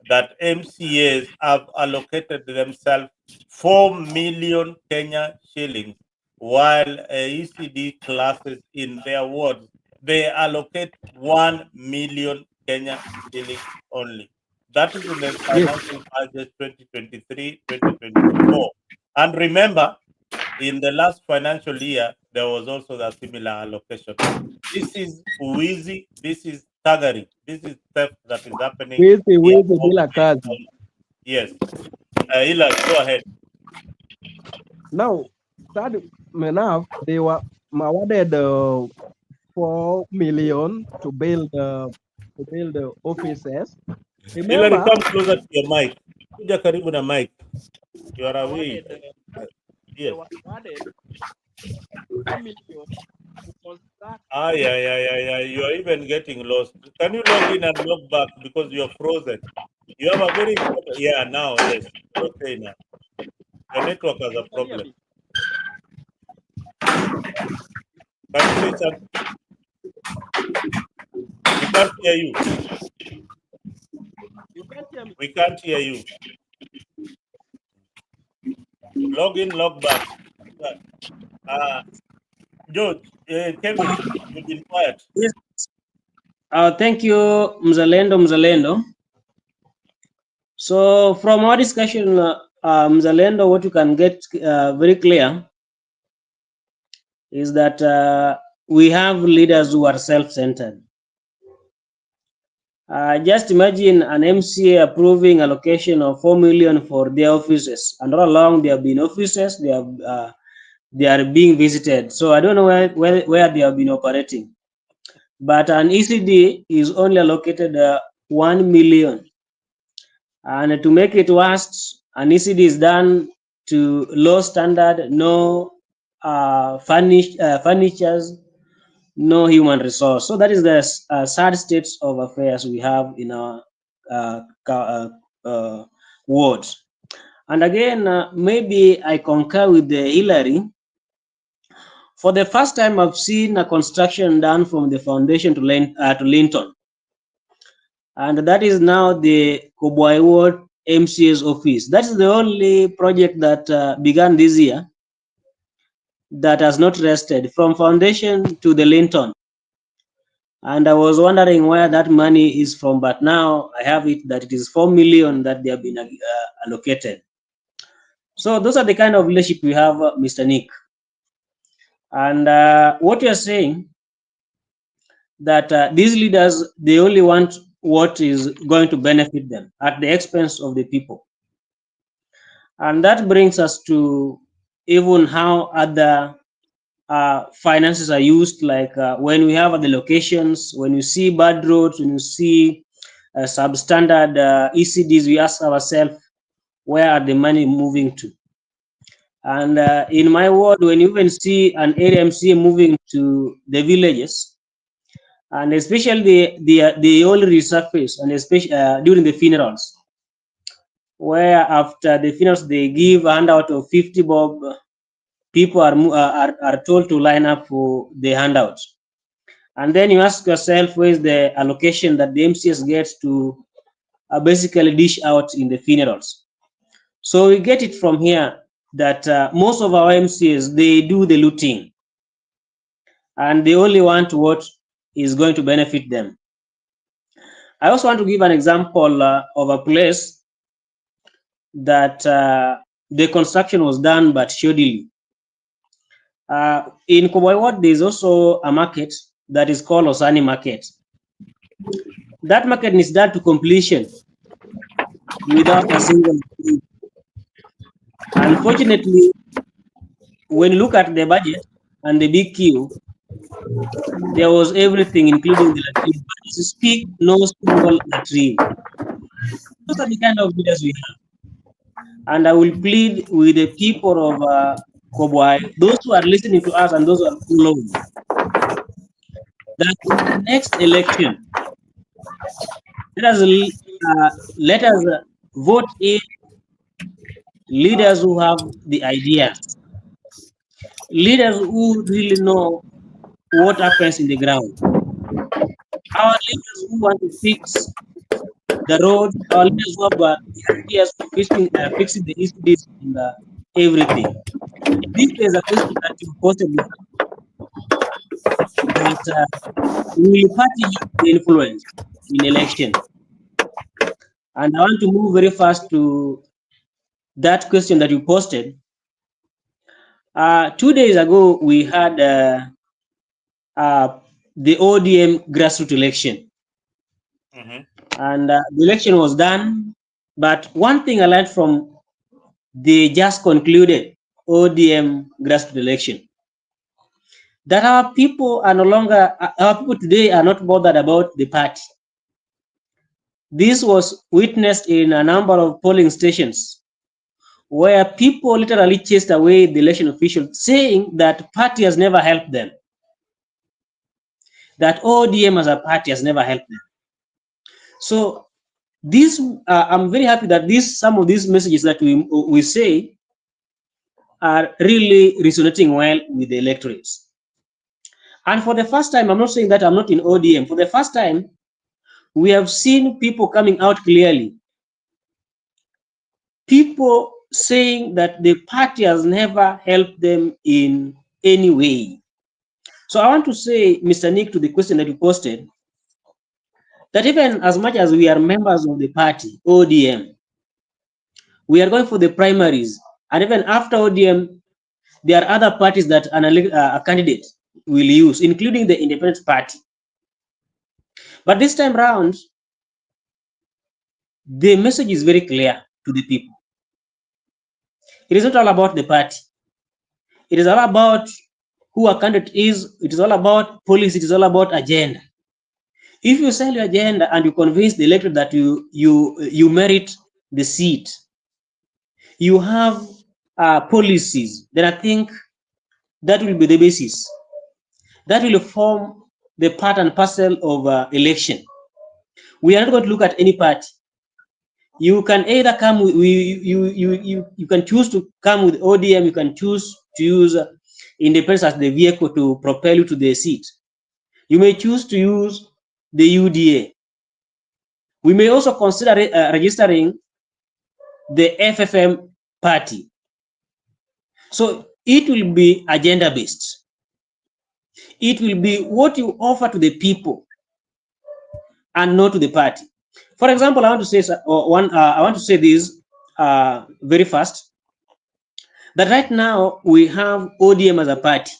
that MCAs have allocated themselves 4 million Kenya shillings, while ECD classes in their wards, they allocate 1 million Kenya shillings only. That is in the Yes. financial budget 2023-2024. And remember, in the last financial year, there was also a similar allocation. This is Uwizi, this is Tagari, this is theft that is happening in Wezi Homa bila Bay kazi. County. Yes. Hillary, go ahead. Now, sad enough, they were awarded 4 million to build the offices. Hillary, Remember, come closer to your mic. Kuja karibu na mic. You are away. they Yes. were awarded 4 million to construct. Yeah. You are even getting lost. Can you log in and log back because you are frozen? You have a very important. Yeah, now, yes. Okay, now. Your network has a You can hear problem. me. Can you say something? We can't hear you. You can't hear me. We can't hear you. Log in, log back. George, Kevin, you've been quiet. Yes. Thank you, Mzalendo. So from our discussion, Mzalendo, what you can get very clear is that we have leaders who are self-centered. Just imagine an MCA approving allocation of 4 million for their offices, and all along there have been offices, they are being visited. So I don't know where they have been operating. But an ECD is only allocated 1 million. And to make it worse, an ECD is done to low standard, no furnitures, no human resource. So that is the sad state of affairs we have in our wards. And again, maybe I concur with the Hillary. For the first time, I've seen a construction done from the foundation to Linton. And that is now the Kobwai Ward MCA's office. That is the only project that began this year that has not rested, from foundation to the Linton. And I was wondering where that money is from, but now I have it that it is 4 million that they have been allocated. So those are the kind of leadership we have, Mr. Nick. And what you're saying, that these leaders, they only want what is going to benefit them at the expense of the people. And that brings us to even how other finances are used, like when we have the locations, when you see bad roads, when you see substandard ECDs, we ask ourselves, where are the money moving to? And in my ward, when you even see an area MCA moving to the villages, and especially the only resurface, and especially during the funerals, where after the funerals they give a handout of 50 bob. People are told to line up for the handouts, and then you ask yourself, where is the allocation that the MCS gets to basically dish out in the funerals? So we get it from here that most of our MCs, they do the looting, and they only want what is going to benefit them. I also want to give an example of a place that the construction was done but shoddily. In Koboi Ward, there is also a market that is called Osani Market. That market is done to completion without a single tree. Unfortunately, when you look at the budget and the big queue, there was everything, including the latrine. But as you speak, no single latrine. Those are the kind of leaders we have. And I will plead with the people of Kobwai, those who are listening to us and those who are following, that in the next election, let us vote in leaders who have the ideas, leaders who really know what happens in the ground. Our leaders who want to fix the road, our leaders who have the ideas for fixing the issues and everything. This is a question that you posted that will party use the influence in election? And I want to move very fast to that question that you posted. 2 days ago, we had the ODM grassroots election. And the election was done. But one thing I learned from the just concluded ODM grassroots election, that our people are no longer, our people today are not bothered about the party. This was witnessed in a number of polling stations where people literally chased away the election officials, saying that party has never helped them, that ODM as a party has never helped them. So this, I'm very happy that some of these messages that we say are really resonating well with the electorates. And for the first time, I'm not saying that I'm not in ODM. For the first time, we have seen people coming out clearly. People saying that the party has never helped them in any way. So I want to say, Mr. Nick, to the question that you posted, that even as much as we are members of the party, ODM, we are going for the primaries. And even after ODM, there are other parties that a candidate will use, including the independent party. But this time round, the message is very clear to the people. It is not all about the party. It is all about who a candidate is. It is all about policy. It is all about agenda. If you sell your agenda and you convince the electorate that you merit the seat, you have policies, then I think that will be the basis. That will form the part and parcel of election. We are not going to look at any party. You can either come with, you can choose to come with ODM, you can choose to use independence as the vehicle to propel you to the seat. You may choose to use the UDA. We may also consider registering the FFM party. So it will be agenda based. It will be what you offer to the people and not to the party. For example, I want to say this very fast, that right now we have ODM as a party,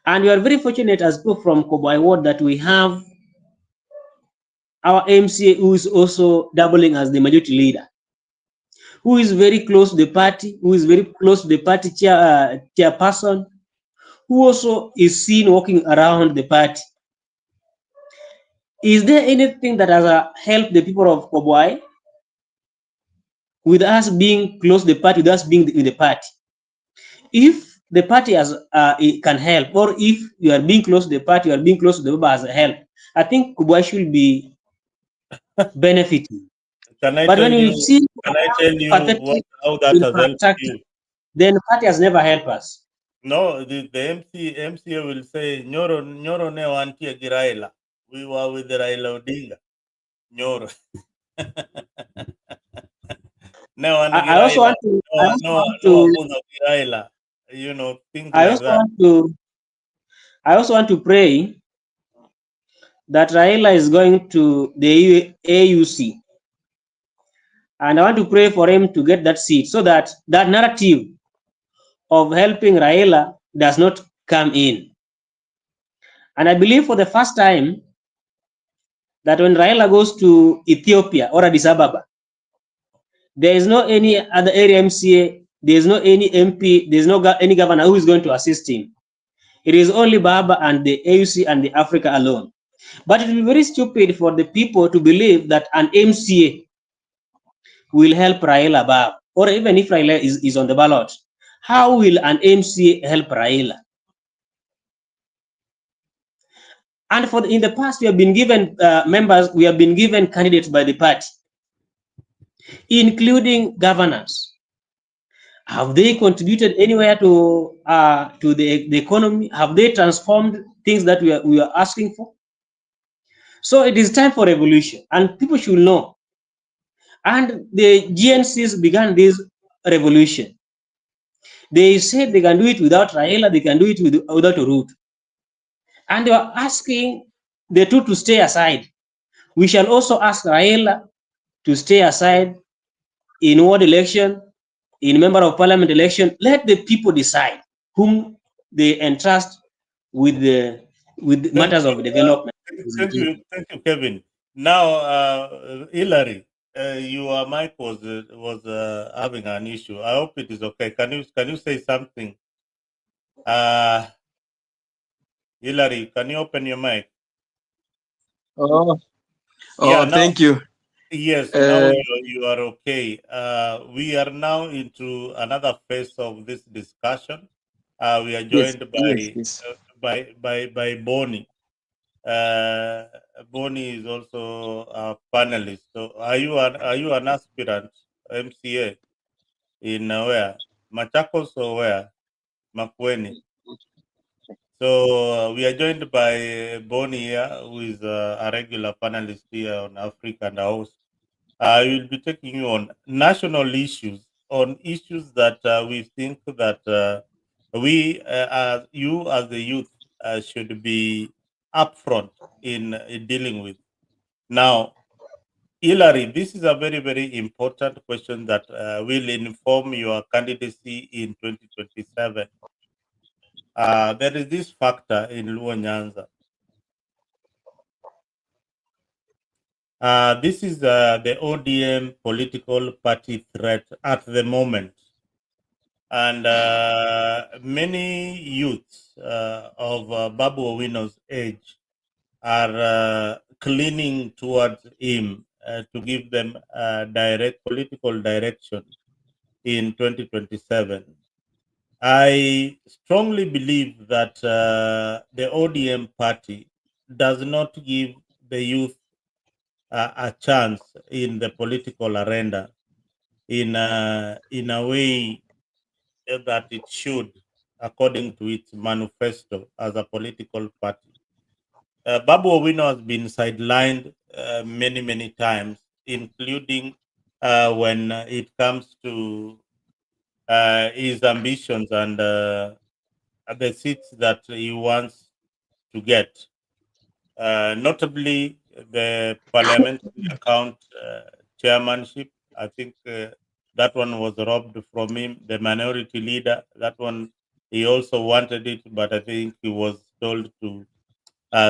and we are very fortunate as people from Kobwai Ward that we have our MCA who is also doubling as the majority leader, who is very close to the party, who is very close to the party chairperson, who also is seen walking around the party. Is there anything that has helped the people of Kobwai with us being close to the party, with us being in the party? If the party as it can help, or if you are being close to the party, you are being close to the Baba as a help, I think Kubwa should be benefiting. Can I But tell when you you? see Can I tell you pathetic how that has helped infrastructure, you? then party has never helped us. No, the MCA will say Nyoro ne wantie gi Raila. We were with Raila Odinga. Nyoro. Ne wan gi I also Raila. want to, No abudha gi Raila. You know, things I like also that. want to, I also want to pray that Raila is going to the AUC, and I want to pray for him to get that seat, so that that narrative of helping Raila does not come in. And I believe for the first time that when Raila goes to Ethiopia or Addis Ababa, there is no any other area MCA, there is no any MP, there is no any governor who is going to assist him. It is only Baba and the AUC and the Africa alone. But it will be very stupid for the people to believe that an MCA will help Raila Baba, or even if Raila is on the ballot. How will an MCA help Raila? And in the past, we have been given members, we have been given candidates by the party, including governors. Have they contributed anywhere to the economy? Have they transformed things that we are asking for? So it is time for revolution, and people should know. And the GNCs began this revolution. They said they can do it without Raila, they can do it without Ruto. And they were asking the two to stay aside. We shall also ask Raila to stay aside in ward election, in member of parliament election. Let the people decide whom they entrust with matters of development. Thank you, Kevin. Now, Hillary, your mic was having an issue. I hope it is okay. Can you say something? Hillary, can you open your mic? Yeah, Thank you. Yes, now you are okay. We are now into another phase of this discussion. We are joined Yes. by Bonnie. Bonnie is also a panelist. So, are you an aspirant MCA in where Machakos or where Makueni? So we are joined by Bonnie here, who is a regular panelist here on Africa and House. I will be taking you on national issues, on issues that we think that you as the youth, should be upfront in dealing with. Now, Hillary, this is a very, very important question that will inform your candidacy in 2027. There is this factor in Luo Nyanza. This is the ODM political party threat at the moment. And many youths of Babu Owino's age are leaning towards him to give them direct political direction in 2027. I strongly believe that the ODM party does not give the youth a chance in the political arena in a way that it should, according to its manifesto as a political party. Babu Owino has been sidelined many times, including when it comes to his ambitions and the seats that he wants to get. Notably, the parliamentary account chairmanship. I think that one was robbed from him. The minority leader, that one, he also wanted it, but I think he was told to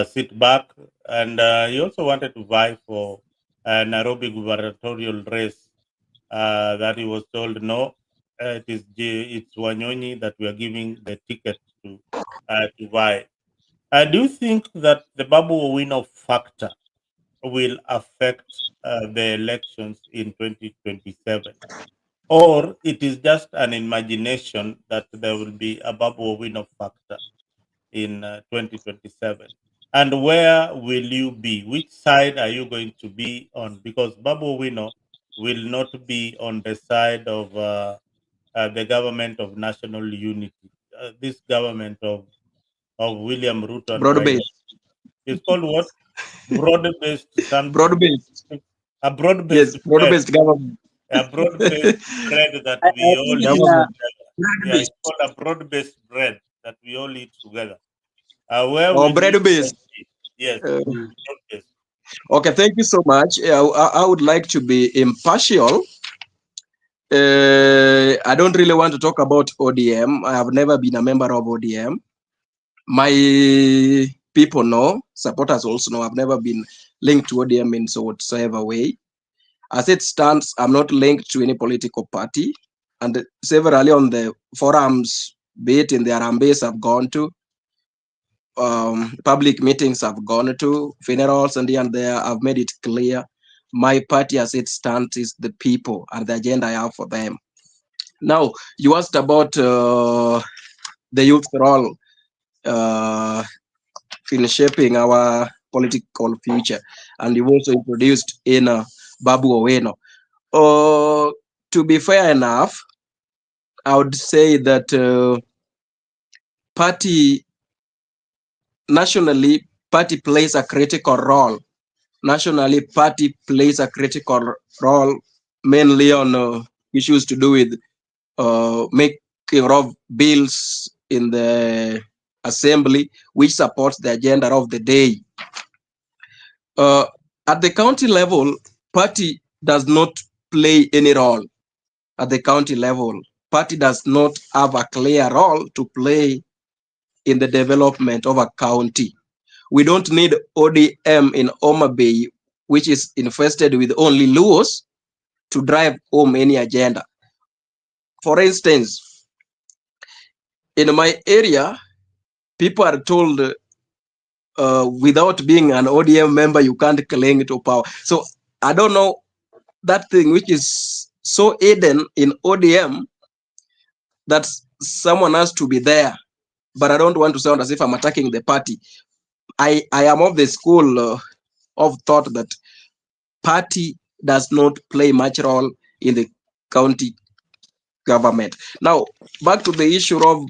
sit back. And he also wanted to vie for a Nairobi gubernatorial race. That he was told no, it's Wanyonyi that we are giving the ticket to vie. Do you think that the Babu Owino factor will affect the elections in 2027? or it is just an imagination that there will be a Babu Owino factor in 2027? And where will you be? Which side are you going to be on? Because Babu Owino will not be on the side of the government of national unity. This government of William Ruto and Raila. Broad-based. It's called what? Broad-based something. Broad-based. A broad-based Yes, bread. broad-based government. A broad-based bread that we I all think eat it's Government. together. Yeah, it's called a broad-based bread that we all eat together. Where Or will you bread-based. be? Yes, broad-based. Okay, thank you so much. I would like to be impartial. I don't really want to talk about ODM. I have never been a member of ODM. My people know, supporters also know, I've never been linked to ODM in whatsoever way. As it stands, I'm not linked to any political party. And severally on the forums, be it in the Arambes I've gone to, public meetings I've gone to, funerals and here and there, I've made it clear. My party as it stands is the people and the agenda I have for them. Now, you asked about the youth role in shaping our political future, and you also introduced in Babu Owino. To be fair enough, I would say that nationally, party plays a critical role. Nationally, party plays a critical role mainly on issues to do with making of bills in the assembly, which supports the agenda of the day. At the county level, party does not play any role. At the county level, party does not have a clear role to play in the development of a county. We don't need ODM in Homa Bay, which is infested with only Luos, to drive home any agenda. For instance, in my area, people are told without being an ODM member, you can't cling to power. So I don't know that thing which is so hidden in ODM that someone has to be there. But I don't want to sound as if I'm attacking the party. I am of the school of thought that party does not play much role in the county government. Now, back to the issue of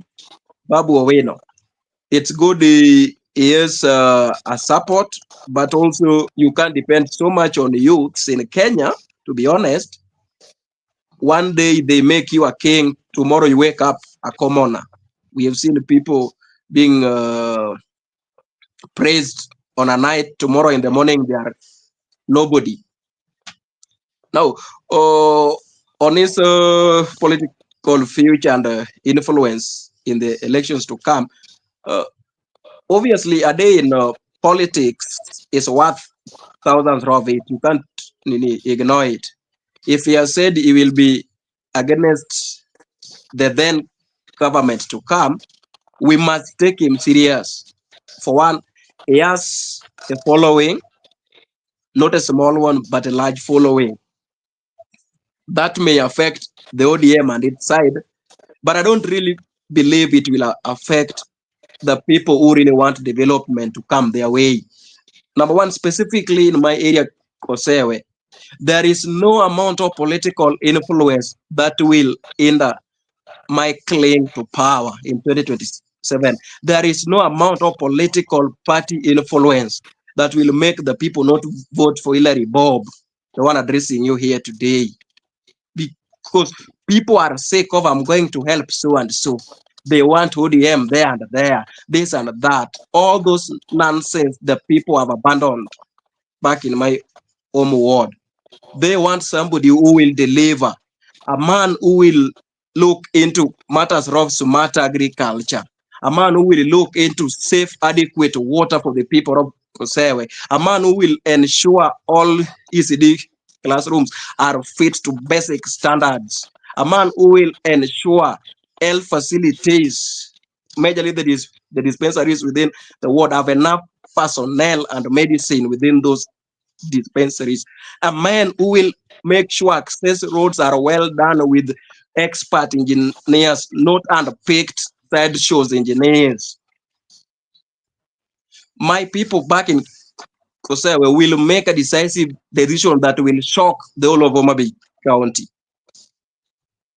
Babu Owino. It's good he is a support, but also you can't depend so much on youths in Kenya, to be honest. One day they make you a king, tomorrow you wake up a commoner. We have seen people being praised on a night, tomorrow in the morning they are nobody. Now, on his political future and influence in the elections to come, obviously a day in politics is worth thousands of it. You can't ignore it. If he has said he will be against the then government to come, we must take him serious. For one, he has a following, not a small one, but a large following. That may affect the ODM and its side, but I don't really believe it will affect the people who really want development to come their way. Number one, specifically in my area, Kosewe, there is no amount of political influence that will hinder my claim to power in 2027. There is no amount of political party influence that will make the people not vote for Hillary Bob, the one addressing you here today. Because people are sick of, I'm going to help so and so. They want ODM there and there, this and that. All those nonsense the people have abandoned back in my home ward. They want somebody who will deliver, a man who will look into matters of smart agriculture, a man who will look into safe, adequate water for the people of Kosewe, a man who will ensure all ECD classrooms are fit to basic standards, a man who will ensure health facilities, majorly the dispensaries within the ward have enough personnel and medicine within those dispensaries, a man who will make sure access roads are well done with expert engineers, not unpicked sideshows engineers. My people back in Kosewe will make a decisive decision that will shock the whole of Homa Bay County,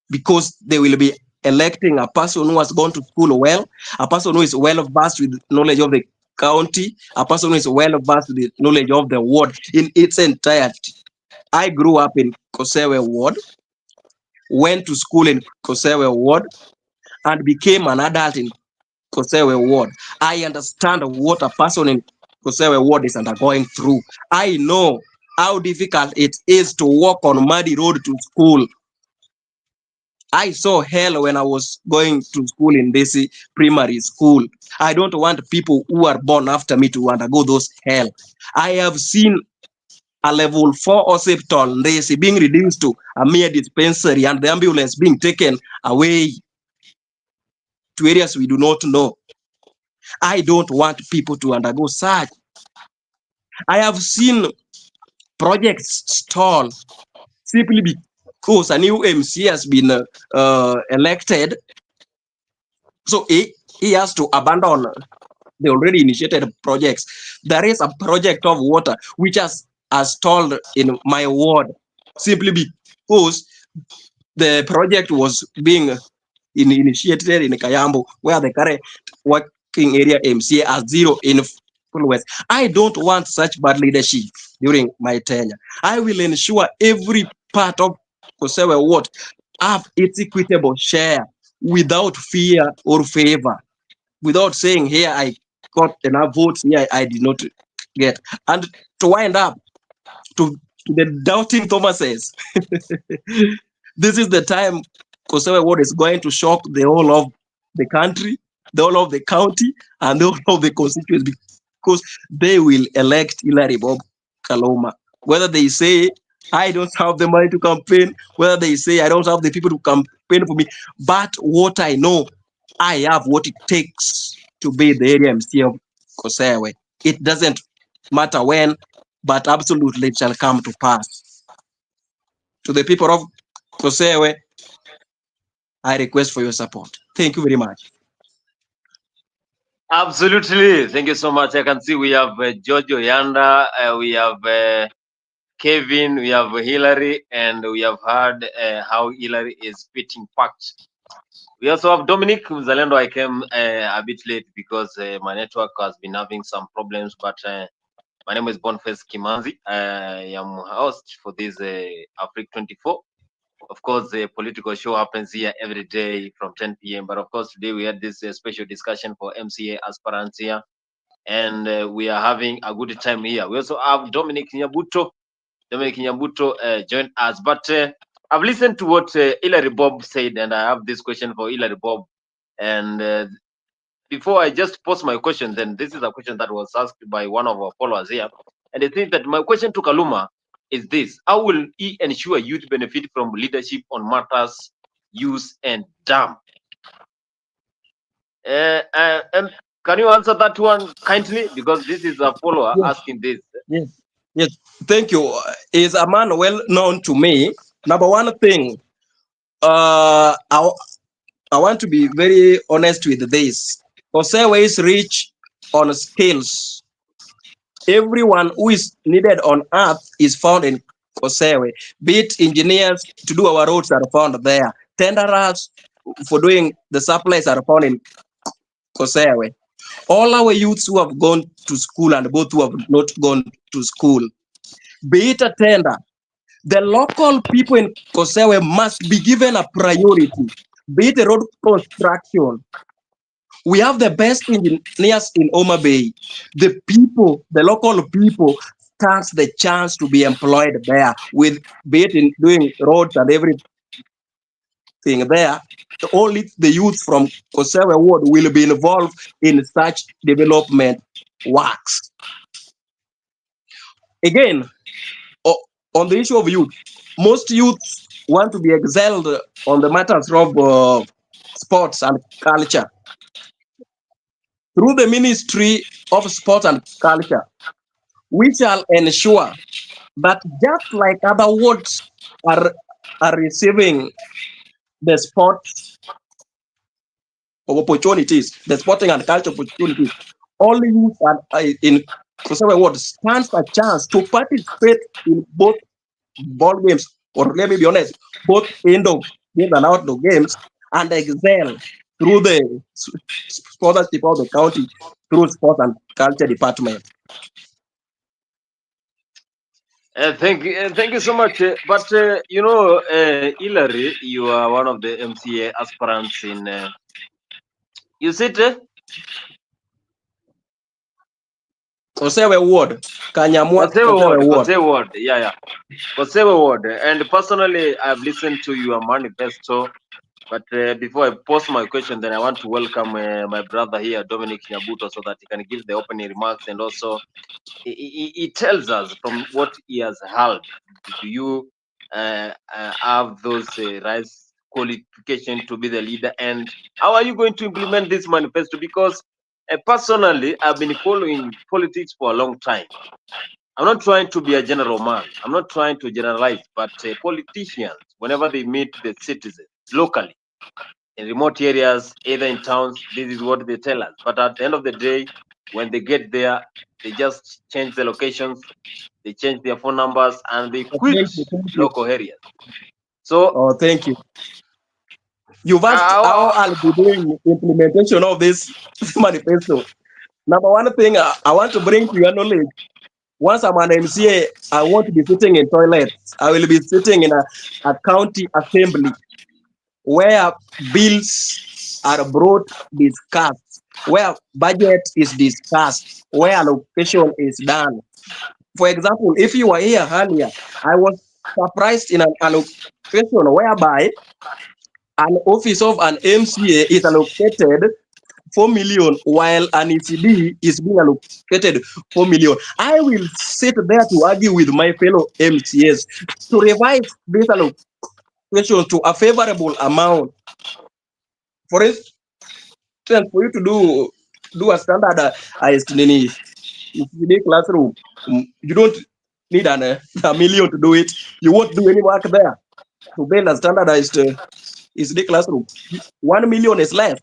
because they will be electing a person who has gone to school well, a person who is well versed with knowledge of the county, a person who is well versed with the knowledge of the ward in its entirety. I grew up in Kosewe ward, went to school in Kosewe ward, and became an adult in Kosewe ward. I understand what a person in Kosewe ward is undergoing through. I know how difficult it is to walk on muddy road to school. I saw hell when I was going to school in this primary school. I don't want people who are born after me to undergo those hell. I have seen a level 4 hospital being reduced to a mere dispensary, and the ambulance being taken away to areas we do not know. I don't want people to undergo such. I have seen projects stall simply because a new MC has been elected. So he has to abandon the already initiated projects. There is a project of water which has stalled in my ward simply because the project was being initiated in Kayambo, where the current working area MCA has zero influence. I don't want such bad leadership during my tenure. I will ensure every part of Kosewe ward have its equitable share without fear or favor, without saying here I got enough votes, here I did not get. And to wind up, to the doubting Thomases, this is the time Kosewe ward is going to shock the whole of the country, the whole of the county, and the whole of the constituency, because they will elect Hilary Bob Kaloma. Whether they say I don't have the money to campaign, whether they say I don't have the people to campaign for me, but what I know, I have what it takes to be the area MC of Kosewe. It doesn't matter when, but absolutely it shall come to pass. To the people of Kosewe, I request for your support. Thank you very much. Absolutely. Thank you so much. I can see we have Jojo Yanda, we have Kevin, we have Hillary, and we have heard how Hillary is spitting facts. We also have Dominic Mzalendo. I came a bit late because my network has been having some problems, but my name is Boniface Kimanzi. I am host for this Africa 24. Of course, the political show happens here every day from 10 p.m. But of course, today we had this special discussion for MCA aspirants here, and we are having a good time here. We also have Dominic Nyabuto. Dominic Nyabuto joined us, but I've listened to what Hilary Bob said, and I have this question for Hilary Bob. And before I just post my question, then this is a question that was asked by one of our followers here, and I think that my question to Kaluma is this: how will he ensure youth benefit from leadership on matters use and dam? Can you answer that one kindly, because this is a follower asking this? Yes. Thank you. Is a man well known to me. Number one thing, I want to be very honest with this. Kosewe is rich on skills. Everyone who is needed on earth is found in Kosewe. Be it engineers to do our roads are found there. Tenderers for doing the supplies are found in Kosewe. All our youths who have gone to school and both who have not gone to school, be it a tender, the local people in Kosewe must be given a priority, be it a road construction. We have the best engineers in Homa Bay. The people, the local people, stands the chance to be employed there, with be it in doing roads and everything there. Only the youth from Kosewe ward will be involved in such development works. Again, on the issue of youth, most youths want to be excelled on the matters of sports and culture. Through the Ministry of Sport and Culture, we shall ensure But just like other wards are receiving the sports opportunities, the sporting and culture opportunities, all youth in Kosawe ward stands a chance to participate in both ball games, or let me be honest, both indoor games and outdoor games, and excel through the sponsorship of the county through sports and culture department. Thank you so much. But Hilary, you are one of the MCA aspirants in. You sit Kosawe ward, Kanyamwa Kosewe ward, yeah. Kosewe ward, and personally, I've listened to your manifesto. But before I pose my question, then I want to welcome my brother here, Dominic Nyabuto, so that he can give the opening remarks, and also he tells us from what he has heard. Do you have those rights qualification to be the leader, and how are you going to implement this manifesto? Because personally, I've been following politics for a long time. I'm not trying to be a general man. I'm not trying to generalize, but politicians, whenever they meet the citizens locally, in remote areas, either in towns, this is what they tell us. But at the end of the day, when they get there, they just change the locations, they change their phone numbers, and they quit Thank you. local areas. So, Thank you. You've asked how I'll be doing implementation of this manifesto. Number one thing I want to bring to your knowledge, once I'm an MCA, I won't be sitting in toilets. I will be sitting in a county assembly where bills are brought, discussed, where budget is discussed, where allocation is done. For example, if you were here earlier, I was surprised in an allocation whereby an office of an MCA is allocated 4 million, while an ECD is being allocated 4 million. I will sit there to argue with my fellow MCAs to revise this allocation to a favorable amount. For instance, for you to do a standardized ECD classroom, you don't need a million to do it. You won't do any work there to build a standardized ECD classroom. 1 million is less.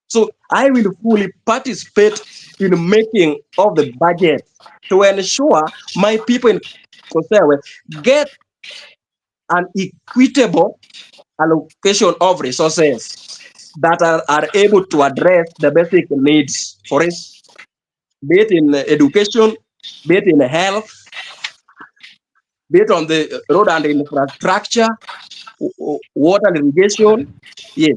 So I will fully participate in making of the budget to ensure my people in Kosewe get an equitable allocation of resources that are able to address the basic needs, for it, be it in education, be it in health, be it on the road and infrastructure, water and irrigation. Yes.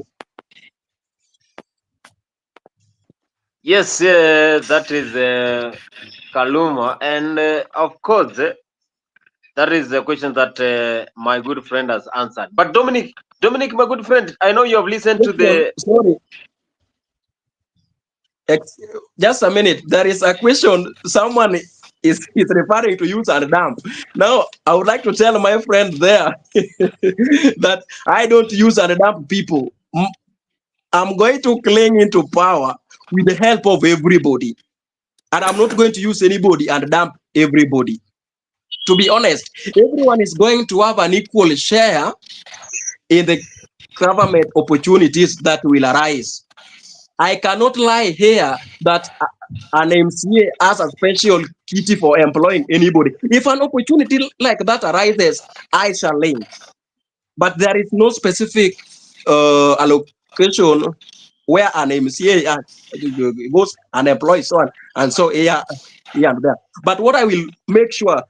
Yes, that is Kaluma, and of course, that is the question that my good friend has answered. But Dominic, my good friend, I know you have listened to the. Sorry. Just a minute. There is a question. Someone is referring to use and dump. Now, I would like to tell my friend there that I don't use and dump people. I'm going to cling into power with the help of everybody. And I'm not going to use anybody and dump everybody. To be honest, everyone is going to have an equal share in the government opportunities that will arise. I cannot lie here that an MCA has a special kitty for employing anybody. If an opportunity like that arises, I shall link. But there is no specific allocation where an MCA goes and employs someone and so here and there. But what I will make sure,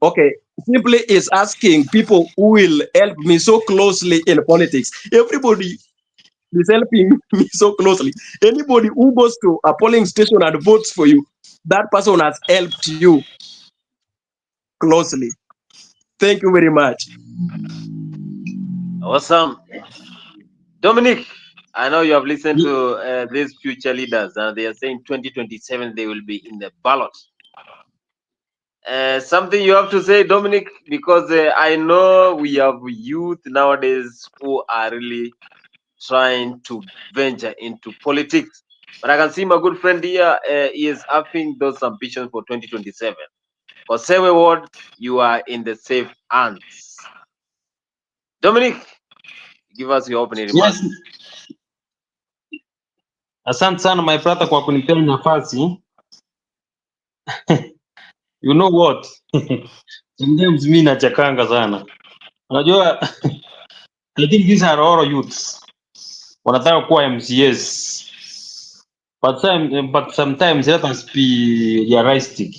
okay, simply is asking people who will help me so closely in politics. Everybody is helping me so closely. Anybody who goes to a polling station and votes for you, that person has helped you closely. Thank you very much. Awesome. Dominic, I know you have listened to these future leaders, and they are saying 2027 they will be in the ballot. Something you have to say, Dominic, because I know we have youth nowadays who are really trying to venture into politics. But I can see my good friend here, he is having those ambitions for 2027. Kosewe Ward, you are in the safe hands. Dominic, give us your opening remarks. Yes, asante sana my brother kwa kunipea nafasi. You know what? Sometimes mimi nachakanga sana. Unajua I think these are all youths. Wanataka kuwa MCS. But sometimes let us be realistic.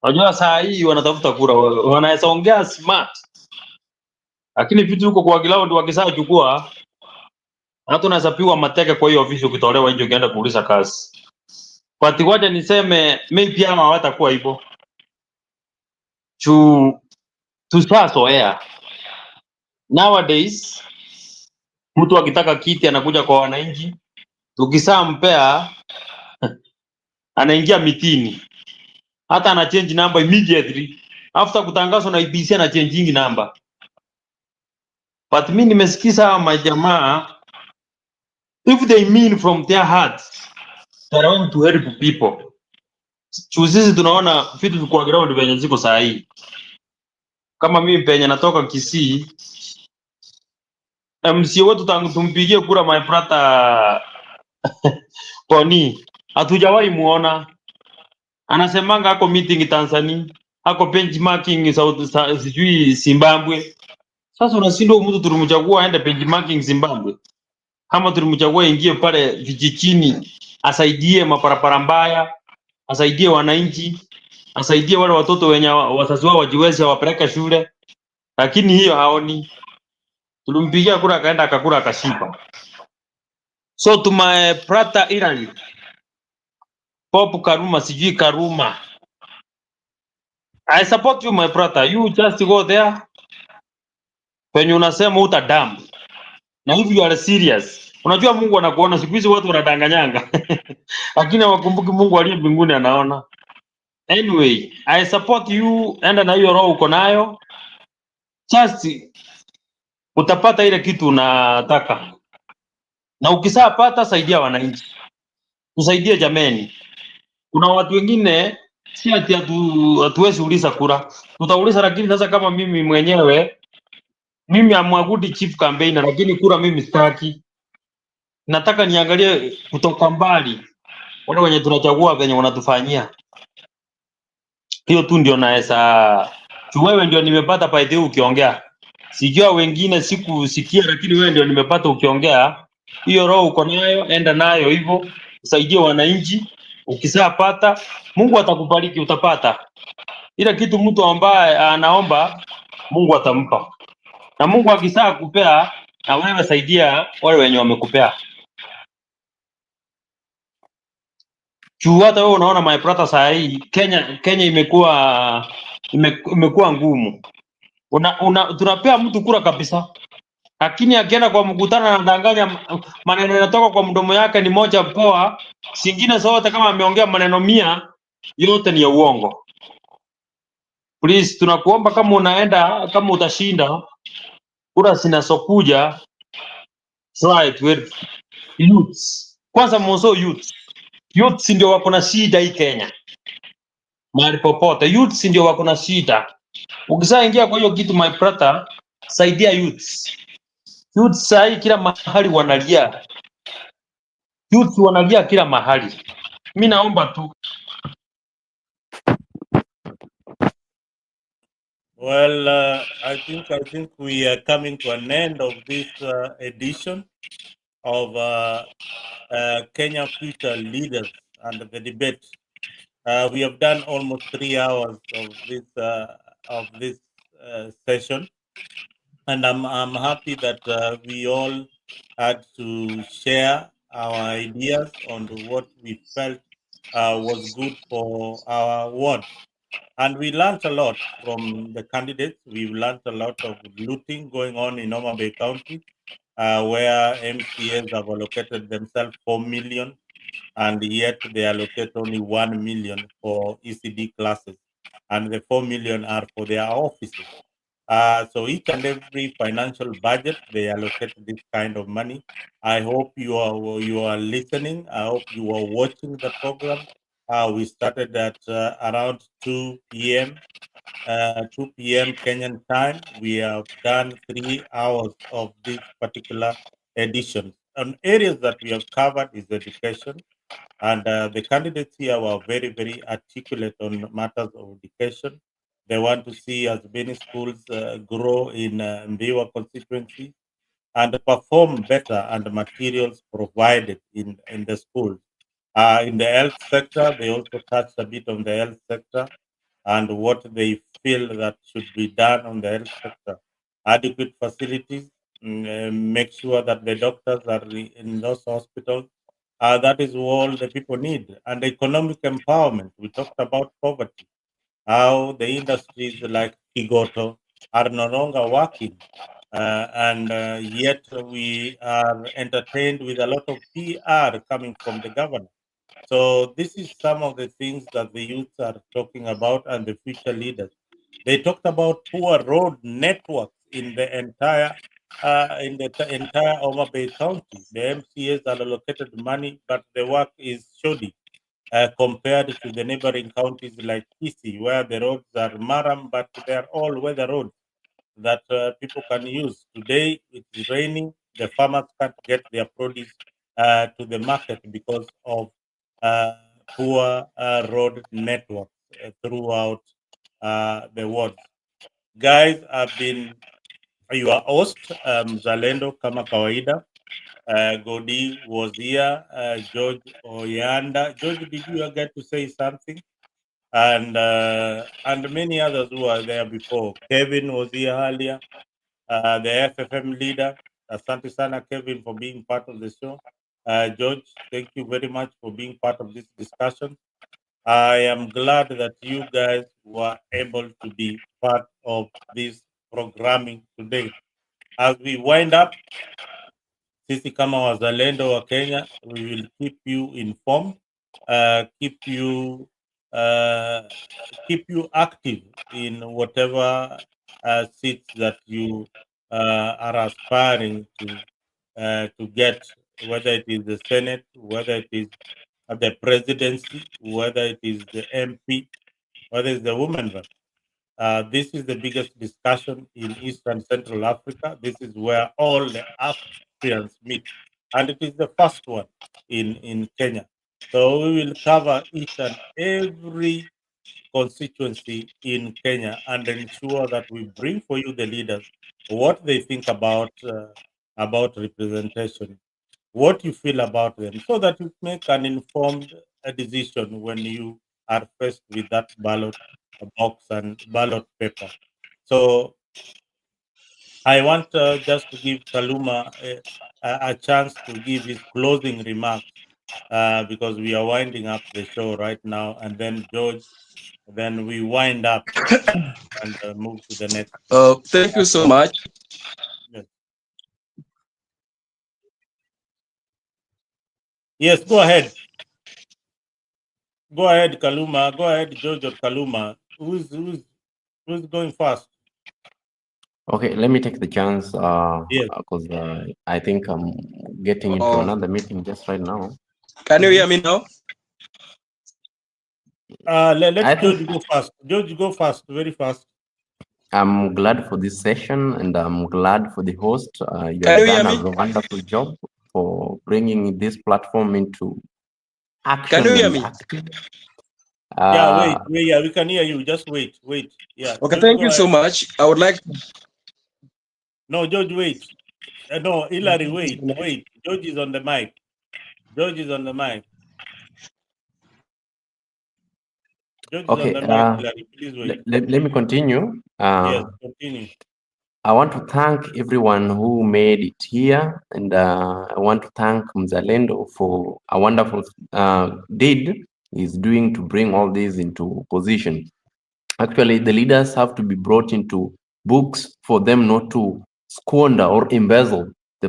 Unajua saa hii wanatafuta kura, wanaweza ongea smart. Lakini vitu huko kwa ground wakisachukua hata unaweza pigwa mateke kwa hiyo ofisi ukitolewa nje ukienda kuuliza kazi. But ngoja niseme maybe ama hawatakuwa hivyo. Tushazoea. Nowadays mtu akitaka kiti anakuja kwa wananchi, tukisampea anaingia mitini, hata ana change number immediately after kutangazwa na IBC, ana changing number. But mimi nimesikiza majamaa, if they mean from their hearts they want to help people. Sisi tunaona vitu kwa ground venye ziko saa hii. Kama mimi penye natoka Kisii, MC wetu tangu tumpigie kura my brother Tony, hatujawahi muona. Anasemanga ako meeting Tanzania, ako benchmarking sijui Zimbabwe. Sasa unashindwa mtu tulimchagua aende benchmarking Zimbabwe, kama tulimchagua ingie pale vijijini asaidie maparapara mbaya, asaidie wananchi, asaidie wale watoto wenye wazazi wao wajiwezi wapeleke shule, lakini hiyo haoni. Tulimpigia kura akaenda akakura akashiba. So to my brother Iran Pop Karuma, sijui Karuma, I support you my brother. You just go there when unasema utadam. Na if you are serious, unajua Mungu anakuona. Siku hizi watu wanadanganyanga lakini wakumbuki Mungu aliye mbinguni anaona. Anyway, I support you, enda na hiyo roho uko nayo, just utapata ile kitu unataka, na ukisapata saidia wananchi, tusaidie jameni. Kuna watu wengine si ati hatuwezi uliza kura, tutauliza, lakini sasa kama mimi mwenyewe, mimi amwagudi chief campaigner, lakini kura mimi sitaki. Nataka niangalie kutoka mbali wale wenye tunachagua venye wanatufanyia. Hiyo tu ndio naweza. Wewe ndio nimepata paiti ukiongea, sijua wengine sikusikia, lakini wewe ndio nimepata ukiongea. Hiyo roho uko nayo, enda nayo hivyo, usaidie wananchi. Ukisapata Mungu atakubariki, utapata ile kitu mtu ambaye anaomba Mungu atampa, na Mungu akisaa kupea na wewe saidia wale wenye wamekupea. Juu hata wewe unaona my brother, saa hii Kenya imekuwa ngumu. Tunapea mtu kura kabisa, lakini akienda kwa mkutano anadanganya, maneno yanatoka kwa mdomo yake ni moja poa, singine zote kama ameongea maneno 100 yote ni ya uongo. Please tunakuomba, kama unaenda, kama utashinda kura zinazokuja, try to help youths. Kwanza mwanzo youths ndio wako na shida hii Kenya. Mahali popote youths ndio wako na shida. Ukisaingia kwa hiyo kitu my brother, saidia youths. Youths sai kila mahali wanalia. Youths wanalia kila mahali. Mimi naomba tu. Well, I think we are coming to an end of this edition of Kenya Future Leaders and the debate. We have done almost 3 hours of this session, and I'm happy that we all had to share our ideas on what we felt was good for our ward. And we learned a lot from the candidates. We've learned a lot of looting going on in Homa Bay County, where MCAs have allocated themselves 4 million, and yet they allocate only 1 million for ECD classes, and the 4 million are for their offices. So each and every financial budget, they allocate this kind of money. I hope you are listening. I hope you are watching the program. We started at around 2 p.m. 2 p.m. Kenyan time. We have done 3 hours of this particular edition. And areas that we have covered is education, and the candidates here were very, very articulate on matters of education. They want to see as many schools grow in Mbiwa constituency and perform better and materials provided in the schools. In the health sector, they also touched a bit on the health sector and what they feel that should be done on the health sector. Adequate facilities, make sure that the doctors are in those hospitals. That is all the people need. And economic empowerment. We talked about poverty, how the industries like Kigoto are no longer working. And yet we are entertained with a lot of PR coming from the government. So this is some of the things that the youth are talking about and the future leaders. They talked about poor road networks in the entire entire Oma Bay County. The MCAs are allocated money, but the work is shoddy compared to the neighboring counties like Kisi, where the roads are maram, but they are all weather roads that people can use. Today it's raining, the farmers can't get their produce to the market because of uh, poor road networks throughout the world. Guys, I've been your host, Zalendo kama kawaida. Godi was here, George Oyanda. George, did you get to say something? And many others who were there before. Kevin was here earlier, the FFM leader. Asante sana, Kevin, for being part of the show. George, thank you very much for being part of this discussion. I am glad that you guys were able to be part of this programming today. As we wind up, sisi kama wazalendo wa Kenya, we will keep you informed, uh, keep you active in whatever seats that you are aspiring to get, whether it is the Senate, whether it is the presidency, whether it is the MP, whether it's the women rep. This is the biggest discussion in East and Central Africa. This is where all the Africans meet, and it is the first one in Kenya. So we will cover each and every constituency in Kenya and ensure that we bring for you the leaders what they think about representation, what you feel about them, so that you make an informed decision when you are faced with that ballot box and ballot paper. So I want just to give Kaluma a chance to give his closing remarks because we are winding up the show right now, and then George, then we wind up and move to the next. Thank you so much. Yes. Yes, go ahead. Go ahead, Kaluma. Go ahead, George or Kaluma. Who's going first? Okay, let me take the chance Yes. because I think I'm getting into another meeting just right now. Can you hear me now? Let George go first. George, go first, very fast. I'm glad for this session, and I'm glad for the host. You Can have you hear done me? a wonderful job for bringing this platform into action. Can you hear and me? active. Yeah, wait, yeah, we can hear you. Just wait. Yeah. Okay, George, thank go you ahead. so much. I would like. No, George, wait. No, Hilary, wait. George is on the mic. George is on the mic. George is on the mic, Hilary. Please wait. Let me continue. Yes, continue. I want to thank everyone who made it here, and I want to thank Mzalendo for a wonderful deed he's doing to bring all this into position. Actually, the leaders have to be brought into books for them not to squander or embezzle the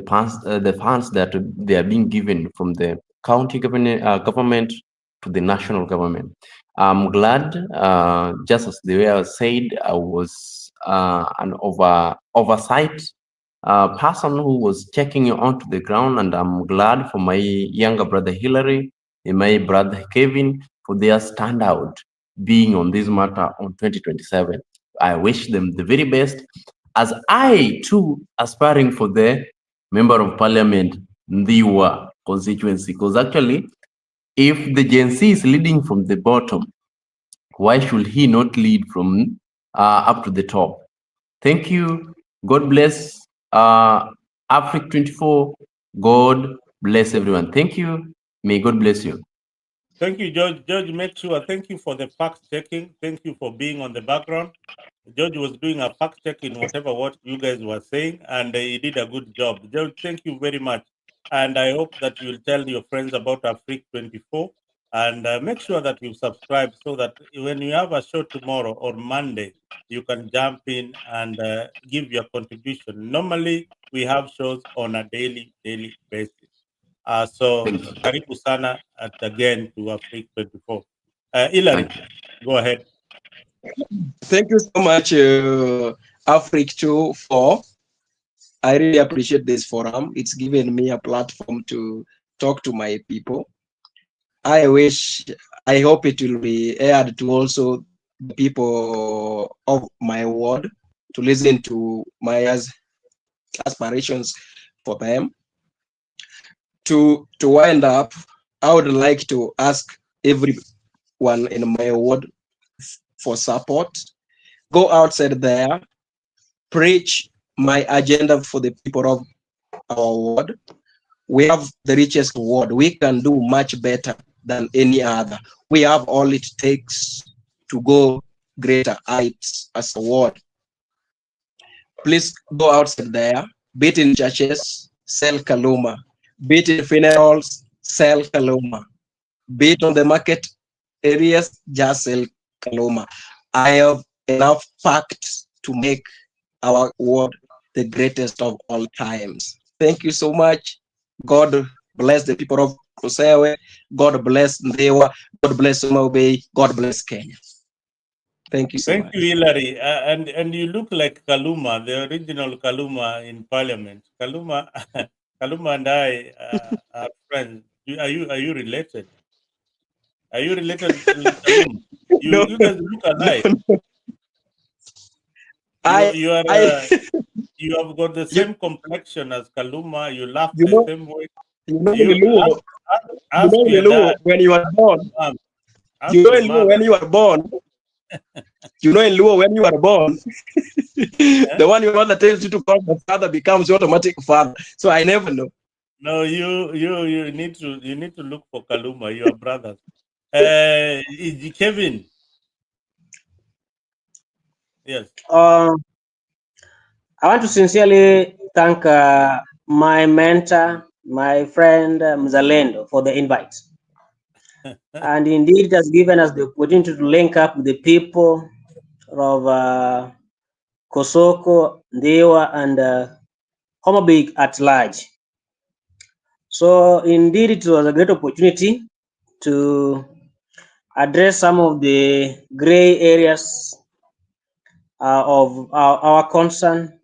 funds that they are being given from the county government to the national government. I'm glad, just as the way I said, I was an oversight person who was checking onto the ground, and I'm glad for my younger brother Hilary and my brother Kevin for their standout being on this matter on 2027. I wish them the very best, as I too aspiring for the Member of Parliament Ndiwa constituency, because actually, if the Gen Z is leading from the bottom, why should he not lead from up to the top? Thank you. God bless Africa 24. God bless everyone. Thank you. May God bless you. Thank you, George. George, make sure. Thank you for the fact checking. Thank you for being on the background. George was doing a fact check in whatever what you guys were saying, and he did a good job. George, thank you very much. And I hope that you'll tell your friends about Africa 24, and make sure that you subscribe so that when you have a show tomorrow or Monday, you can jump in and give your contribution. Normally, we have shows on a daily basis. So karibu sana again to Africa 24. Ilan, go ahead. Thank you so much, Africa 24. I really appreciate this forum. It's given me a platform to talk to my people. I hope it will be aired to also the people of my ward to listen to my aspirations for them. To wind up, I would like to ask everyone in my ward for support. Go outside there, preach my agenda for the people of our ward. We have the richest ward. We can do much better than any other. We have all it takes to go greater heights as a ward. Please go outside there, be it in churches, sell Kaluma, be it in funerals, sell Kaluma, be it on the market areas, just sell Kaluma. I have enough facts to make our ward the greatest of all times. Thank you so much. God bless the people of Kosewe. God bless Ndewa. God bless Soma Bay. God bless Kenya. Thank you so much. Thank you, Hilary. And you look like Kaluma, the original Kaluma in Parliament. Kaluma, Kaluma and I are friends. Are you related? Are you related to Kaluma? You guys look alike. You have got the same complexion as Kaluma. You laugh the same way. You know, when you are born. You know in Luo when you are born. You know in Luo when you are born. The one your mother tells you to call the father becomes your automatic father. So I never know. No, you need to look for Kaluma. You are brothers. Kevin. Yes. I want to sincerely thank my mentor, my friend Mzalendo, for the invite. And indeed, it has given us the opportunity to link up with the people of Kosoko, Ndewa, and Homabig at large. So indeed, it was a great opportunity to address some of the gray areas of our concern,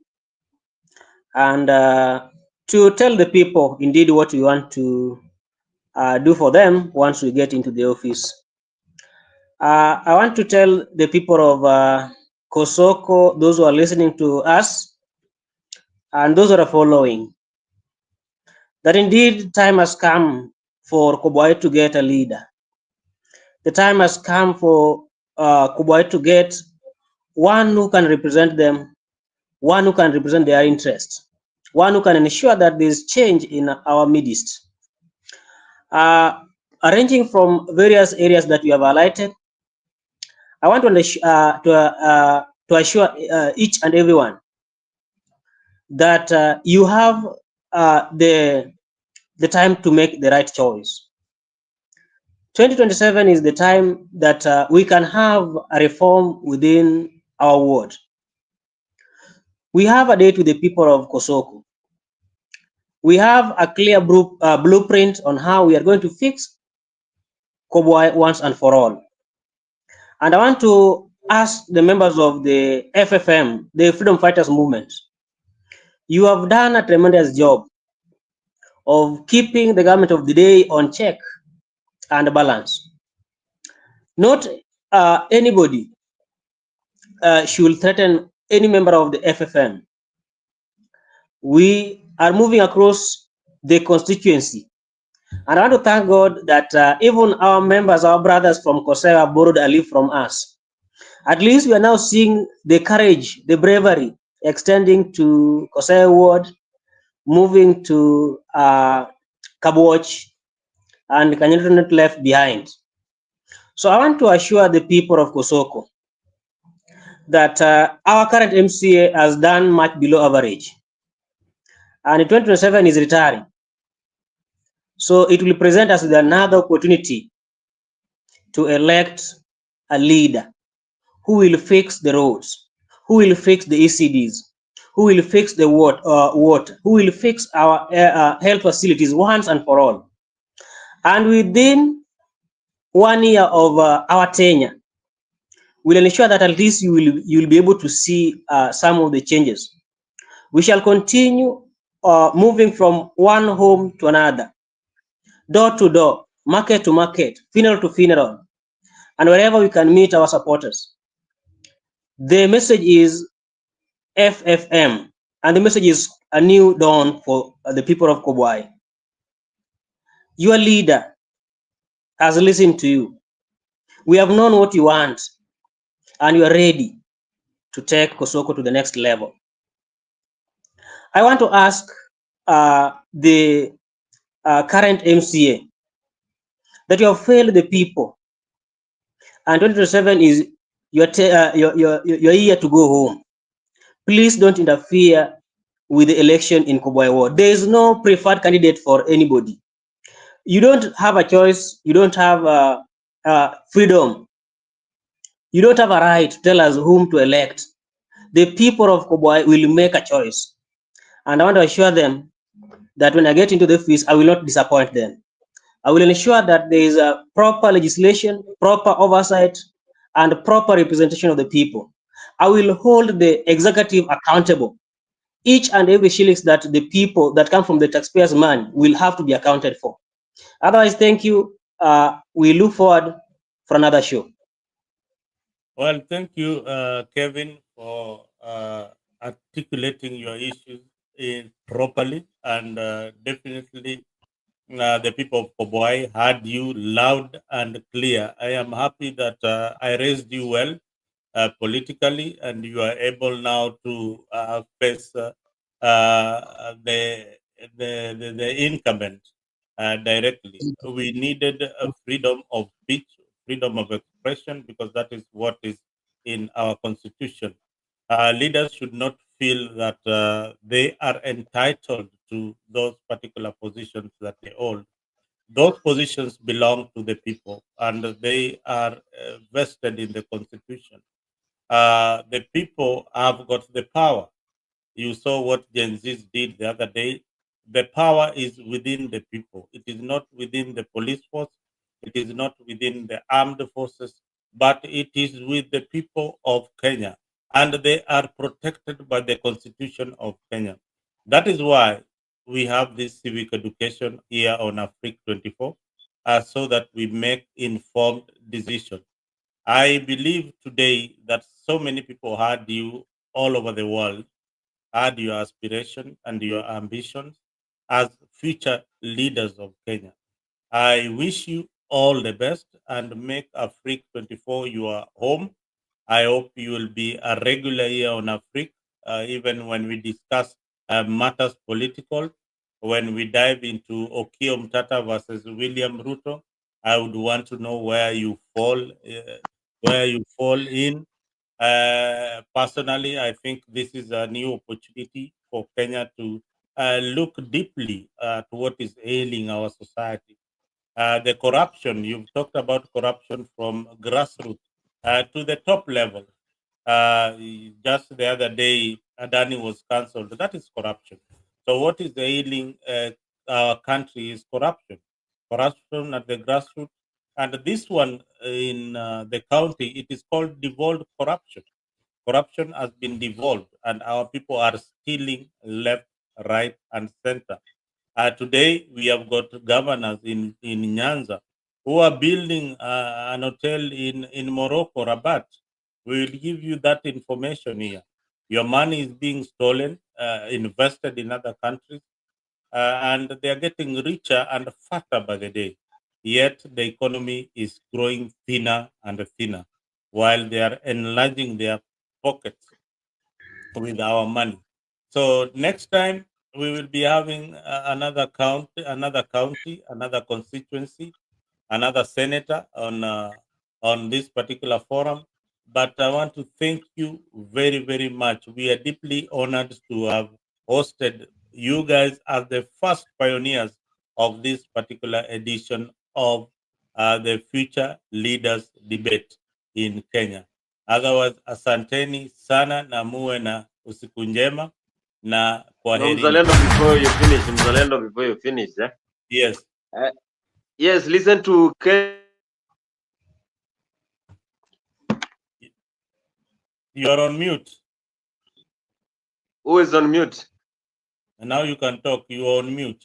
and to tell the people indeed what we want to do for them once we get into the office. I want to tell the people of Kosoko, those who are listening to us, and those who are following, that indeed time has come for Koboi to get a leader. The time has come for Koboi to get one who can represent them, one who can represent their interests, one who can ensure that there is change in our midst. Arranging from various areas that we have highlighted, I want to assure each and everyone that you have the time to make the right choice. 2027 is the time that we can have a reform within our ward. We have a date with the people of Kosoko. We have a clear blueprint on how we are going to fix Koboi once and for all. And I want to ask the members of the FFM, the Freedom Fighters Movement, you have done a tremendous job of keeping the government of the day on check and balance. Not anybody should threaten any member of the FFM. We are moving across the constituency. And I want to thank God that even our members, our brothers from Kosera borrowed a leaf from us. At least we are now seeing the courage, the bravery extending to Kosera Ward, moving to Kabwatch, and Kanyito not left behind. So I want to assure the people of Kosoko that our current MCA has done much below average. And in 2027 is retiring. So it will present us with another opportunity to elect a leader who will fix the roads, who will fix the ECDs, who will fix the water, who will fix our health facilities once and for all. And within 1 year of our tenure, we'll ensure that at least you will be able to see some of the changes. We shall continue moving from one home to another, door to door, market to market, funeral to funeral, and wherever we can meet our supporters. The message is FFM, and the message is a new dawn for the people of Kobwai. Your leader has listened to you. We have known what you want, and you are ready to take Kosoko to the next level. I want to ask the current MCA that you have failed the people, and 2027 is your year to go home. Please don't interfere with the election in Kobwai Ward. There is no preferred candidate for anybody. You don't have a choice. You don't have freedom. You don't have a right to tell us whom to elect. The people of Kobwai will make a choice. And I want to assure them that when I get into the office, I will not disappoint them. I will ensure that there is a proper legislation, proper oversight, and proper representation of the people. I will hold the executive accountable. Each and every shillings that the people that come from the taxpayers' money will have to be accounted for. Otherwise, thank you. We look forward for another show. Well, thank you, Kevin, for articulating your issues properly, and definitely the people of Kobwai heard you loud and clear. I am happy that I raised you well politically, and you are able now to face the incumbent directly. We needed a freedom of speech, freedom of expression, because that is what is in our constitution. Leaders should not feel that they are entitled to those particular positions that they hold. Those positions belong to the people, and they are vested in the constitution. The people have got the power. You saw what Gen Z did the other day. The power is within the people. It is not within the police force. It is not within the armed forces, but it is with the people of Kenya. And they are protected by the constitution of Kenya. That is why we have this civic education here on Africa 24, so that we make informed decisions. I believe today that so many people heard you all over the world, had your aspiration and your ambitions as future leaders of Kenya. I wish you all the best and make Africa 24 your home. I hope you will be a regular here on Africa, even when we discuss matters political. When we dive into Okiya Mtata versus William Ruto, I would want to know where you fall in. Personally, I think this is a new opportunity for Kenya to look deeply at what is ailing our society. The corruption, you've talked about corruption from grassroots to the top level. Uh, just the other day, Adani was cancelled. That is corruption. So, what is ailing our country is corruption. Corruption at the grassroots. And this one in the county, it is called devolved corruption. Corruption has been devolved, and our people are stealing left, right, and center. Today, we have got governors in Nyanza who are building an hotel in Morocco, Rabat. We will give you that information here. Your money is being stolen, invested in other countries, and they are getting richer and fatter by the day. Yet the economy is growing thinner and thinner, while they are enlarging their pockets with our money. So next time we will be having another county, another constituency, another senator on this particular forum. But I want to thank you very, very much. We are deeply honored to have hosted you guys as the first pioneers of this particular edition of the Future Leaders Debate in Kenya. Otherwise, asanteni sana na muwe na usiku njema na No, kwaherini. Mzalendo, before you finish, Mzalendo, before you finish, Yes. Yes, listen to You are on mute. who is on mute. And now you can talk. You are on mute.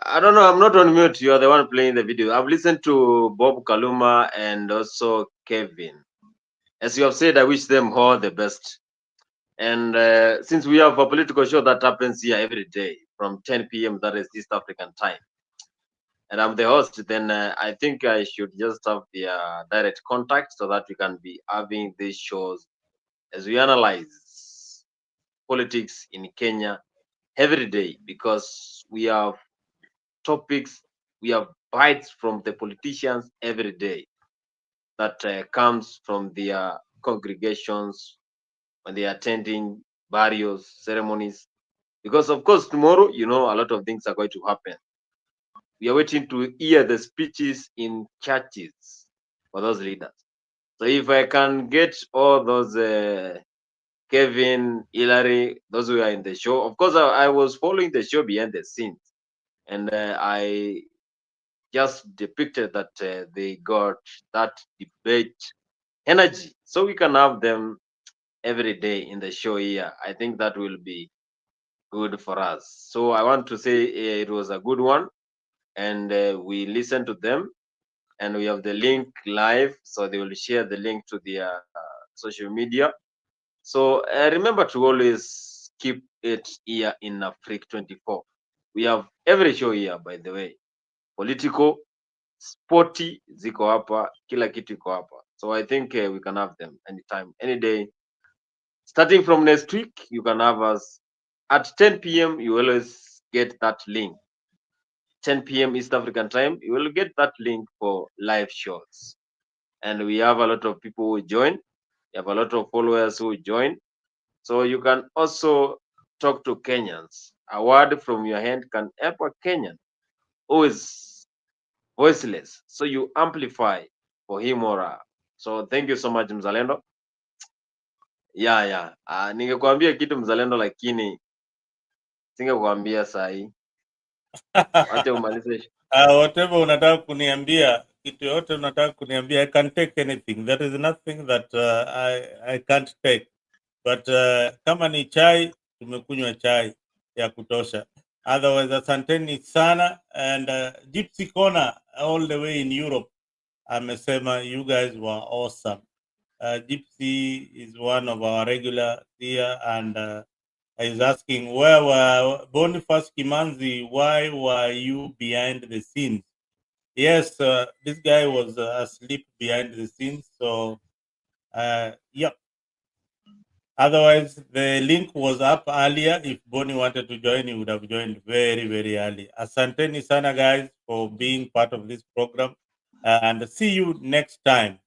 I don't know. I'm not on mute. You are the one playing the video. I've listened to Bob Kaluma and also Kevin. As you have said, I wish them all the best. And since we have a political show that happens here every day from 10 p.m., that is East African time, and I'm the host, then I think I should just have the direct contact so that we can be having these shows as we analyze politics in Kenya every day, because we have topics, we have bites from the politicians every day that comes from their congregations when they are attending various ceremonies. Because of course tomorrow, a lot of things are going to happen. We are waiting to hear the speeches in churches for those leaders. So if I can get all those Kevin, Hillary, those who are in the show, of course I was following the show behind the scenes, and I just depicted that they got that debate energy, so we can have them every day in the show here. I think that will be good for us. So I want to say it was a good one, and we listened to them, and we have the link live, so they will share the link to their social media. So remember to always keep it here in Afrique 24. We have every show here, by the way, political, sporty, ziko hapa, kila kitu iko hapa. So I think we can have them anytime, any day. Starting from next week, you can have us at 10 p.m. You always get that link. 10 p.m. East African time, you will get that link for live shows. And we have a lot of people who join. We have a lot of followers who join. So you can also talk to Kenyans. A word from your hand can help a Kenyan who is voiceless. So you amplify for him or her. So thank you so much, Mzalendo. Yeah. Ningekuambia kitu Mzalendo, lakini singekuambia sahi. Wacha umalize. Whatever unataka kuniambia, kitu yote unataka kuniambia, I can take anything. There is nothing that I can't take. But kama ni chai, tumekunywa chai ya kutosha. Otherwise, asanteni sana. And Gypsy Corner all the way in Europe, amesema you guys were awesome. Gypsy is one of our regular here, and is asking, where were Boniface Kimanzi? Why were you behind the scenes? Yes, this guy was asleep behind the scenes. So, yep. Otherwise, the link was up earlier. If Bonnie wanted to join, he would have joined very, very early. Asanteni sana, guys, for being part of this program. And see you next time.